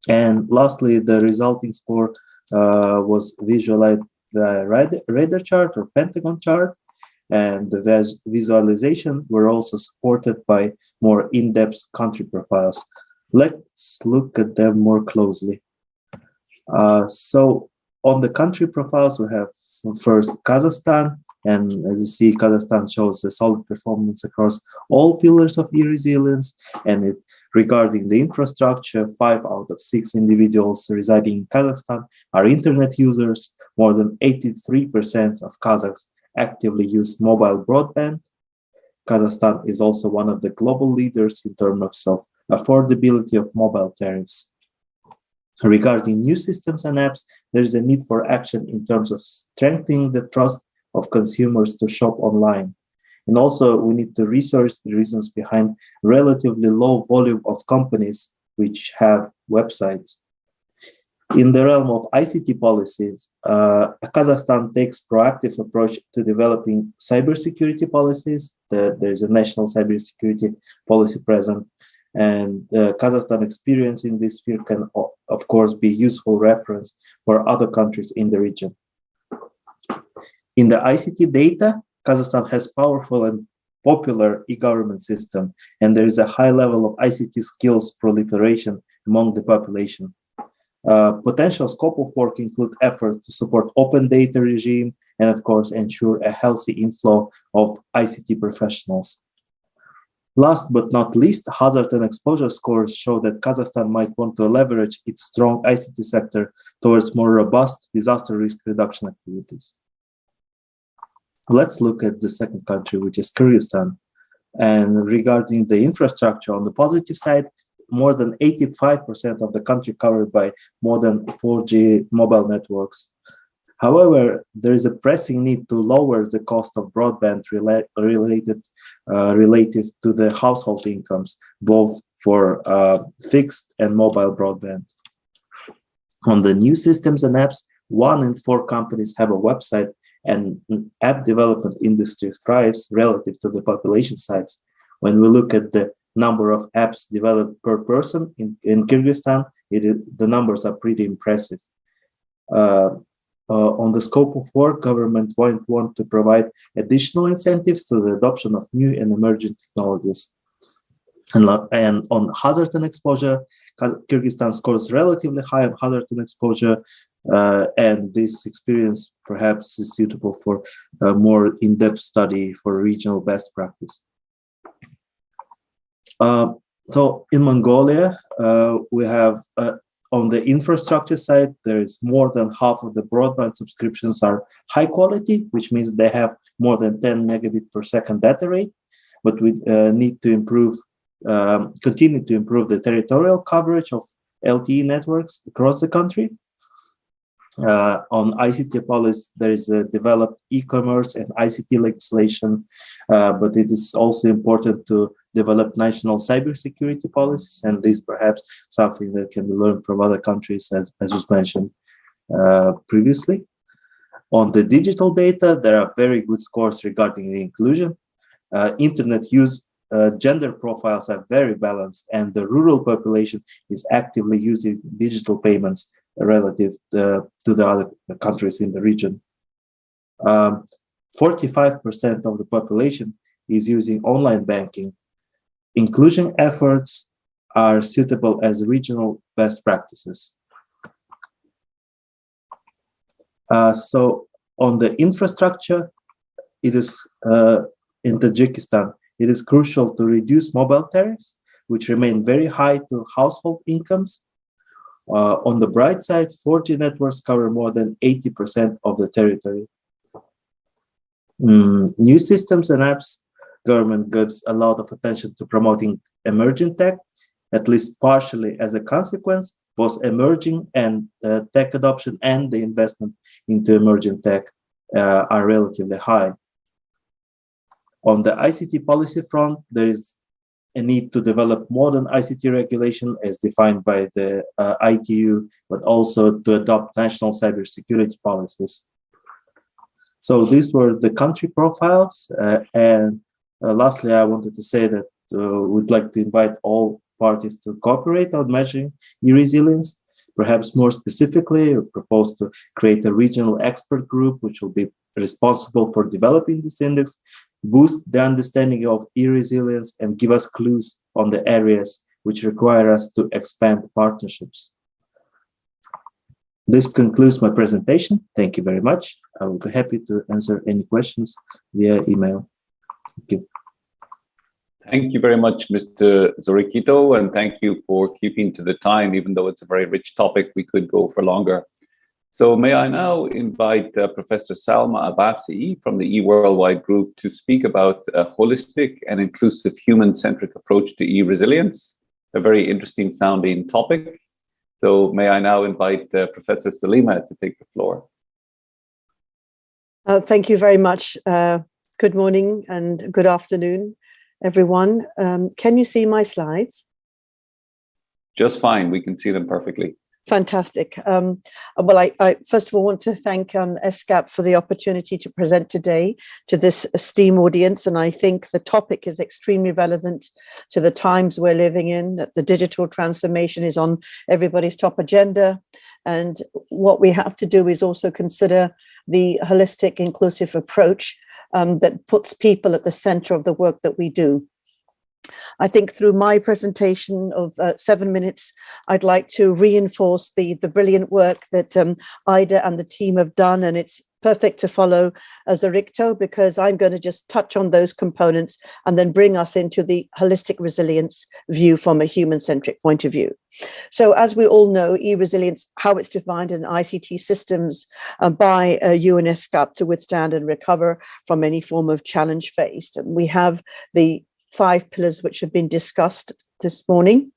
[SPEAKER 21] And lastly, the resulting score was visualized via radar chart or pentagon chart, and the visualization were also supported by more in-depth country profiles. Let's look at them more closely. So on the country profiles, we have first Kazakhstan, and as you see, Kazakhstan shows a solid performance across all pillars of e-resilience, and regarding the infrastructure, 5 out of 6 individuals residing in Kazakhstan are internet users. More than 83% of Kazakhs actively use mobile broadband. Kazakhstan is also one of the global leaders in terms of affordability of mobile tariffs. Regarding new systems and apps, there is a need for action in terms of strengthening the trust of consumers to shop online. And also, we need to research the reasons behind relatively low volume of companies which have websites. In the realm of ICT policies, Kazakhstan takes proactive approach to developing cybersecurity policies. There is a national cybersecurity policy present, and Kazakhstan experience in this field can, of course, be useful reference for other countries in the region. In the ICT data, Kazakhstan has powerful and popular e-government system, and there is a high level of ICT skills proliferation among the population. Potential scope of work include efforts to support open data regime and, of course, ensure a healthy inflow of ICT professionals. Last but not least, hazard and exposure scores show that Kazakhstan might want to leverage its strong ICT sector towards more robust disaster risk reduction activities. Let's look at the second country, which is Kyrgyzstan. And regarding the infrastructure, on the positive side, more than 85% of the country covered by modern 4G mobile networks. However, there is a pressing need to lower the cost of broadband relative to the household incomes, both for fixed and mobile broadband. On the new systems and apps, 1 in 4 companies have a website, and app development industry thrives relative to the population size. When we look at the number of apps developed per person in Kyrgyzstan, the numbers are pretty impressive. On the scope of work, government want to provide additional incentives to the adoption of new and emerging technologies. And on hazard and exposure, Kyrgyzstan scores relatively high on hazard and exposure, and this experience perhaps is suitable for a more in-depth study for regional best practice. So in Mongolia, we have on the infrastructure side, there is more than half of the broadband subscriptions are high quality, which means they have more than 10 megabit per second data rate. But we need to improve, continue to improve the territorial coverage of LTE networks across the country. On ICT policy, there is a developed e-commerce and ICT legislation, but it is also important to develop national cybersecurity policies, and this perhaps something that can be learned from other countries, as was mentioned previously. On the digital data, there are very good scores regarding the inclusion. Internet use gender profiles are very balanced, and the rural population is actively using digital payments relative to the other countries in the region. 45% of the population is using online banking. Inclusion efforts are suitable as regional best practices. So on the infrastructure, it is in Tajikistan, it is crucial to reduce mobile tariffs, which remain very high to household incomes. On the bright side, 4G networks cover more than 80% of the territory. New systems and apps, government gives a lot of attention to promoting emerging tech, at least partially as a consequence. Both emerging and tech adoption and the investment into emerging tech are relatively high. On the ICT policy front, there is a need to develop modern ICT regulation as defined by the ITU, but also to adopt national cybersecurity policies. So these were the country profiles. And lastly, I wanted to say that we'd like to invite all parties to cooperate on measuring e-resilience. Perhaps more specifically, we propose to create a regional expert group which will be responsible for developing this index, boost the understanding of e-resilience, and give us clues on the areas which require us to expand partnerships. This concludes my presentation. Thank you very much. I will be happy to answer any questions via email. Thank you.
[SPEAKER 17] Thank you very much, Mr. Zorikito, and thank you for keeping to the time. Even though it's a very rich topic, we could go for longer. So may I now invite Professor Salma Abbasi from the eWorldwide Group to speak about a holistic and inclusive human-centric approach to e-resilience, a very interesting sounding topic. So may I now invite Professor Salima to take the floor.
[SPEAKER 2] Thank you very much. Good morning and good afternoon, everyone. Can you see my slides?
[SPEAKER 17] Just fine. We can see them perfectly.
[SPEAKER 2] Fantastic. Well, I first of all want to thank ESCAP for the opportunity to present today to this esteemed audience. And I think the topic is extremely relevant to the times we're living in, that the digital transformation is on everybody's top agenda. And what we have to do is also consider the holistic, inclusive approach that puts people at the center of the work that we do. I think through my presentation of 7 minutes, I'd like to reinforce the brilliant work that Ida and the team have done, and it's perfect to follow as a Ricto, because I'm going to just touch on those components and then bring us into the holistic resilience view from a human-centric point of view. So as we all know, e-resilience, how it's defined in ICT systems by ESCAP to withstand and recover from any form of challenge faced. And we have the 5 pillars which have been discussed this morning.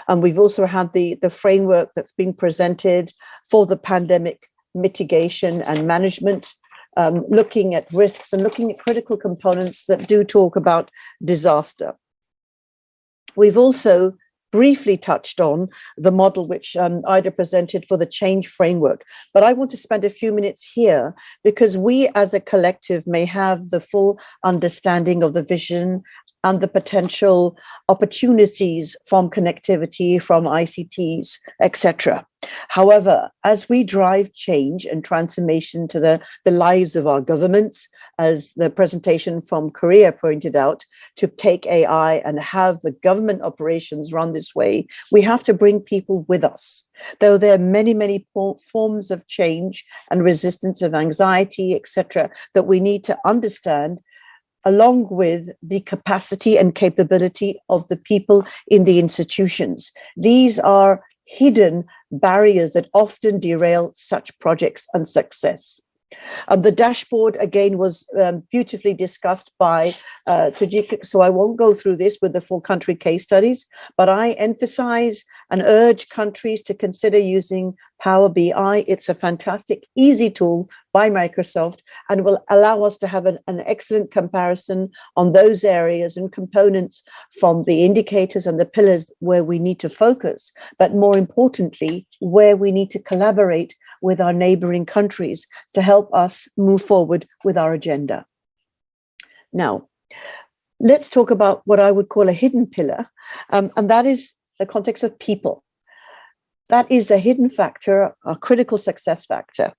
[SPEAKER 2] And we've also had the framework that's been presented for the pandemic mitigation and management, looking at risks and looking at critical components that do talk about disaster. We've also briefly touched on the model which Ida presented for the change framework, but I want to spend a few minutes here because we as a collective may have the full understanding of the vision and the potential opportunities from connectivity, from ICTs, etc. However, as we drive change and transformation to the lives of our governments, as the presentation from Korea pointed out, to take AI and have the government operations run this way, we have to bring people with us. Though there are many, many forms of change and resistance of anxiety, etc., that we need to understand, along with the capacity and capability of the people in the institutions. These are hidden barriers that often derail such projects and success. The dashboard, again, was beautifully discussed by Tajik, so I won't go through this with the full country case studies, but I emphasize and urge countries to consider using Power BI. It's a fantastic, easy tool by Microsoft and will allow us to have an excellent comparison on those areas and components from the indicators and the pillars where we need to focus, but more importantly, where we need to collaborate with our neighboring countries to help us move forward with our agenda. Now, let's talk about what I would call a hidden pillar, and that is the context of people. That is the hidden factor, a critical success factor.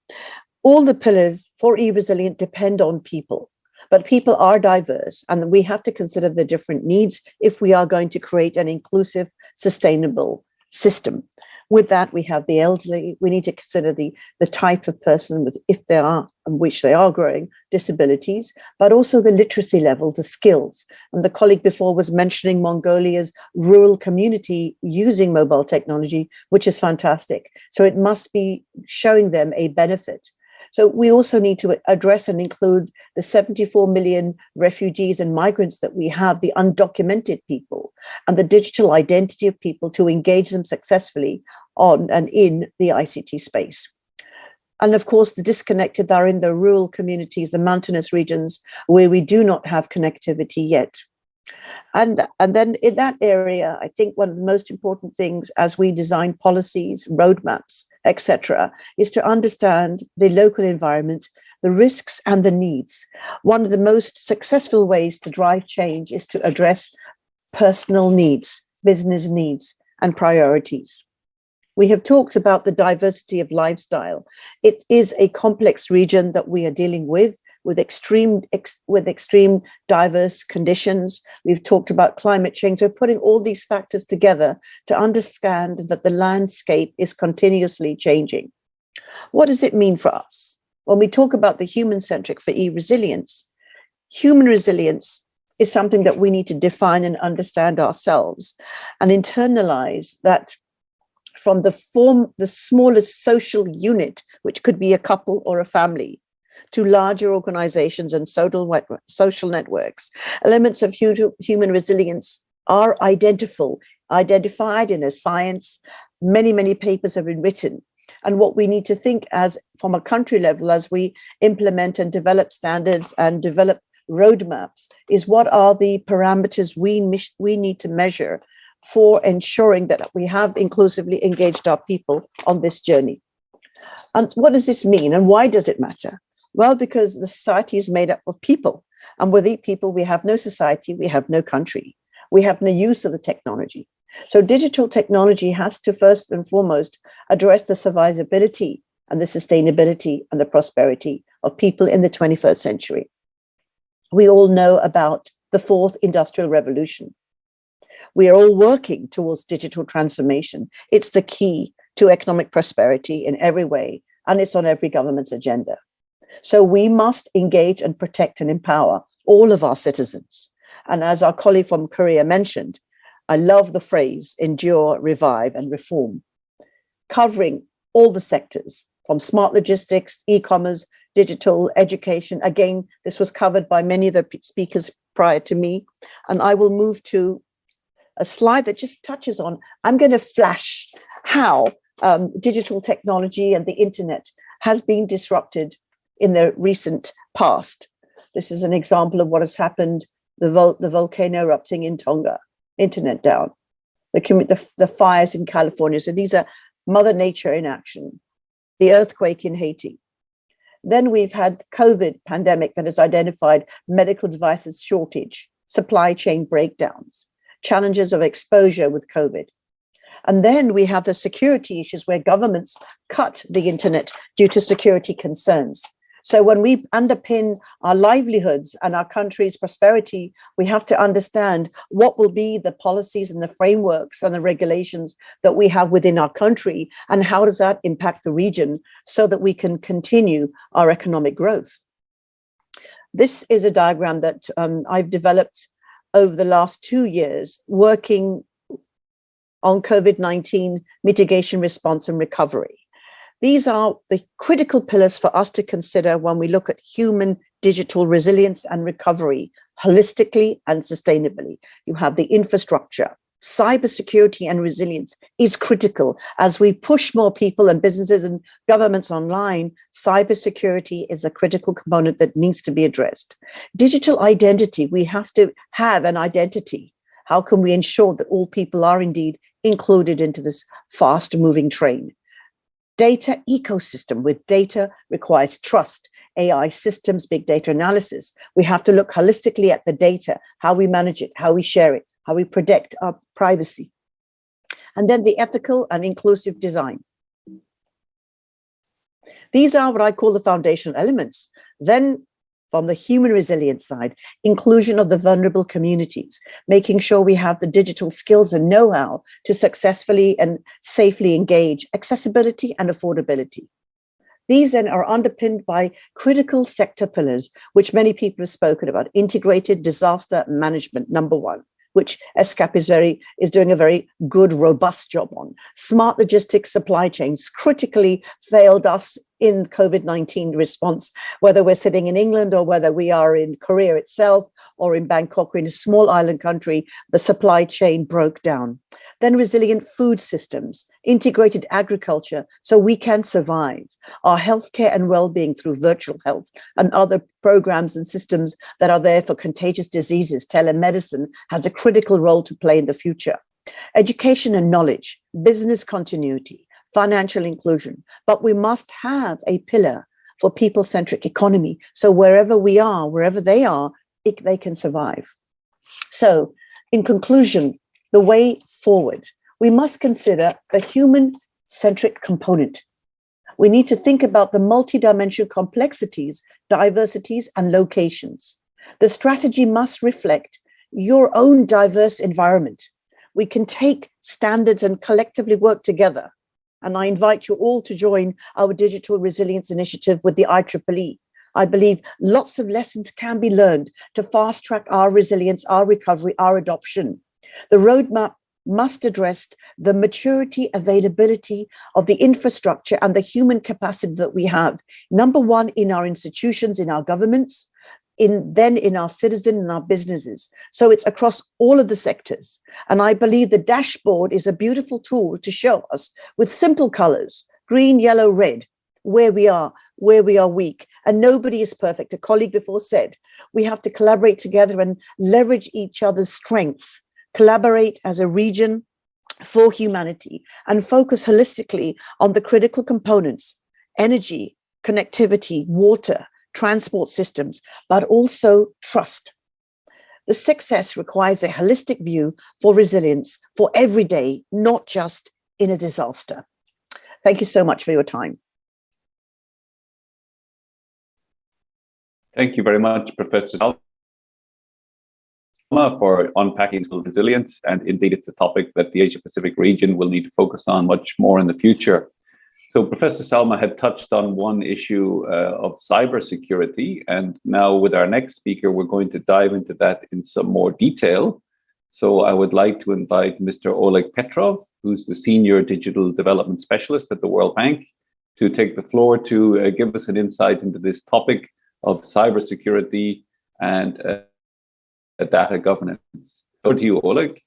[SPEAKER 2] All the pillars for e-resilient depend on people, but people are diverse, and we have to consider the different needs if we are going to create an inclusive, sustainable system. With that, we have the elderly. We need to consider the type of person with, if they are, and which they are growing, disabilities, but also the literacy level, the skills. And the colleague before was mentioning Mongolia's rural community using mobile technology, which is fantastic. So it must be showing them a benefit. So we also need to address and include the 74 million refugees and migrants that we have, the undocumented people, and the digital identity of people to engage them successfully on and in the ICT space. And of course, the disconnected are in the rural communities, the mountainous regions where we do not have connectivity yet. And then in that area, I think one of the most important things as we design policies, roadmaps, etc., is to understand the local environment, the risks and the needs. One of the most successful ways to drive change is to address personal needs, business needs, and priorities. We have talked about the diversity of lifestyle. It is a complex region that we are dealing with extreme diverse conditions. We've talked about climate change. We're putting all these factors together to understand that the landscape is continuously changing. What does it mean for us? When we talk about the human-centric for e-resilience, human resilience is something that we need to define and understand ourselves and internalize that from the smallest social unit, which could be a couple or a family, to larger organizations and social networks. Elements of human resilience are identified in the science. Many papers have been written. And what we need to think as from a country level, as we implement and develop standards and develop roadmaps, is what are the parameters we need to measure for ensuring that we have inclusively engaged our people on this journey. And what does this mean and why does it matter? Well, because the society is made up of people, and without people, we have no society, we have no country, we have no use of the technology. So digital technology has to first and foremost address the survivability and the sustainability and the prosperity of people in the 21st century. We all know about the fourth industrial revolution. We are all working towards digital transformation. It's the key to economic prosperity in every way, and it's on every government's agenda. So we must engage and protect and empower all of our citizens. And as our colleague from Korea mentioned, I love the phrase endure, revive, and reform, covering all the sectors from smart logistics, e-commerce, digital, education. Again, this was covered by many of the speakers prior to me. And I will move to a slide that just touches on, I'm going to flash how digital technology and the internet has been disrupted in the recent past. This is an example of what has happened, the volcano erupting in Tonga, internet down, the fires in California. So these are Mother Nature in action, the earthquake in Haiti. Then we've had COVID pandemic that has identified medical devices shortage, supply chain breakdowns, challenges of exposure with COVID. And then we have the security issues where governments cut the internet due to security concerns. So when we underpin our livelihoods and our country's prosperity, we have to understand what will be the policies and the frameworks and the regulations that we have within our country, and how does that impact the region so that we can continue our economic growth. This is a diagram that I've developed over the last 2 years, working on COVID-19 mitigation, response, and recovery. These are the critical pillars for us to consider when we look at human digital resilience and recovery holistically and sustainably. You have the infrastructure. Cybersecurity and resilience is critical. As we push more people and businesses and governments online, cybersecurity is a critical component that needs to be addressed. Digital identity, we have to have an identity. How can we ensure that all people are indeed included into this fast-moving train? Data ecosystem, with data requires trust, AI systems, big data analysis. We have to look holistically at the data, how we manage it, how we share it, how we protect our privacy. And then the ethical and inclusive design. These are what I call the foundational elements. Then from the human resilience side, inclusion of the vulnerable communities, making sure we have the digital skills and know-how to successfully and safely engage, accessibility and affordability. These then are underpinned by critical sector pillars, which many people have spoken about: integrated disaster management, number one, which ESCAP is doing a very good, robust job on. Smart logistics supply chains critically failed us in COVID-19 response, whether we're sitting in England or whether we are in Korea itself or in Bangkok, or in a small island country, the supply chain broke down. Then resilient food systems, integrated agriculture, so we can survive. Our healthcare and well-being through virtual health and other programs and systems that are there for contagious diseases. Telemedicine has a critical role to play in the future. Education and knowledge, business continuity, financial inclusion. But we must have a pillar for people-centric economy. So wherever we are, wherever they are, they can survive. So in conclusion, the way forward, we must consider the human-centric component. We need to think about the multidimensional complexities, diversities, and locations. The strategy must reflect your own diverse environment. We can take standards and collectively work together. And I invite you all to join our Digital Resilience Initiative with the IEEE. I believe lots of lessons can be learned to fast track our resilience, our recovery, our adoption. The roadmap must address the maturity, availability of the infrastructure and the human capacity that we have. Number one, in our institutions, in our governments, then in our citizens and our businesses. So it's across all of the sectors. And I believe the dashboard is a beautiful tool to show us with simple colors, green, yellow, red, where we are weak. And nobody is perfect. A colleague before said, we have to collaborate together and leverage each other's strengths collaborate as a region for humanity, and focus holistically on the critical components: energy, connectivity, water, transport systems, but also trust. The success requires a holistic view for resilience for every day, not just in a disaster. Thank you so much for your time.
[SPEAKER 17] Thank you very much, Professor Salma, for unpacking resilience. And indeed, it's a topic that the Asia-Pacific region will need to focus on much more in the future. So Professor Salma had touched on one issue of cybersecurity, and now with our next speaker, we're going to dive into that in some more detail. So I would like to invite Mr. Oleg Petrov, who's the Senior Digital Development Specialist at the World Bank, to take the floor to give us an insight into this topic of cybersecurity and data governance. Over to you, Oleg.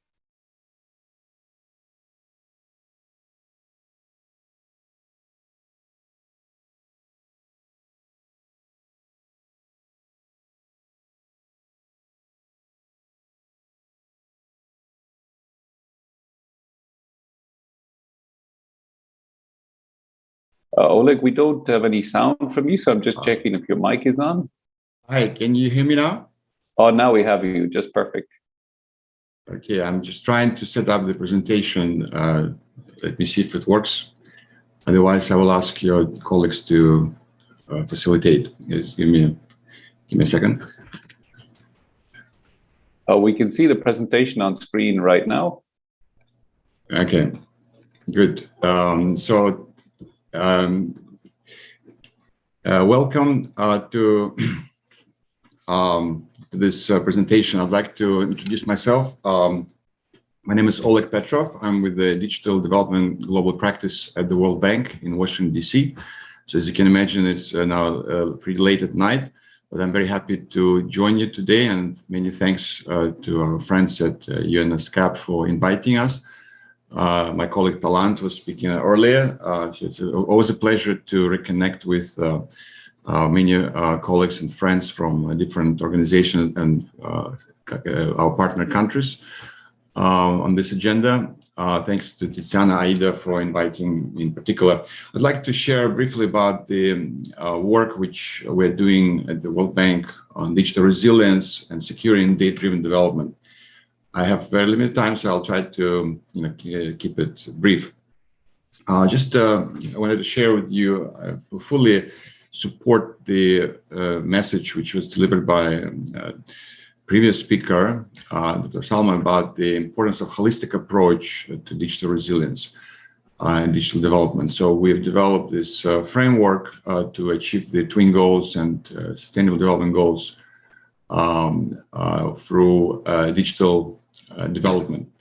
[SPEAKER 17] Oleg, we don't have any sound from you, so I'm just checking if your mic is on.
[SPEAKER 3] Hi, can you hear me now?
[SPEAKER 17] Oh, now we have you, just perfect.
[SPEAKER 3] Okay, I'm just trying to set up the presentation. Let me see if it works. Otherwise, I will ask your colleagues to facilitate. Just give me a second.
[SPEAKER 17] We can see the presentation on screen right now.
[SPEAKER 3] Okay, good. Welcome to this presentation. I'd like to introduce myself. My name is Oleg Petrov. I'm with the Digital Development Global Practice at the World Bank in Washington, D.C. So as you can imagine, it's now pretty late at night, but I'm very happy to join you today, and many thanks to our friends at ESCAP for inviting us. My colleague Talant was speaking earlier. So it's always a pleasure to reconnect with many colleagues and friends from different organizations and our partner countries on this agenda. Thanks to Tiziana, Aida for inviting me in particular. I'd like to share briefly about the work which we're doing at the World Bank on digital resilience and security and data-driven development. I have very limited time, so I'll try to keep it brief. I wanted to share with you, I fully support the message which was delivered by previous speaker, Dr. Salman, about the importance of holistic approach to digital resilience and digital development. So we've developed this framework to achieve the twin goals and sustainable development goals through digital development.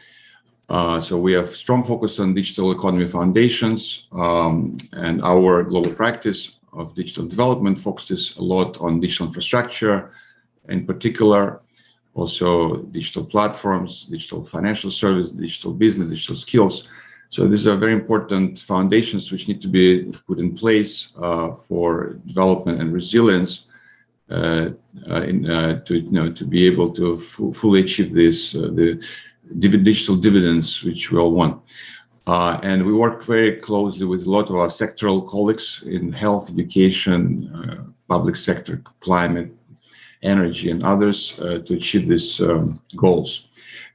[SPEAKER 3] So we have strong focus on digital economy foundations, and our global practice of digital development focuses a lot on digital infrastructure, in particular, also digital platforms, digital financial service, digital business, digital skills. So these are very important foundations which need to be put in place for development and resilience to be able to fully achieve this, the digital dividends which we all want. And we work very closely with a lot of our sectoral colleagues in health, education, public sector, climate, energy, and others to achieve these goals.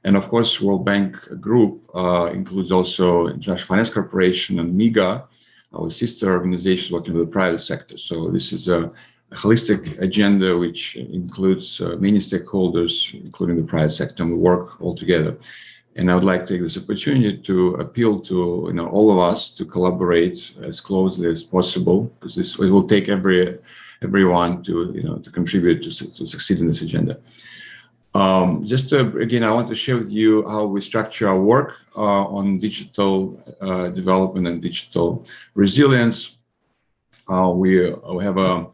[SPEAKER 3] And of course, World Bank Group includes also International Finance Corporation and MIGA, our sister organizations working with the private sector. So this is a holistic agenda which includes many stakeholders, including the private sector, and we work all together. And I would like to take this opportunity to appeal to all of us to collaborate as closely as possible, because it will take everyone to contribute to succeed in this agenda. Again, I want to share with you how we structure our work on digital development and digital resilience. We have a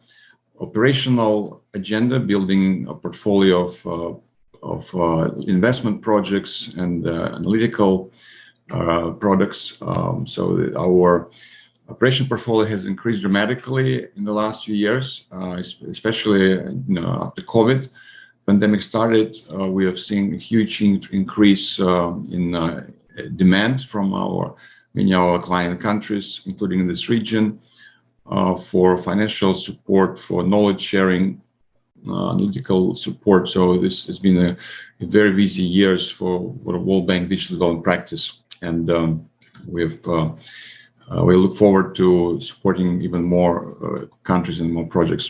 [SPEAKER 3] operational agenda, building a portfolio of investment projects and analytical products. So our operation portfolio has increased dramatically in the last few years, especially after COVID pandemic started, we have seen a huge increase in demand from many of our client countries, including in this region, for financial support, for knowledge sharing, analytical support. So this has been a very busy years for World Bank digital development practice, and we look forward to supporting even more countries and more projects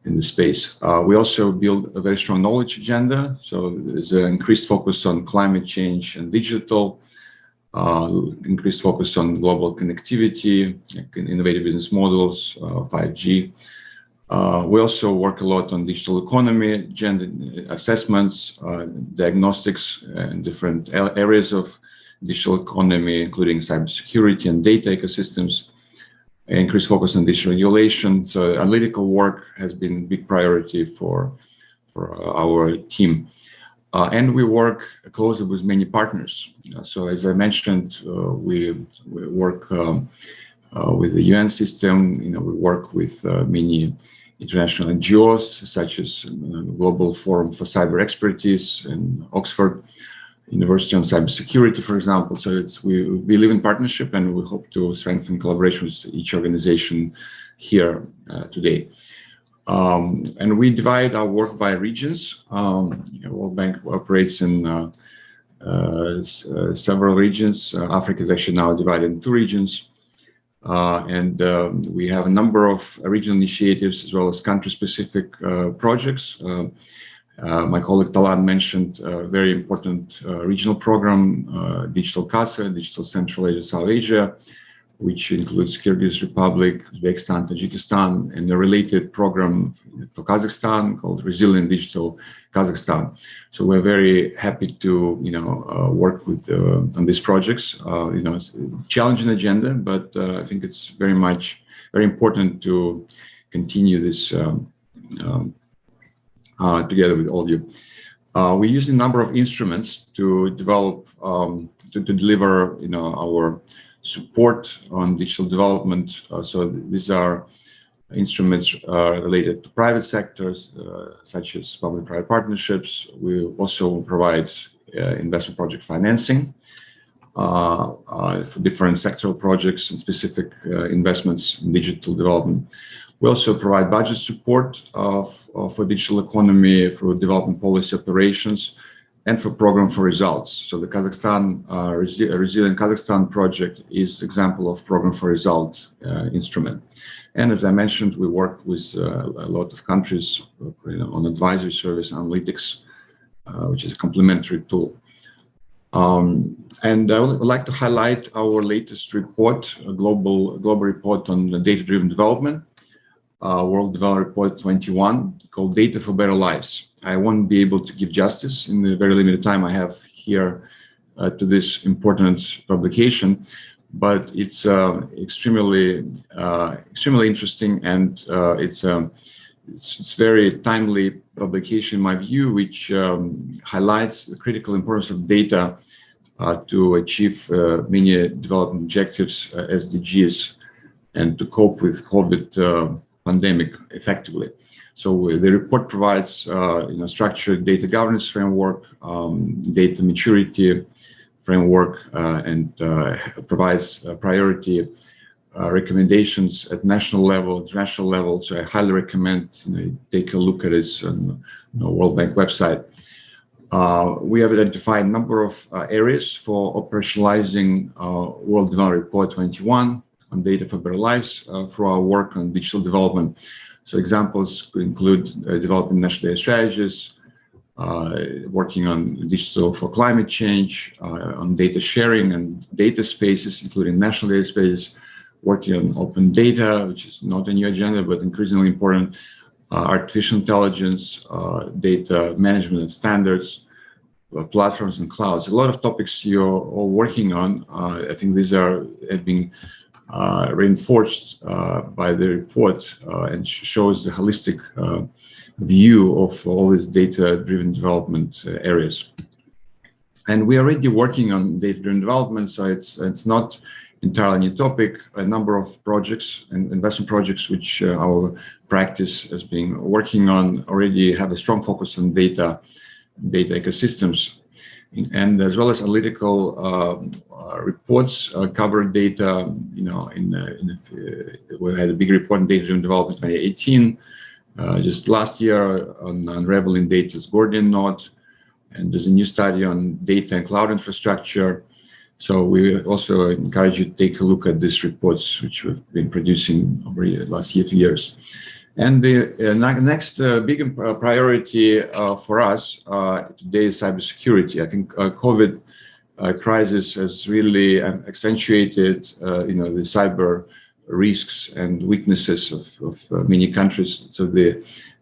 [SPEAKER 3] in the space. We also build a very strong knowledge agenda. So there's an increased focus on climate change and digital, increased focus on global connectivity, innovative business models, 5G. We also work a lot on digital economy, gender assessments, diagnostics, and different areas of digital economy, including cybersecurity and data ecosystems, increased focus on digital regulation. So analytical work has been a big priority for our team. And we work closely with many partners. So as I mentioned, we work with the UN system. We work with many international NGOs, such as Global Forum for Cyber Expertise in Oxford University on cybersecurity, for example. So we live in partnership, and we hope to strengthen collaboration with each organization here today. And we divide our work by regions. World Bank operates in several regions. Africa is actually now divided in 2 regions. And we have a number of regional initiatives as well as country-specific projects. My colleague Talan mentioned a very important regional program, Digital CASA, Digital Central Asia, South Asia, which includes Kyrgyz Republic, Uzbekistan, Tajikistan, and a related program for Kazakhstan called Resilient Digital Kazakhstan. So we're very happy to work with on these projects. It's a challenging agenda, but I think it's very important to continue this together with all of you. We use a number of instruments to develop, to deliver, our support on digital development. So these are instruments related to private sectors, such as public-private partnerships. We also provide investment project financing for different sectoral projects and specific investments in digital development. We also provide budget support for digital economy, for development policy operations, and for program for results. So the Kazakhstan Resilient Kazakhstan project is example of program for result instrument. And as I mentioned, we work with a lot of countries on advisory service analytics, which is a complementary tool. And I would like to highlight our latest report, a global report on data-driven development. World Development Report 21, called Data for Better Lives. I won't be able to give justice in the very limited time I have here to this important publication, but it's extremely interesting, and it's very timely publication in my view, which highlights the critical importance of data to achieve many development objectives, SDGs, and to cope with COVID pandemic effectively. So the report provides structured data governance framework, data maturity framework, and provides priority recommendations at national level, international level. So I highly recommend take a look at this on the World Bank website. We have identified a number of areas for operationalizing World Development Report 21 on data for better lives through our work on digital development. So examples could include developing national data strategies, working on digital for climate change, on data sharing and data spaces, including national data spaces, working on open data, which is not a new agenda, but increasingly important, artificial intelligence, data management and standards, platforms and clouds. A lot of topics you're all working on. I think these have been reinforced by the report and shows the holistic view of all these data-driven development areas. And we are already working on data-driven development, so it's not entirely new topic, a number of projects and investment projects which our practice has been working on already have a strong focus on data ecosystems, and as well as analytical reports cover data. We had a big report on data-driven development 2018. Just last year on unraveling data's Gordian knot, and there's a new study on data and cloud infrastructure. So we also encourage you to take a look at these reports, which we've been producing over the last few years. And the next big priority for us today is cybersecurity. I think COVID crisis has really accentuated, the cyber risks and weaknesses of many countries. So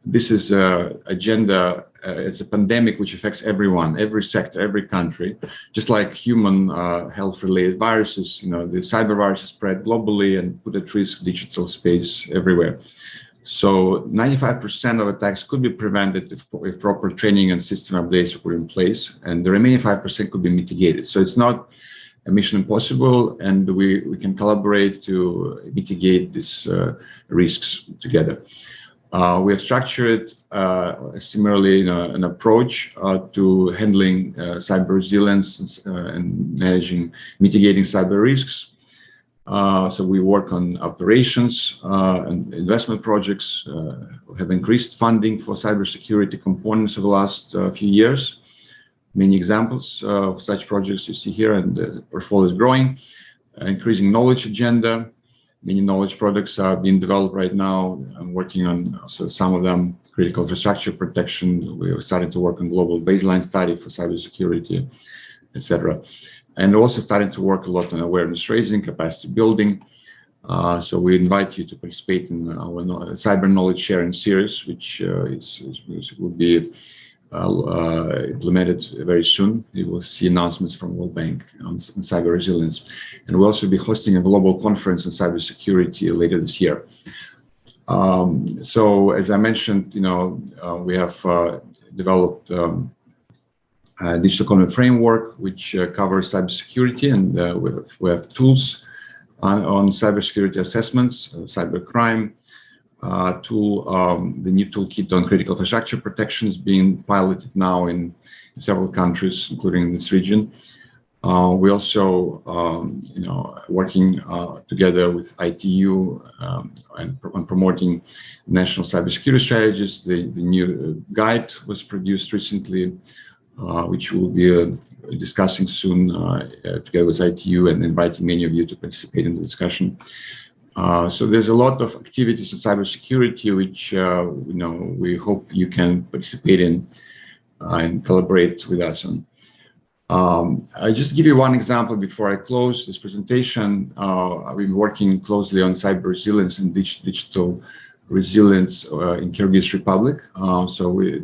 [SPEAKER 3] this is agenda. It's a pandemic which affects everyone, every sector, every country. Just like human health-related viruses, the cyber viruses spread globally and put at risk digital space everywhere. So 95% of attacks could be prevented if proper training and system updates were in place, and the remaining 5% could be mitigated. So it's not a mission impossible, and we can collaborate to mitigate these risks together. We have structured similarly an approach to handling cyber resilience and mitigating cyber risks. So we work on operations and investment projects. We have increased funding for cybersecurity components over the last few years. Many examples of such projects you see here, and the portfolio is growing. Increasing knowledge agenda. Many knowledge products are being developed right now. I'm working on some of them, critical infrastructure protection. We are starting to work on global baseline study for cybersecurity, etc. And also starting to work a lot on awareness raising, capacity building. So we invite you to participate in our cyber knowledge sharing series, which will be implemented very soon. You will see announcements from World Bank on cyber resilience. And we'll also be hosting a global conference on cybersecurity later this year. So as I mentioned, we have developed a digital economy framework which covers cybersecurity, and we have tools on cybersecurity assessments, cybercrime tool. The new toolkit on critical infrastructure protection is being piloted now in several countries, including in this region. We also, working together with ITU and promoting national cybersecurity strategies. The new guide was produced recently, which we'll be discussing soon together with ITU, and inviting many of you to participate in the discussion. So there's a lot of activities in cybersecurity, which we hope you can participate in and collaborate with us on. I'll just give you one example before I close this presentation. I've been working closely on cyber resilience and digital resilience in Kyrgyz Republic.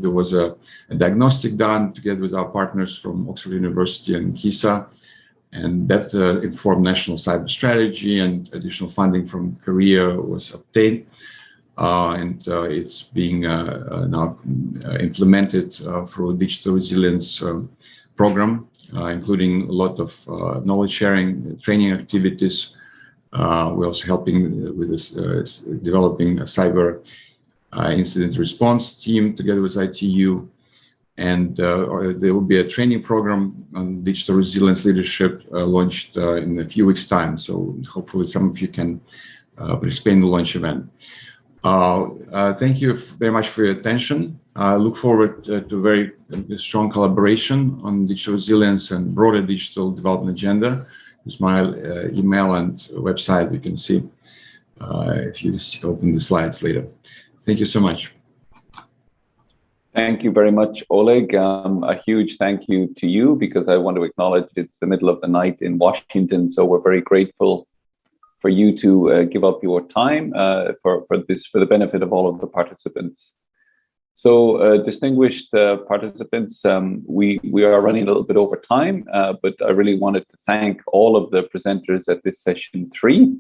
[SPEAKER 3] There was a diagnostic done together with our partners from Oxford University and KISA, and that informed national cyber strategy, and additional funding from Korea was obtained. It's being now implemented through a digital resilience program, including a lot of knowledge sharing, training activities. We're also helping with this, developing a cyber incident response team together with ITU. And there will be a training program on digital resilience leadership launched in a few weeks' time. So hopefully some of you can participate in the launch event. Thank you very much for your attention. I look forward to very strong collaboration on digital resilience and broader digital development agenda. It's my email and website. You can see if you open the slides later. Thank you so much.
[SPEAKER 17] Thank you very much, Oleg. A huge thank you to you, because I want to acknowledge it's the middle of the night in Washington. So we're very grateful for you to give up your time for the benefit of all of the participants. So distinguished participants, we are running a little bit over time, but I really wanted to thank all of the presenters at this session 3.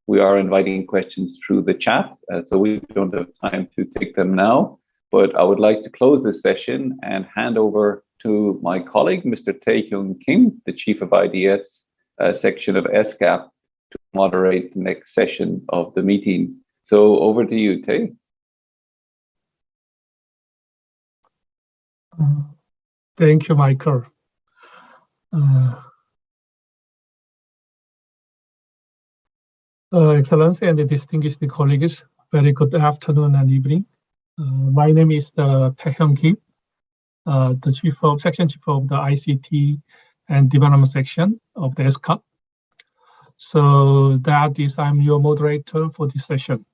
[SPEAKER 17] We are inviting questions through the chat, so we don't have time to take them now. But I would like to close this session and hand over to my colleague, Mr. Tae-Hyun Kim, the Chief of IDS section of ESCAP to moderate the next session of the meeting. So over to you, Tay.
[SPEAKER 9] Thank you, Michael. Excellency and distinguished colleagues, very good afternoon and evening. My name is Taehyung Kim, the section chief of the ICT and development section of the ESCAP. So that is, I'm your moderator for this session.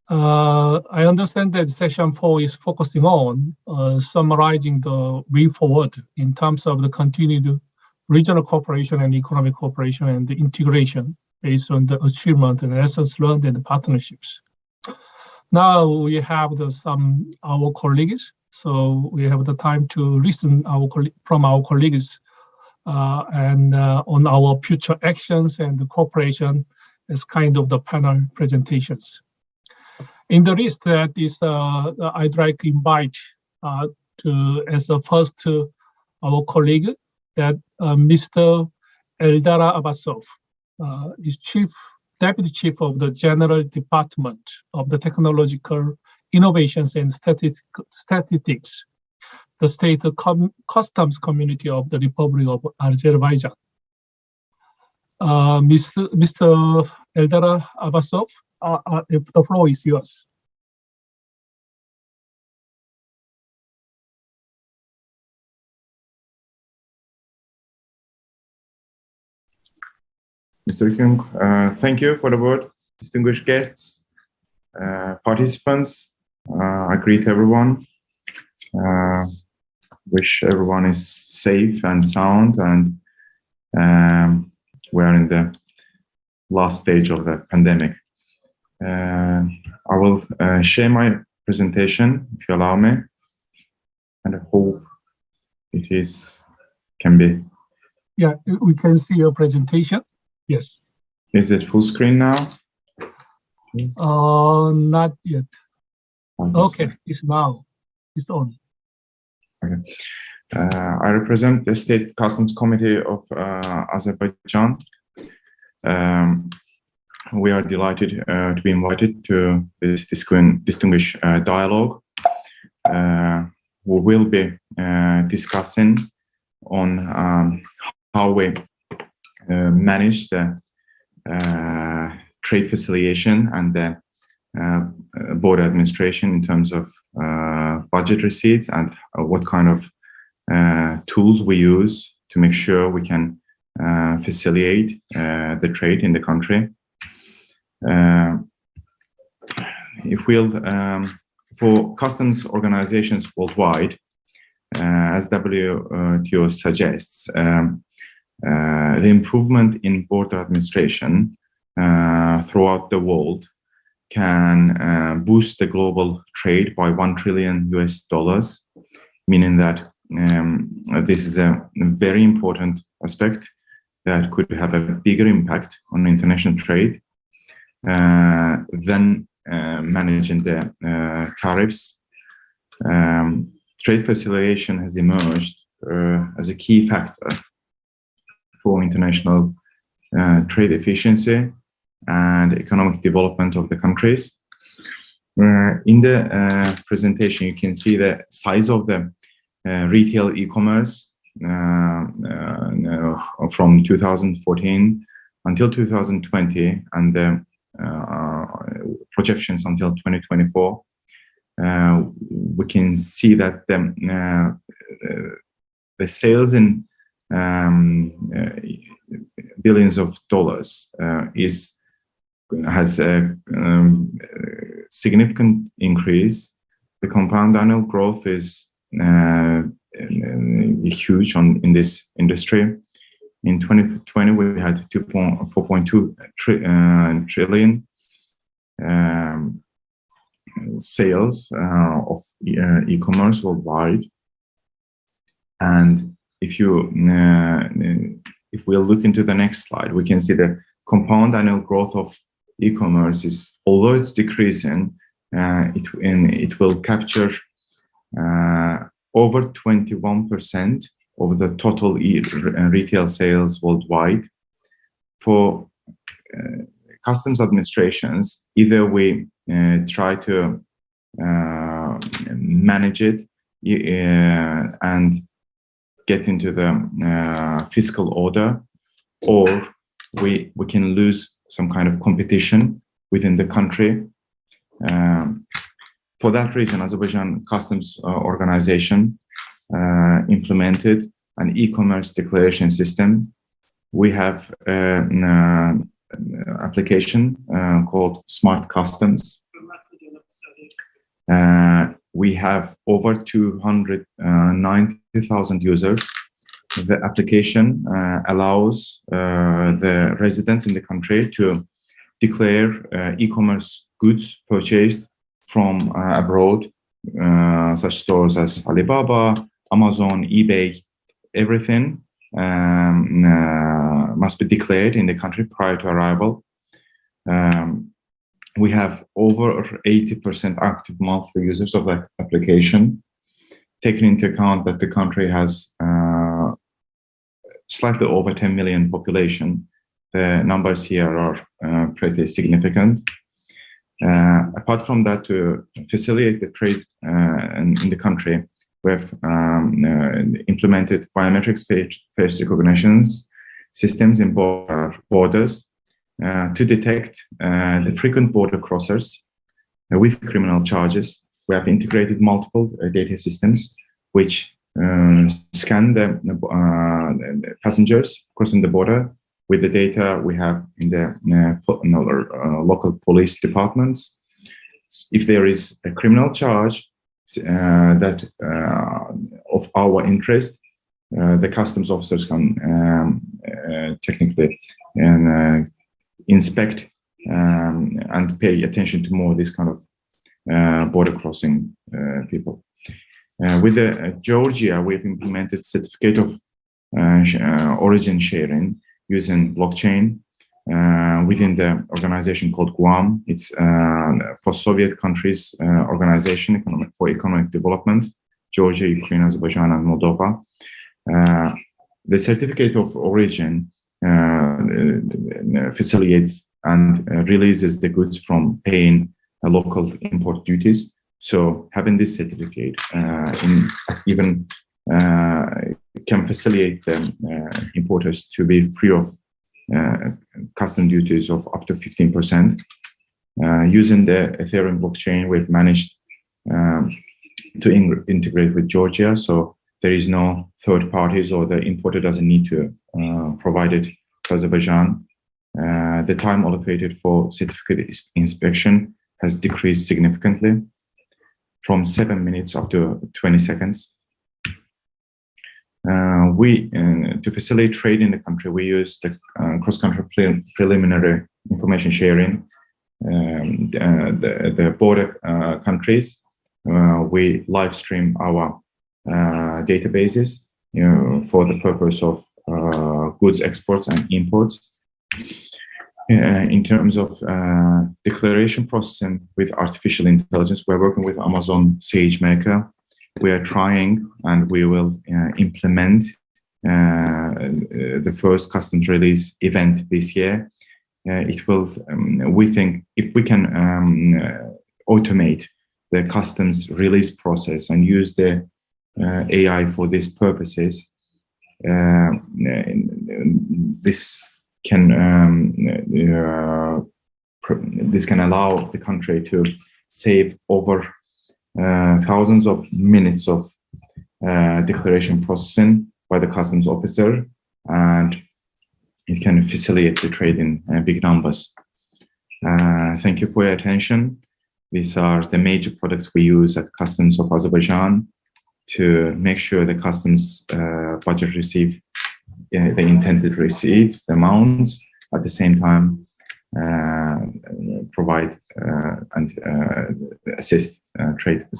[SPEAKER 9] I understand that session 4 is focusing on summarizing the way forward in terms of the continued regional cooperation and economic cooperation and the integration based on the achievement and lessons learned and the partnerships. Now we have our colleagues, so we have the time to listen from our colleagues and on our future actions and the cooperation as kind of the panel presentations. In the list that is, I'd like to invite as the first our colleague that Mr. Eldara Abbasov is Deputy Chief of the General Department of the Technological Innovations and Statistics, the State Customs Community of the Republic of Azerbaijan. Mr. Eldara Abbasov, if the floor is yours.
[SPEAKER 3] Mr. Kyung, thank you for the word. Distinguished guests, participants, I greet everyone. Wish everyone is safe and sound, and we are in the last stage of the pandemic. I will share my presentation, if you allow me, and I hope it can be.
[SPEAKER 9] Yeah, we can see your presentation. Yes.
[SPEAKER 3] Is it full screen now?
[SPEAKER 9] Not yet. Okay, it's now. It's on.
[SPEAKER 3] Okay. I represent the State Customs Committee of Azerbaijan. We are delighted to be invited to this distinguished dialogue. We will be discussing on how we manage the trade facilitation and the border administration in terms of budget receipts, and what kind of tools we use to make sure we can facilitate the trade in the country. If we'll, for customs organizations worldwide, as WTO suggests, the improvement in border administration throughout the world can boost the global trade by $1 trillion, meaning that this is a very important aspect that could have a bigger impact on international trade than managing the tariffs. Trade facilitation has emerged as a key factor for international trade efficiency and economic development of the countries. In the presentation, you can see the size of the retail e-commerce from 2014 until 2020, and the projections until 2024. We can see that the sales in billions of dollars has a significant increase. The compound annual growth is huge in this industry. In 2020, we had 4.2 trillion sales of e-commerce worldwide. And if we look into the next slide, we can see the compound annual growth of e-commerce is, although it's decreasing, it will capture over 21% of the total retail sales worldwide. For customs administrations, either we try to manage it and get into the fiscal order, or we can lose some kind of competition within the country. For that reason, Azerbaijan Customs Organization implemented an e-commerce declaration system. We have an application called Smart Customs. We have over 290,000 users. The application allows the residents in the country to declare e-commerce goods purchased from abroad, such stores as Alibaba, Amazon, eBay. Everything must be declared in the country prior to arrival. We have over 80% active monthly users of that application, taking into account that the country has slightly over 10 million population. The numbers here are pretty significant. Apart from that, to facilitate the trade in the country, we have implemented biometric face recognition systems in borders to detect the frequent border crossers with criminal charges. We have integrated multiple data systems which scan the passengers crossing the border with the data we have in the local police departments. If there is a criminal charge that of our interest, the customs officers can technically inspect and pay attention to more this kind of border crossing people. With Georgia, we've implemented certificate of origin sharing using blockchain within the organization called Guam. It's post-Soviet countries organization for economic development, Georgia, Ukraine, Azerbaijan, and Moldova. The certificate of origin facilitates and releases the goods from paying local import duties. So having this certificate even can facilitate the importers to be free of custom duties of up to 15%. Using the Ethereum blockchain, we've managed to integrate with Georgia, so there is no third parties or the importer doesn't need to provide it to Azerbaijan. The time allocated for certificate inspection has decreased significantly from 7 minutes up to 20 seconds. To facilitate trade in the country, we use the cross-country preliminary information sharing. The border countries, we live stream our databases, for the purpose of goods exports and imports. In terms of declaration processing with artificial intelligence, we're working with Amazon SageMaker. We are trying and we will implement the first customs release event this year. It will, we think, if we can automate the customs release process and use the AI for these purposes, this can allow the country to save over thousands of minutes of declaration processing by the customs officer, and it can facilitate the trade in big numbers. Thank you for your attention. These are the major products we use at Customs of Azerbaijan to make sure the customs budget receive the intended receipts, the amounts, at the same time provide and assist trade in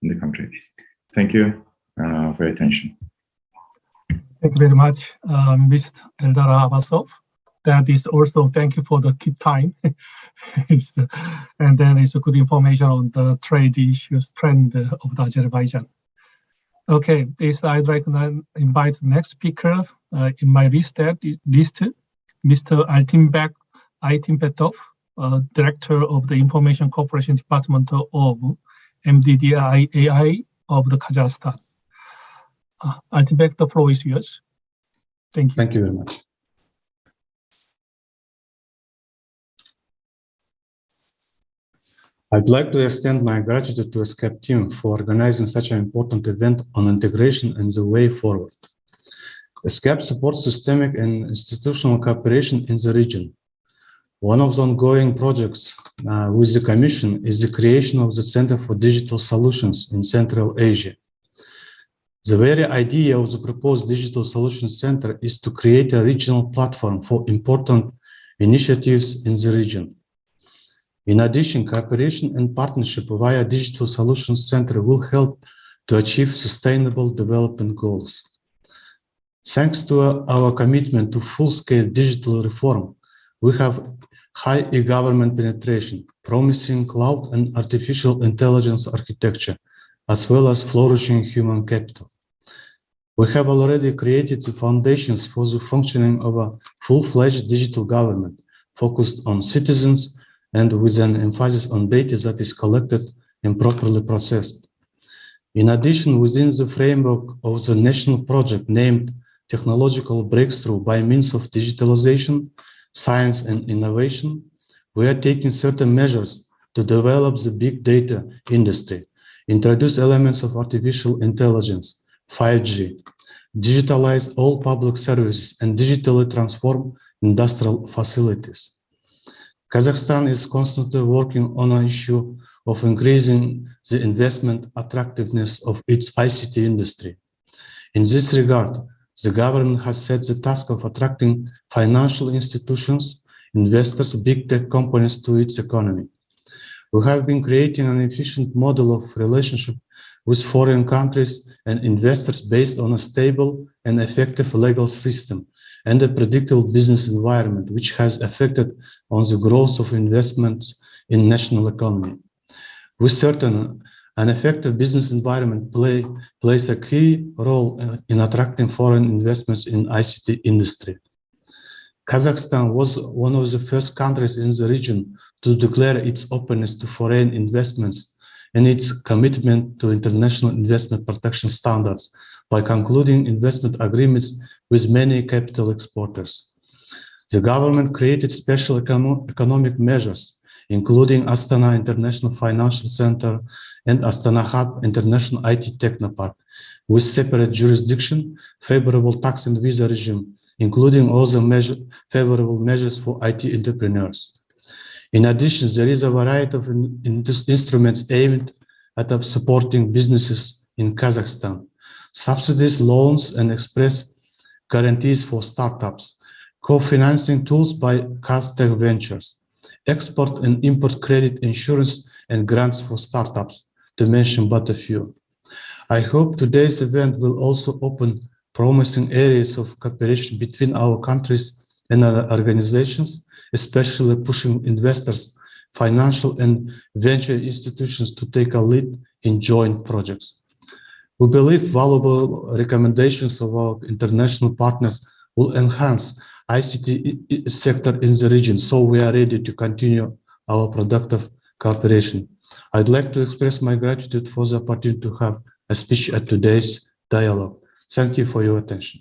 [SPEAKER 3] the country. Thank you for your attention.
[SPEAKER 9] Thank you very much, Mr. Eldar Abbasov. That is also, thank you for the keep time. And then it's a good information on the trade issues trend of the Azerbaijan. Okay, I'd like to invite the next speaker in my list, Mr. Aytimpetov, Director of the Information Corporation Department of MDDIAI of the Kazakhstan. Aytimpetov, the floor is yours. Thank you.
[SPEAKER 5] Thank you very much. I'd like to extend my gratitude to ESCAP team for organizing such an important event on integration and the way forward. ESCAP supports systemic and institutional cooperation in the region. One of the ongoing projects with the Commission is the creation of the Center for Digital Solutions in Central Asia. The very idea of the proposed Digital Solutions Center is to create a regional platform for important initiatives in the region. In addition, cooperation and partnership via Digital Solutions Center will help to achieve sustainable development goals. Thanks to our commitment to full-scale digital reform, we have high e-government penetration, promising cloud and artificial intelligence architecture, as well as flourishing human capital. We have already created the foundations for the functioning of a full-fledged digital government focused on citizens and with an emphasis on data that is collected and properly processed. In addition, within the framework of the national project named Technological Breakthrough by means of digitalization, science and innovation, we are taking certain measures to develop the big data industry, introduce elements of artificial intelligence, 5G, digitalize all public services and digitally transform industrial facilities. Kazakhstan is constantly working on an issue of increasing the investment attractiveness of its ICT industry. In this regard, the government has set the task of attracting financial institutions, investors, big tech companies to its economy. We have been creating an efficient model of relationship with foreign countries and investors based on a stable and effective legal system and a predictable business environment, which has affected on the growth of investments in national economy. With certain, an effective business environment plays a key role in attracting foreign investments in ICT industry. Kazakhstan was one of the first countries in the region to declare its openness to foreign investments and its commitment to international investment protection standards by concluding investment agreements with many capital exporters. The government created special economic measures, including Astana International Financial Center and Astana Hub International IT Technopark, with separate jurisdiction, favorable tax and visa regime, including also favorable measures for IT entrepreneurs. In addition, there is a variety of instruments aimed at supporting businesses in Kazakhstan. Subsidies, loans, and express guarantees for startups, co-financing tools by Kaztech Ventures, export and import credit insurance and grants for startups, to mention but a few. I hope today's event will also open promising areas of cooperation between our countries and other organizations, especially pushing investors, financial and venture institutions to take a lead in joint projects. We believe valuable recommendations of our international partners will enhance ICT sector in the region, so we are ready to continue our productive cooperation. I'd like to express my gratitude for the opportunity to have a speech at today's dialogue. Thank you for your attention.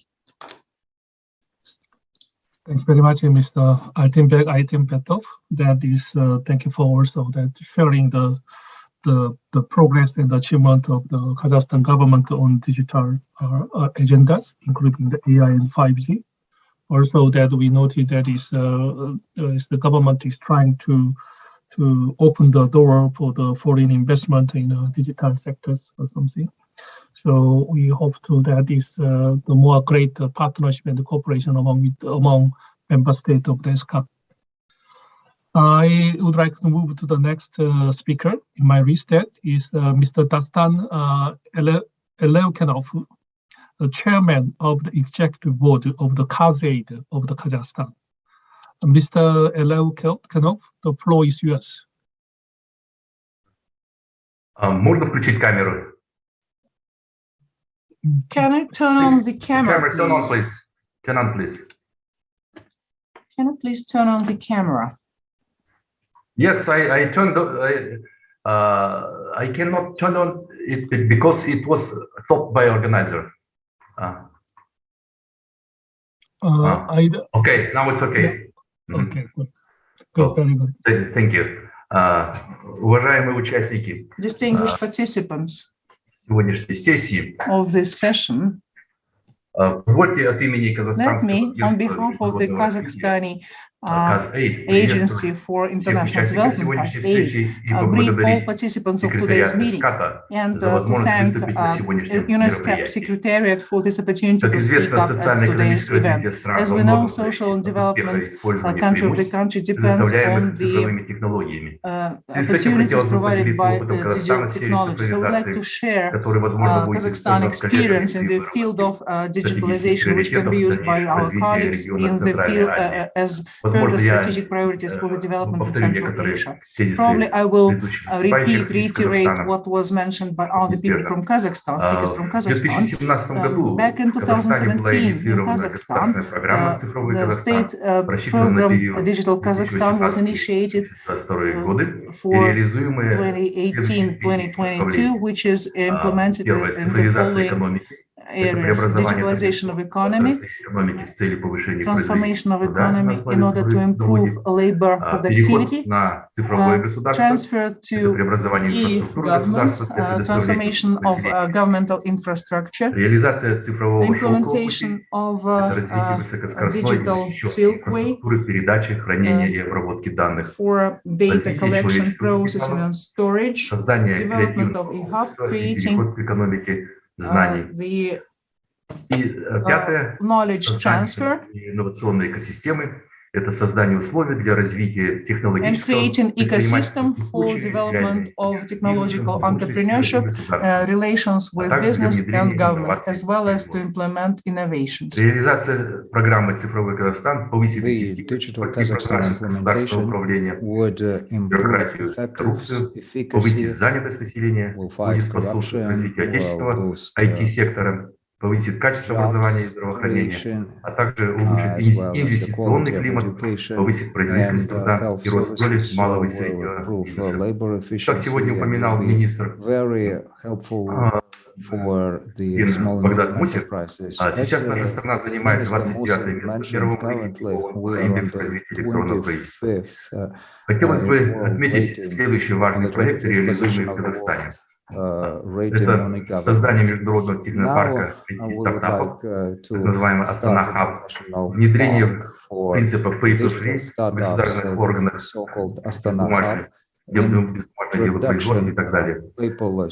[SPEAKER 9] Thanks very much, Mr. Aytimpetov. That is, thank you for also that sharing the progress and achievement of the Kazakhstan government on digital agendas, including the AI and 5G. Also, that we noted that is the government is trying to open the door for the foreign investment in digital sectors or something. So we hope to that is the more great partnership and cooperation among member states of the ESCAP. I would like to move to the next speaker in my list. That is Mr. Dastan Elevkanov, the chairman of the executive board of the KazAid of the Kazakhstan. Mr. Elevkanov, the floor is yours.
[SPEAKER 4] Можно включить камеру?
[SPEAKER 6] Can I turn on the camera, please?
[SPEAKER 11] Turn on, please. Turn on, please.
[SPEAKER 6] Can you please turn on the camera?
[SPEAKER 11] Yes, I turned. I cannot turn on it because it was stopped by organizer. Okay, now it's okay.
[SPEAKER 9] Yeah. Okay, good. Good, very good.
[SPEAKER 11] Thank you. Уважаемые участники
[SPEAKER 6] Distinguished participants
[SPEAKER 11] сегодняшней сессии,
[SPEAKER 6] of this session,
[SPEAKER 11] позвольте от имени
[SPEAKER 6] let me, on behalf of the Kazakhstani Agency for International Development, CAS-8, greet all participants of today's meeting and to thank ESCAP Secretariat for this opportunity to speak up at today's event. As we know, social and development country of the country depends on the opportunities provided by digital technologies. I would like to share Kazakhstan experience in the field of digitalization, which can be used by our colleagues in the field as further strategic priorities for the development in Central Asia. Probably I will reiterate what was mentioned by other people from Kazakhstan, speakers from Kazakhstan. Back in 2017 in Kazakhstan, the state program Digital Kazakhstan was initiated for 2018-2022, which is implemented in the following areas: digitalization of economy, transformation of economy in order to improve labor productivity, transfer to e-government, transformation of governmental infrastructure, implementation of digital Silkway for data collection, processing and storage, development of e-hub, creating the knowledge transfer,
[SPEAKER 11] это создание условий для развития
[SPEAKER 6] and creating ecosystem for development of technological entrepreneurship, relations with business and government, as well as to implement innovations.
[SPEAKER 11] Реализация программы «Цифровой Казахстан» повысит
[SPEAKER 7] Digital Kazakhstan implementation would improve effectiveness,
[SPEAKER 11] повысит занятость населения, будет способствовать развитию отечественного IT-сектора, повысит качество образования и здравоохранения, а также улучшит инвестиционный климат, повысит производительность труда и рост доли малого и среднего бизнеса. Как сегодня упоминал министр Богдан Мусев, сейчас наша страна занимает 29-е место в мировом рейтинге по индексу развития электронного правительства. Хотелось бы отметить следующие важные проекты, реализуемые в Казахстане. Это создание международного технопарка стартапов, так называемый Астана Хаб, внедрение принципа pay to free в государственных органах, бумажных, дело производства и так далее.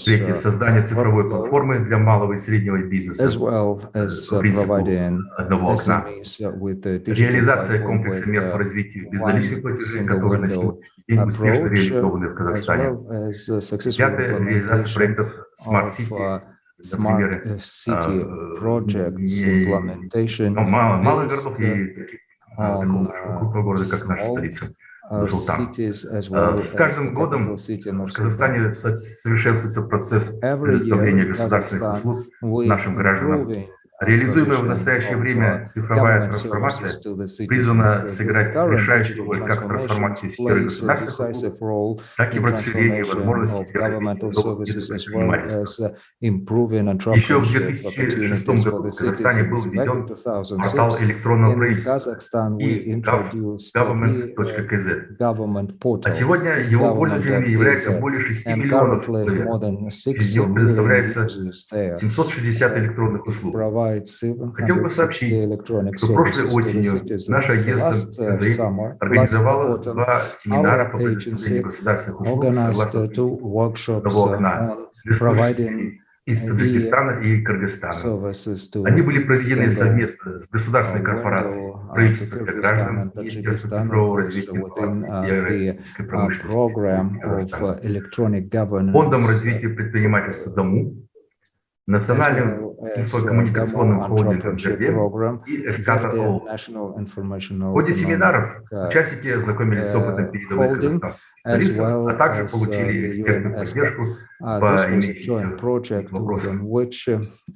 [SPEAKER 11] Третье, создание цифровой платформы для малого и среднего бизнеса по принципу одного окна. Реализация комплекса мер по развитию безналичных платежей, которые на сегодняшний день успешно реализованы в Казахстане. Пятое, реализация проектов Smart City, например, малых городов и такого крупного города, как наша столица. С каждым годом в Казахстане совершенствуется процесс предоставления государственных услуг нашим гражданам. Реализуемая в настоящее время цифровая трансформация призвана сыграть решающую роль как в трансформации сферы государственных услуг, так и в расширении возможностей для развития бизнес-предпринимательства. Еще в 2006 году в Казахстане был введен портал электронного правительства и government.kz. А сегодня его пользователями является более 6 миллионов человек. Из него предоставляется 760 электронных услуг. Хотел бы сообщить, что прошлой осенью наше агентство организовало 2 семинара по предоставлению государственных услуг согласно принципу одного окна для служащих из Узбекистана и Кыргызстана. Они были проведены совместно с государственной корпорацией «Правительство для граждан» Министерства цифрового развития информации и аэрокосмической промышленности Казахстана, Фондом развития предпринимательства «Дому», Национальным
[SPEAKER 7] as Gamo Entrepreneurship Program, ZD National Informational Holding, as well as the UN ESCAP. This was a joint project within which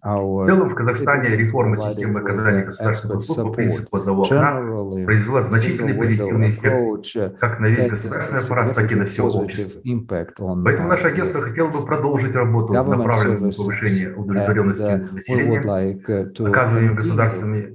[SPEAKER 7] our citizens provided with expert support. Generally, single window approach had a significant positive impact on government services, and we would like to continue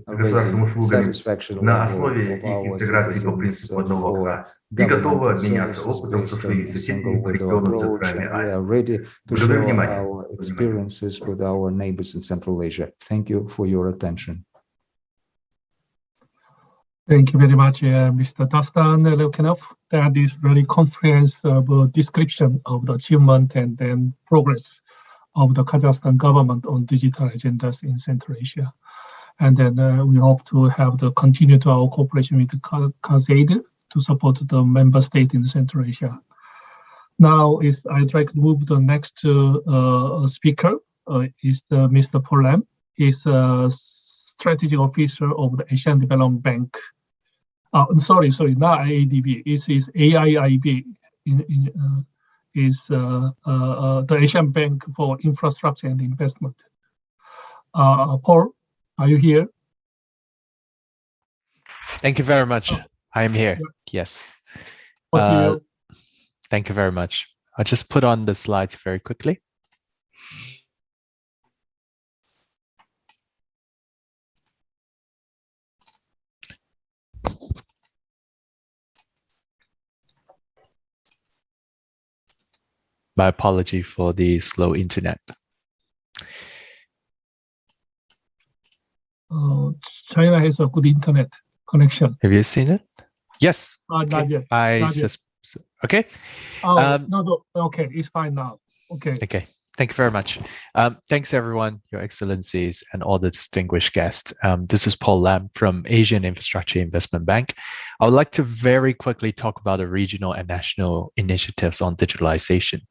[SPEAKER 7] raising satisfaction level of our citizens for governmental services based on a single window approach, and we are ready to share our experiences with our neighbors in Central Asia. Thank you for your attention.
[SPEAKER 9] Thank you very much, Mr. Dastan Leukenov. That is very comprehensive description of the achievement and then progress of the Kazakhstan government on digital agendas in Central Asia. And then we hope to have the continued our cooperation with KazAid to support the member state in Central Asia. Now, I'd like to move to the next speaker, is Mr. Paul Lam. He's a strategic officer of the Asian Development Bank. Sorry, not AADB. It is AIIB. Is the Asian Bank for Infrastructure and Investment. Paul, are you here?
[SPEAKER 4] Thank you very much. I am here. Yes. Thank you very much. I'll just put on the slides very quickly. My apology for the slow internet.
[SPEAKER 9] China has a good internet connection.
[SPEAKER 4] Have you seen it? Yes.
[SPEAKER 9] Not yet.
[SPEAKER 4] Okay.
[SPEAKER 9] No. Okay, it's fine now. Okay.
[SPEAKER 4] Okay. Thank you very much. Thanks, everyone, Your Excellencies, and all the distinguished guests. This is Paul Lam from Asian Infrastructure Investment Bank. I would like to very quickly talk about the regional and national initiatives on digitalization.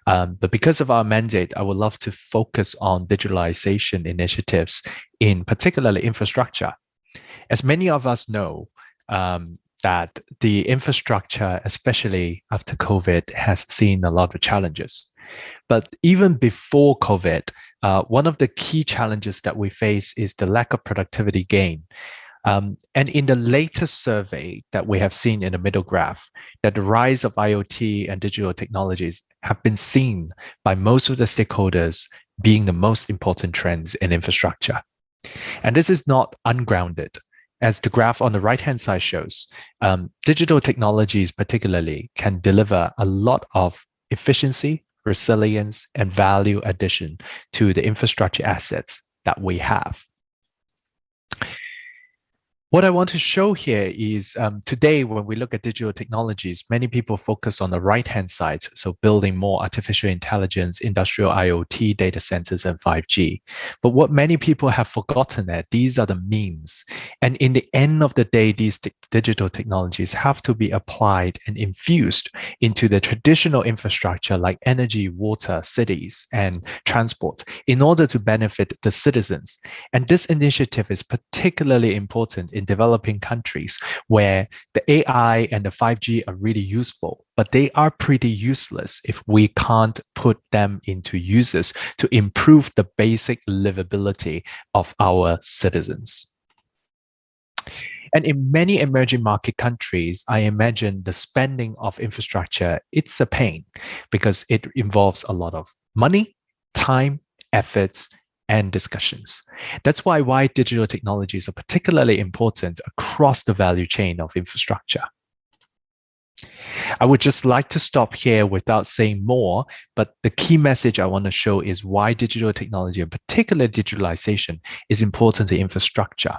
[SPEAKER 4] But because of our mandate, I would love to focus on digitalization initiatives in particularly infrastructure. As many of us know, that the infrastructure, especially after COVID, has seen a lot of challenges. But even before COVID, one of the key challenges that we face is the lack of productivity gain. And in the latest survey that we have seen in the middle graph, that the rise of IoT and digital technologies have been seen by most of the stakeholders being the most important trends in infrastructure. And this is not ungrounded. As the graph on the right-hand side shows, digital technologies particularly can deliver a lot of efficiency, resilience, and value addition to the infrastructure assets that we have. What I want to show here is today, when we look at digital technologies, many people focus on the right-hand side, so building more artificial intelligence, industrial IoT, data centers, and 5G. But what many people have forgotten that these are the means. And in the end of the day, these digital technologies have to be applied and infused into the traditional infrastructure like energy, water, cities, and transport in order to benefit the citizens. And this initiative is particularly important in developing countries where the AI and the 5G are really useful, but they are pretty useless if we can't put them into uses to improve the basic livability of our citizens. And in many emerging market countries, I imagine the spending of infrastructure, it's a pain because it involves a lot of money, time, efforts, and discussions. That's why digital technologies are particularly important across the value chain of infrastructure. I would just like to stop here without saying more, but the key message I want to show is why digital technology, and particularly digitalization, is important to infrastructure.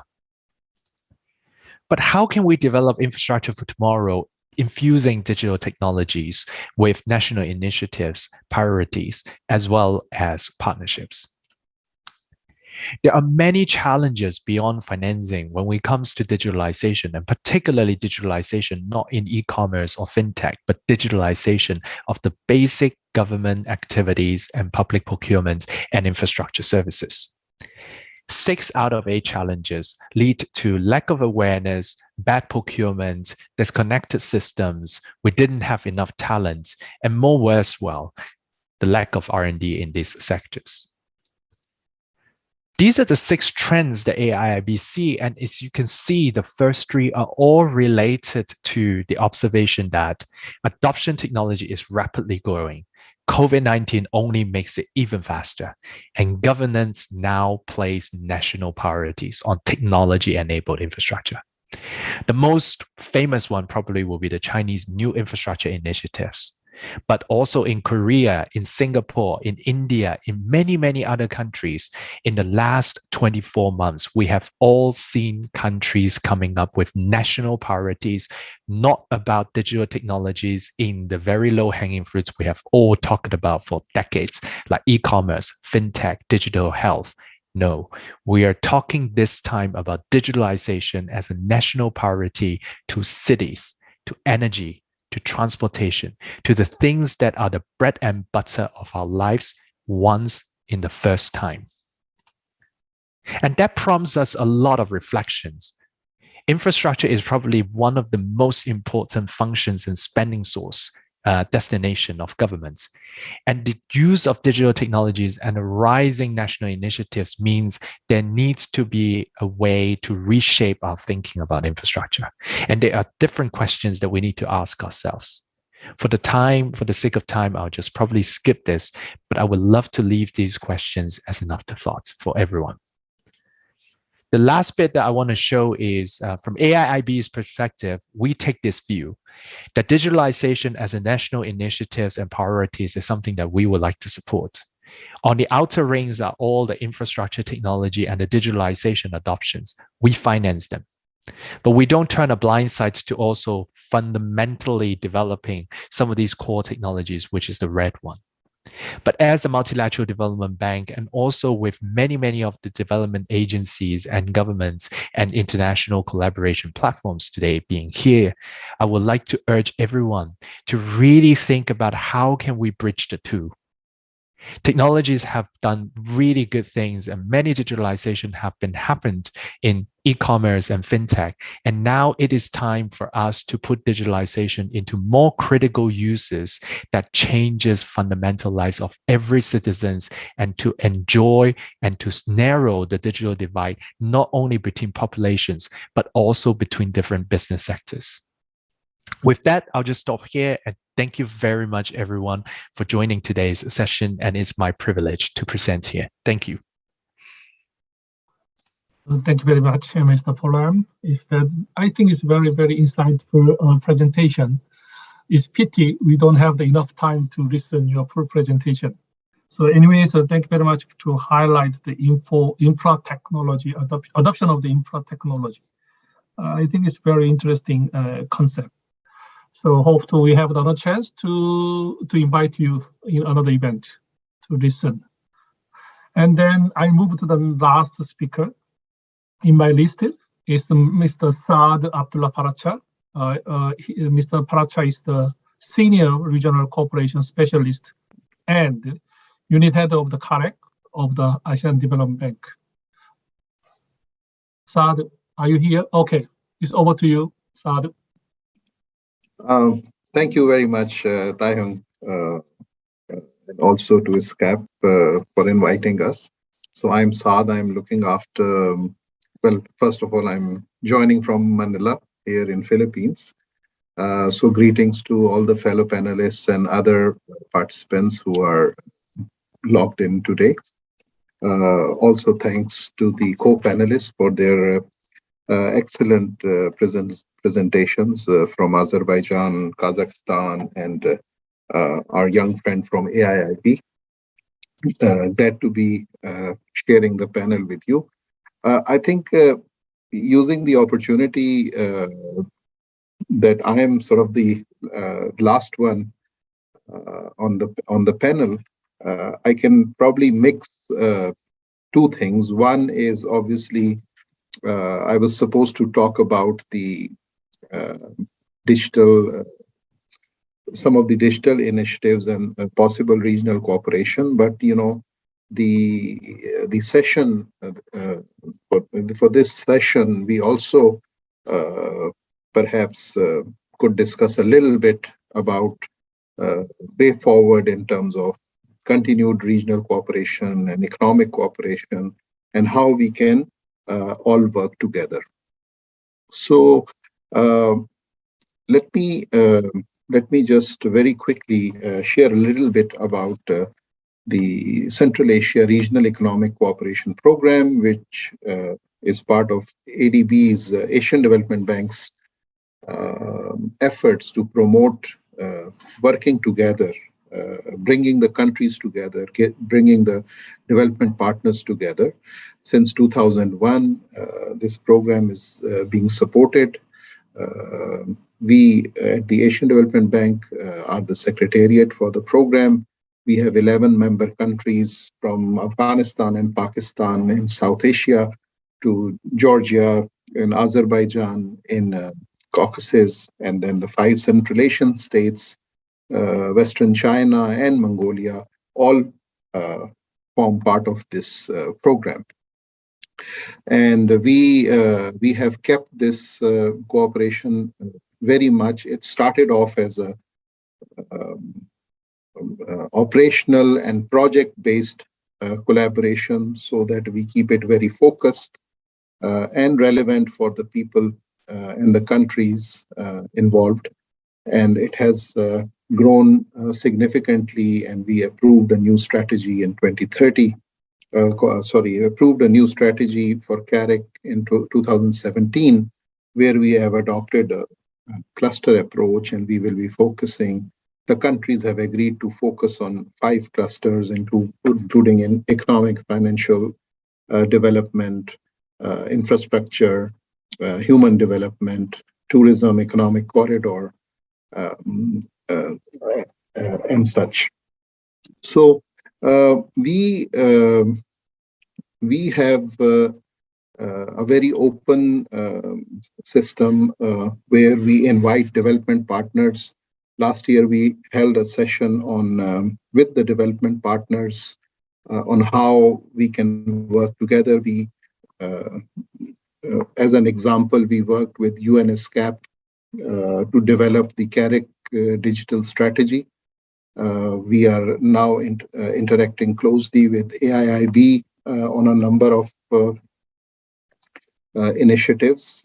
[SPEAKER 4] But how can we develop infrastructure for tomorrow infusing digital technologies with national initiatives, priorities, as well as partnerships? There are many challenges beyond financing when it comes to digitalization, and particularly digitalization not in e-commerce or fintech, but digitalization of the basic government activities and public procurement and infrastructure services. 6 out of 8 challenges lead to lack of awareness, bad procurement, disconnected systems, we didn't have enough talent, and more worse, well, the lack of R&D in these sectors. These are the 6 trends that AIIB see, and as you can see, the first 3 are all related to the observation that adoption technology is rapidly growing. COVID-19 only makes it even faster, and governance now place national priorities on technology-enabled infrastructure. The most famous one probably will be the Chinese new infrastructure initiatives, but also in Korea, in Singapore, in India, in many, many other countries, in the last 24 months, we have all seen countries coming up with national priorities, not about digital technologies in the very low-hanging fruits we have all talked about for decades, like e-commerce, fintech, digital health. No, we are talking this time about digitalization as a national priority to cities, to energy, to transportation, to the things that are the bread and butter of our lives once in the first time. And that prompts us a lot of reflections. Infrastructure is probably one of the most important functions and spending source destination of governments. And the use of digital technologies and the rising national initiatives means there needs to be a way to reshape our thinking about infrastructure. And there are different questions that we need to ask ourselves. For the sake of time, I'll just probably skip this, but I would love to leave these questions as an afterthought for everyone. The last bit that I want to show is from AIIB's perspective, we take this view that digitalization as a national initiatives and priorities is something that we would like to support. On the outer rings are all the infrastructure technology and the digitalization adoptions. We finance them. But we don't turn a blind side to also fundamentally developing some of these core technologies, which is the red one. But as a multilateral development bank, and also with many, many of the development agencies and governments and international collaboration platforms today being here, I would like to urge everyone to really think about how can we bridge the two. Technologies have done really good things, and many digitalization have been happened in e-commerce and fintech. And now it is time for us to put digitalization into more critical uses that changes fundamental lives of every citizens, and to enjoy and to narrow the digital divide, not only between populations, but also between different business sectors. With that, I'll just stop here, and thank you very much, everyone, for joining today's session. And it's my privilege to present here. Thank you.
[SPEAKER 9] Thank you very much, Mr. Polam. I think it's very, very insightful presentation. It's pity we don't have enough time to listen to your full presentation. So anyway, thank you very much to highlight the infra technology, adoption of the infra technology. I think it's very interesting concept. So hopefully we have another chance to invite you in another event to listen. And then I move to the last speaker in my list is Mr. Saad Abdullah Paracha. Mr. Paracha is the Senior Regional Cooperation Specialist and Unit Head of the CAREC of the Asian Development Bank. Saad, are you here? Okay, it's over to you, Saad.
[SPEAKER 1] Thank you very much, Taehyung, and also to ESCAP for inviting us. So I'm Saad. I'm looking after, well, first of all, I'm joining from Manila here in Philippines. So greetings to all the fellow panelists and other participants who are logged in today. Also thanks to the co-panelists for their excellent presentations from Azerbaijan, Kazakhstan, and our young friend from AIIB. Glad to be sharing the panel with you. I think using the opportunity that I am sort of the last one on the panel, I can probably mix two things. One is obviously I was supposed to talk about the digital, some of the digital initiatives and possible regional cooperation, but the session for this session, we also perhaps could discuss a little bit about way forward in terms of continued regional cooperation and economic cooperation, and how we can all work together. So let me just very quickly share a little bit about the Central Asia Regional Economic Cooperation Program, which is part of ADB's, Asian Development Bank's efforts to promote working together, bringing the countries together, bringing the development partners together. Since 2001, this program is being supported. We at the Asian Development Bank are the secretariat for the program. We have 11 member countries from Afghanistan and Pakistan in South Asia to Georgia and Azerbaijan in Caucasus, and then the 5 Central Asian states, Western China and Mongolia, all form part of this program. And we have kept this cooperation very much. It started off as a operational and project-based collaboration, so that we keep it very focused and relevant for the people and the countries involved. And it has grown significantly, and we approved a new strategy in 2030. Approved a new strategy for CAREC in 2017, where we have adopted a cluster approach, and we will be focusing. The countries have agreed to focus on 5 clusters, including in economic, financial development, infrastructure, human development, tourism, economic corridor, and such. So we have a very open system where we invite development partners. Last year, we held a session on with the development partners on how we can work together. We, as an example, we worked with ESCAP to develop the CAREC digital strategy. We are now interacting closely with AIIB on a number of initiatives,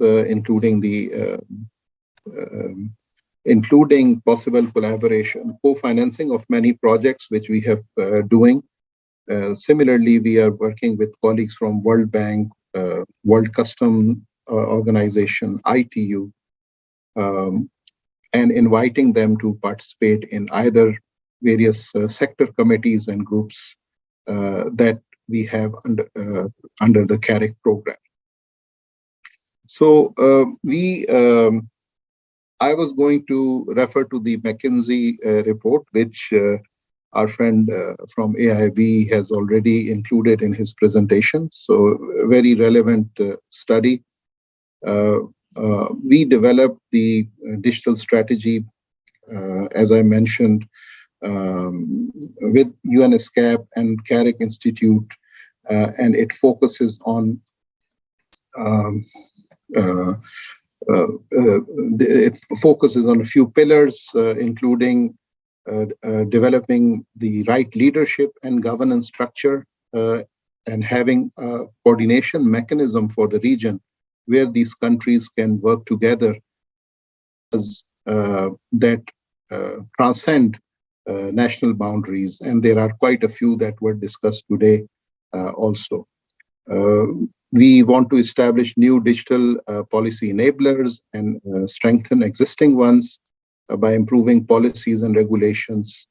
[SPEAKER 1] including possible collaboration, co-financing of many projects which we have doing. Similarly, we are working with colleagues from World Bank, World Custom Organization, ITU, and inviting them to participate in either various sector committees and groups that we have under the CAREC program. So I was going to refer to the McKinsey report, which our friend from AIB has already included in his presentation. So a very relevant study. We developed the digital strategy, as I mentioned, with ESCAP and CAREC Institute, and it focuses on a few pillars, including developing the right leadership and governance structure, and having a coordination mechanism for the region where these countries can work together that transcend national boundaries. And there are quite a few that were discussed today also. We want to establish new digital policy enablers and strengthen existing ones by improving policies and regulations.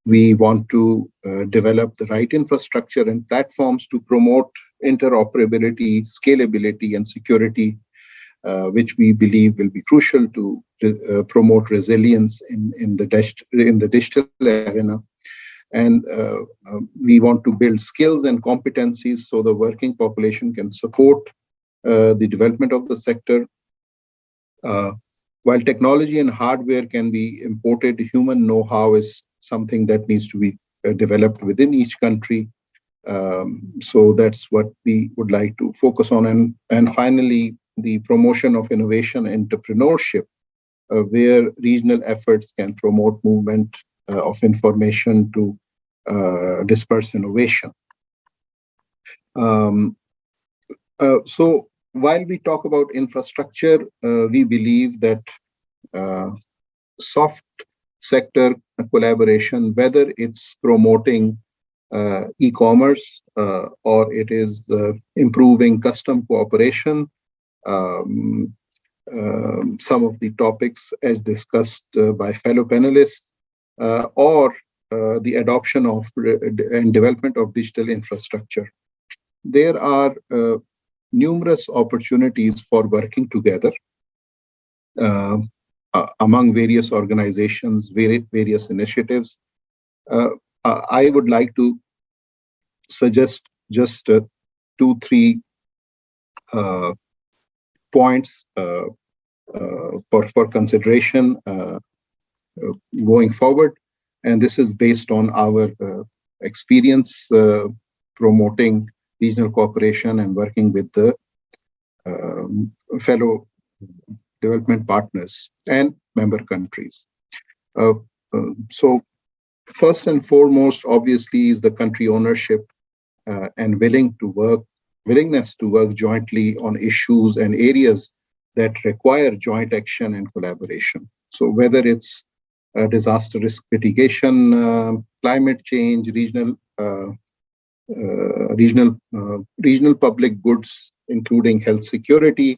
[SPEAKER 1] We want to develop the right infrastructure and platforms to promote interoperability, scalability, and security, which we believe will be crucial to promote resilience in the digital arena. And we want to build skills and competencies so the working population can support the development of the sector. While technology and hardware can be imported, human know-how is something that needs to be developed within each country. So that's what we would like to focus on. And finally, the promotion of innovation entrepreneurship, where regional efforts can promote movement of information to disperse innovation. So while we talk about infrastructure, we believe that soft sector collaboration, whether it's promoting e-commerce or it is improving custom cooperation, some of the topics as discussed by fellow panelists, or the adoption of and development of digital infrastructure. There are numerous opportunities for working together among various organizations, various initiatives. I would like to suggest just 2-3 points for consideration going forward. And this is based on our experience promoting regional cooperation and working with the fellow development partners and member countries. So first and foremost, obviously, is the country ownership and willingness to work jointly on issues and areas that require joint action and collaboration. So whether it's disaster risk mitigation, climate change, regional public goods, including health security,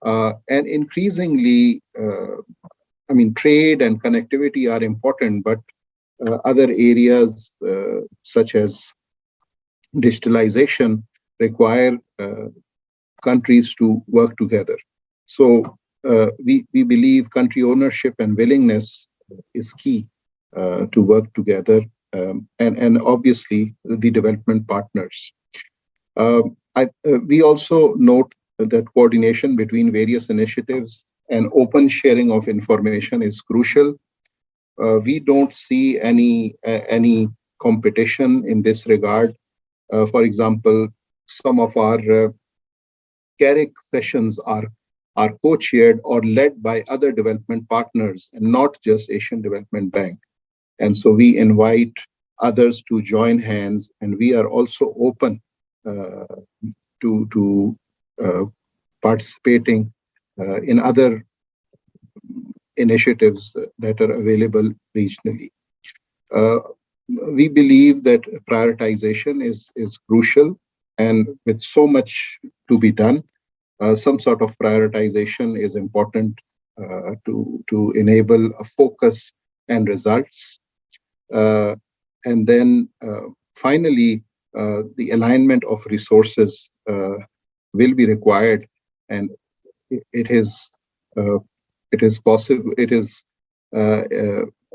[SPEAKER 1] and increasingly, trade and connectivity are important, but other areas such as digitalization require countries to work together. So we believe country ownership and willingness is key to work together, and obviously the development partners. We also note that coordination between various initiatives and open sharing of information is crucial. We don't see any competition in this regard. For example, some of our CARIC sessions are co-chaired or led by other development partners and not just Asian Development Bank. And so we invite others to join hands, and we are also open to participating in other initiatives that are available regionally. We believe that prioritization is crucial, and with so much to be done, some sort of prioritization is important to enable a focus and results. And then finally, the alignment of resources will be required, and it is possible. It is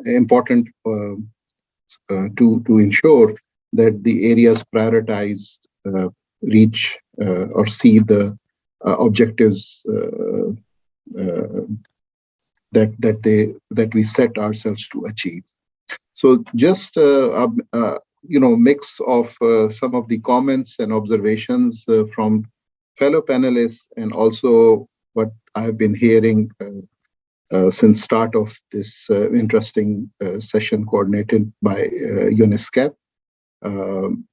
[SPEAKER 1] important to ensure that the areas prioritized reach or see the objectives that we set ourselves to achieve. So just mix of some of the comments and observations from fellow panelists, and also what I've been hearing since start of this interesting session coordinated by ESCAP.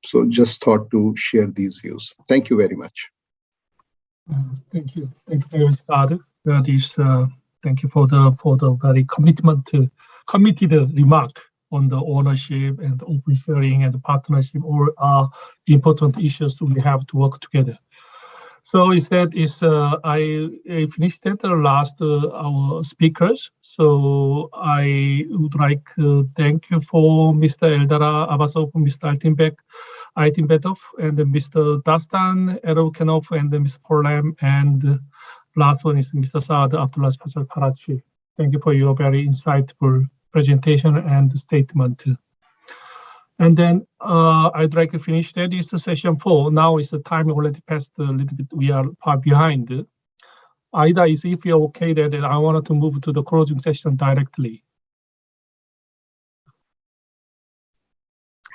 [SPEAKER 1] So just thought to share these views. Thank you very much.
[SPEAKER 9] Thank you, Mr. Thank you for the very committed remark on the ownership and open sharing and the partnership. All are important issues we have to work together. So instead I finished the last our speakers. So I would like to thank you for Mr. Eldar Abbasov, Mr. Aytmatov, and Mr. Dastan Erokenov, and Mr. Paul Lam, and last one is Mr. Saad Abdullah Parachi. Thank you for your very insightful presentation and statement. And then I'd like to finish that is session 4. Now is the time already passed a little bit. We are far behind. Aida, if you're okay that I wanted to move to the closing session directly.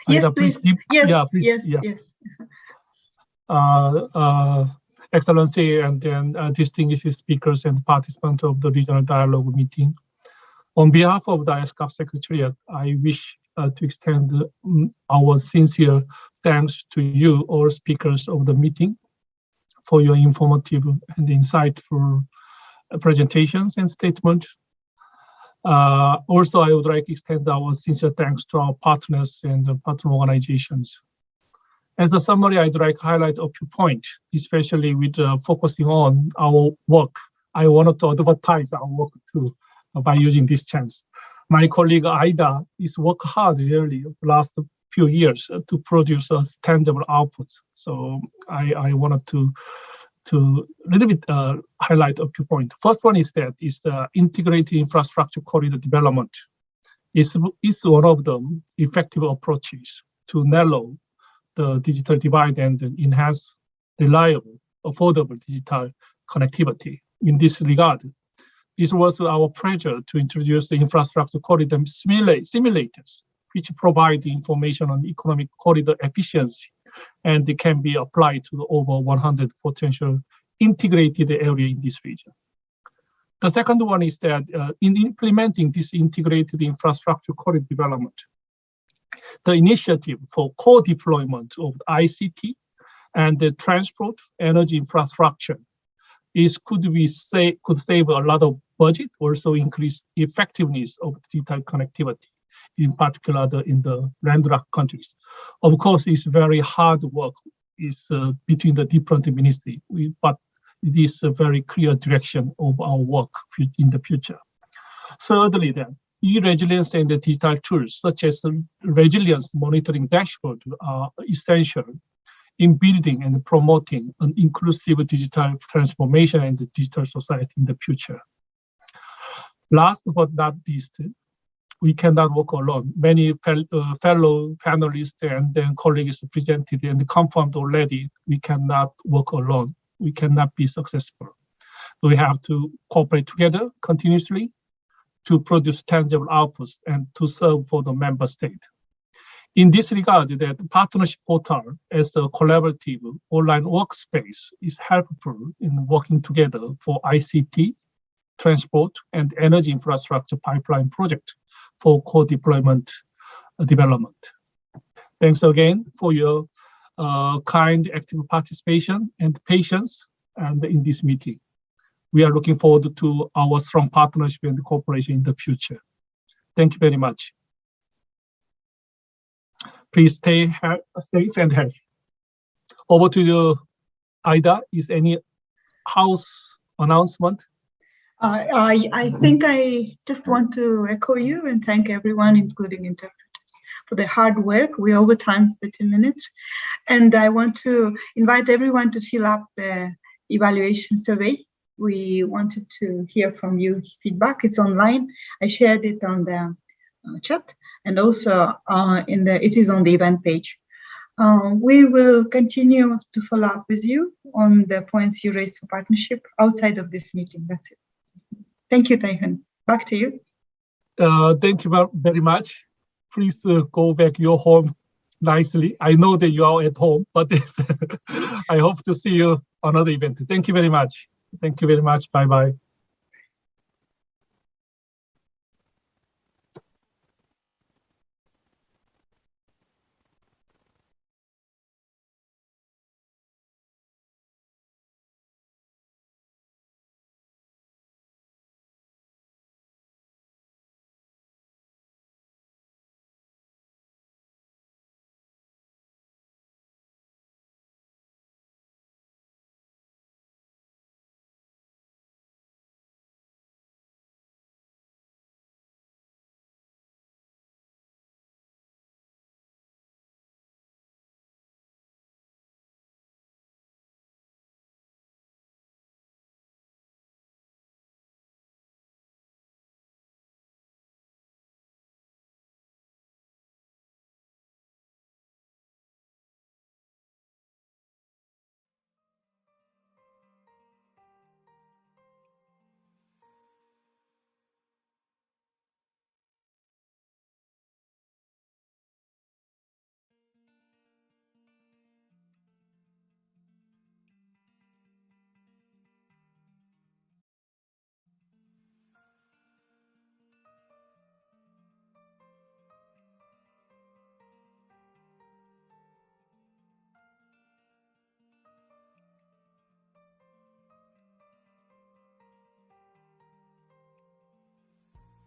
[SPEAKER 9] Yes,
[SPEAKER 10] Ida,
[SPEAKER 9] please.
[SPEAKER 10] Yes,
[SPEAKER 9] Please.
[SPEAKER 10] Yes.
[SPEAKER 9] Excellency and then distinguished speakers and participants of the regional dialogue meeting. On behalf of the ESCAP Secretariat, I wish to extend our sincere thanks to you, all speakers of the meeting, for your informative and insightful presentations and statements. Also, I would like to extend our sincere thanks to our partners and partner organizations. As a summary, I'd like to highlight a few points, especially with focusing on our work. I wanted to advertise our work too by using this chance. My colleague Ida is worked hard really the last few years to produce tangible outputs. So I wanted to little bit highlight a few points. First one is the integrated infrastructure corridor development. Is one of the effective approaches to narrow the digital divide and enhance reliable, affordable digital connectivity. In this regard, it was our pleasure to introduce the infrastructure corridor simulators, which provide information on economic corridor efficiency, and they can be applied to over 100 potential integrated areas in this region. The second one is that in implementing this integrated infrastructure corridor development, the initiative for co-deployment of ICT and the transport energy infrastructure could save a lot of budget, also increase effectiveness of digital connectivity, in particular in the landlocked countries. Of course, it's very hard work between the different ministries, but it is a very clear direction of our work in the future. Thirdly, then, e-resilience and the digital tools such as the resilience monitoring dashboard are essential in building and promoting an inclusive digital transformation and the digital society in the future. Last but not least, we cannot work alone. Many fellow panelists and then colleagues presented and confirmed already, we cannot work alone. We cannot be successful. We have to cooperate together continuously to produce tangible outputs and to serve for the member state. In this regard, the partnership portal as a collaborative online workspace is helpful in working together for ICT, transport, and energy infrastructure pipeline project for co-deployment development. Thanks again for your kind, active participation and patience in this meeting. We are looking forward to our strong partnership and cooperation in the future. Thank you very much. Please stay safe and healthy. Over to you, Ida. Is any house announcement?
[SPEAKER 10] I think I just want to echo you and thank everyone, including interpreters, for the hard work. We're over time 30 minutes. And I want to invite everyone to fill up the evaluation survey. We wanted to hear from you feedback. It's online. I shared it on the chat, and also it is on the event page. We will continue to follow up with you on the points you raised for partnership outside of this meeting. That's it. Thank you, Taihan. Back to you.
[SPEAKER 9] Thank you very much. Please go back your home nicely. I know that you are at home, but I hope to see you on another event. Thank you very much. Thank you very much. Bye-bye.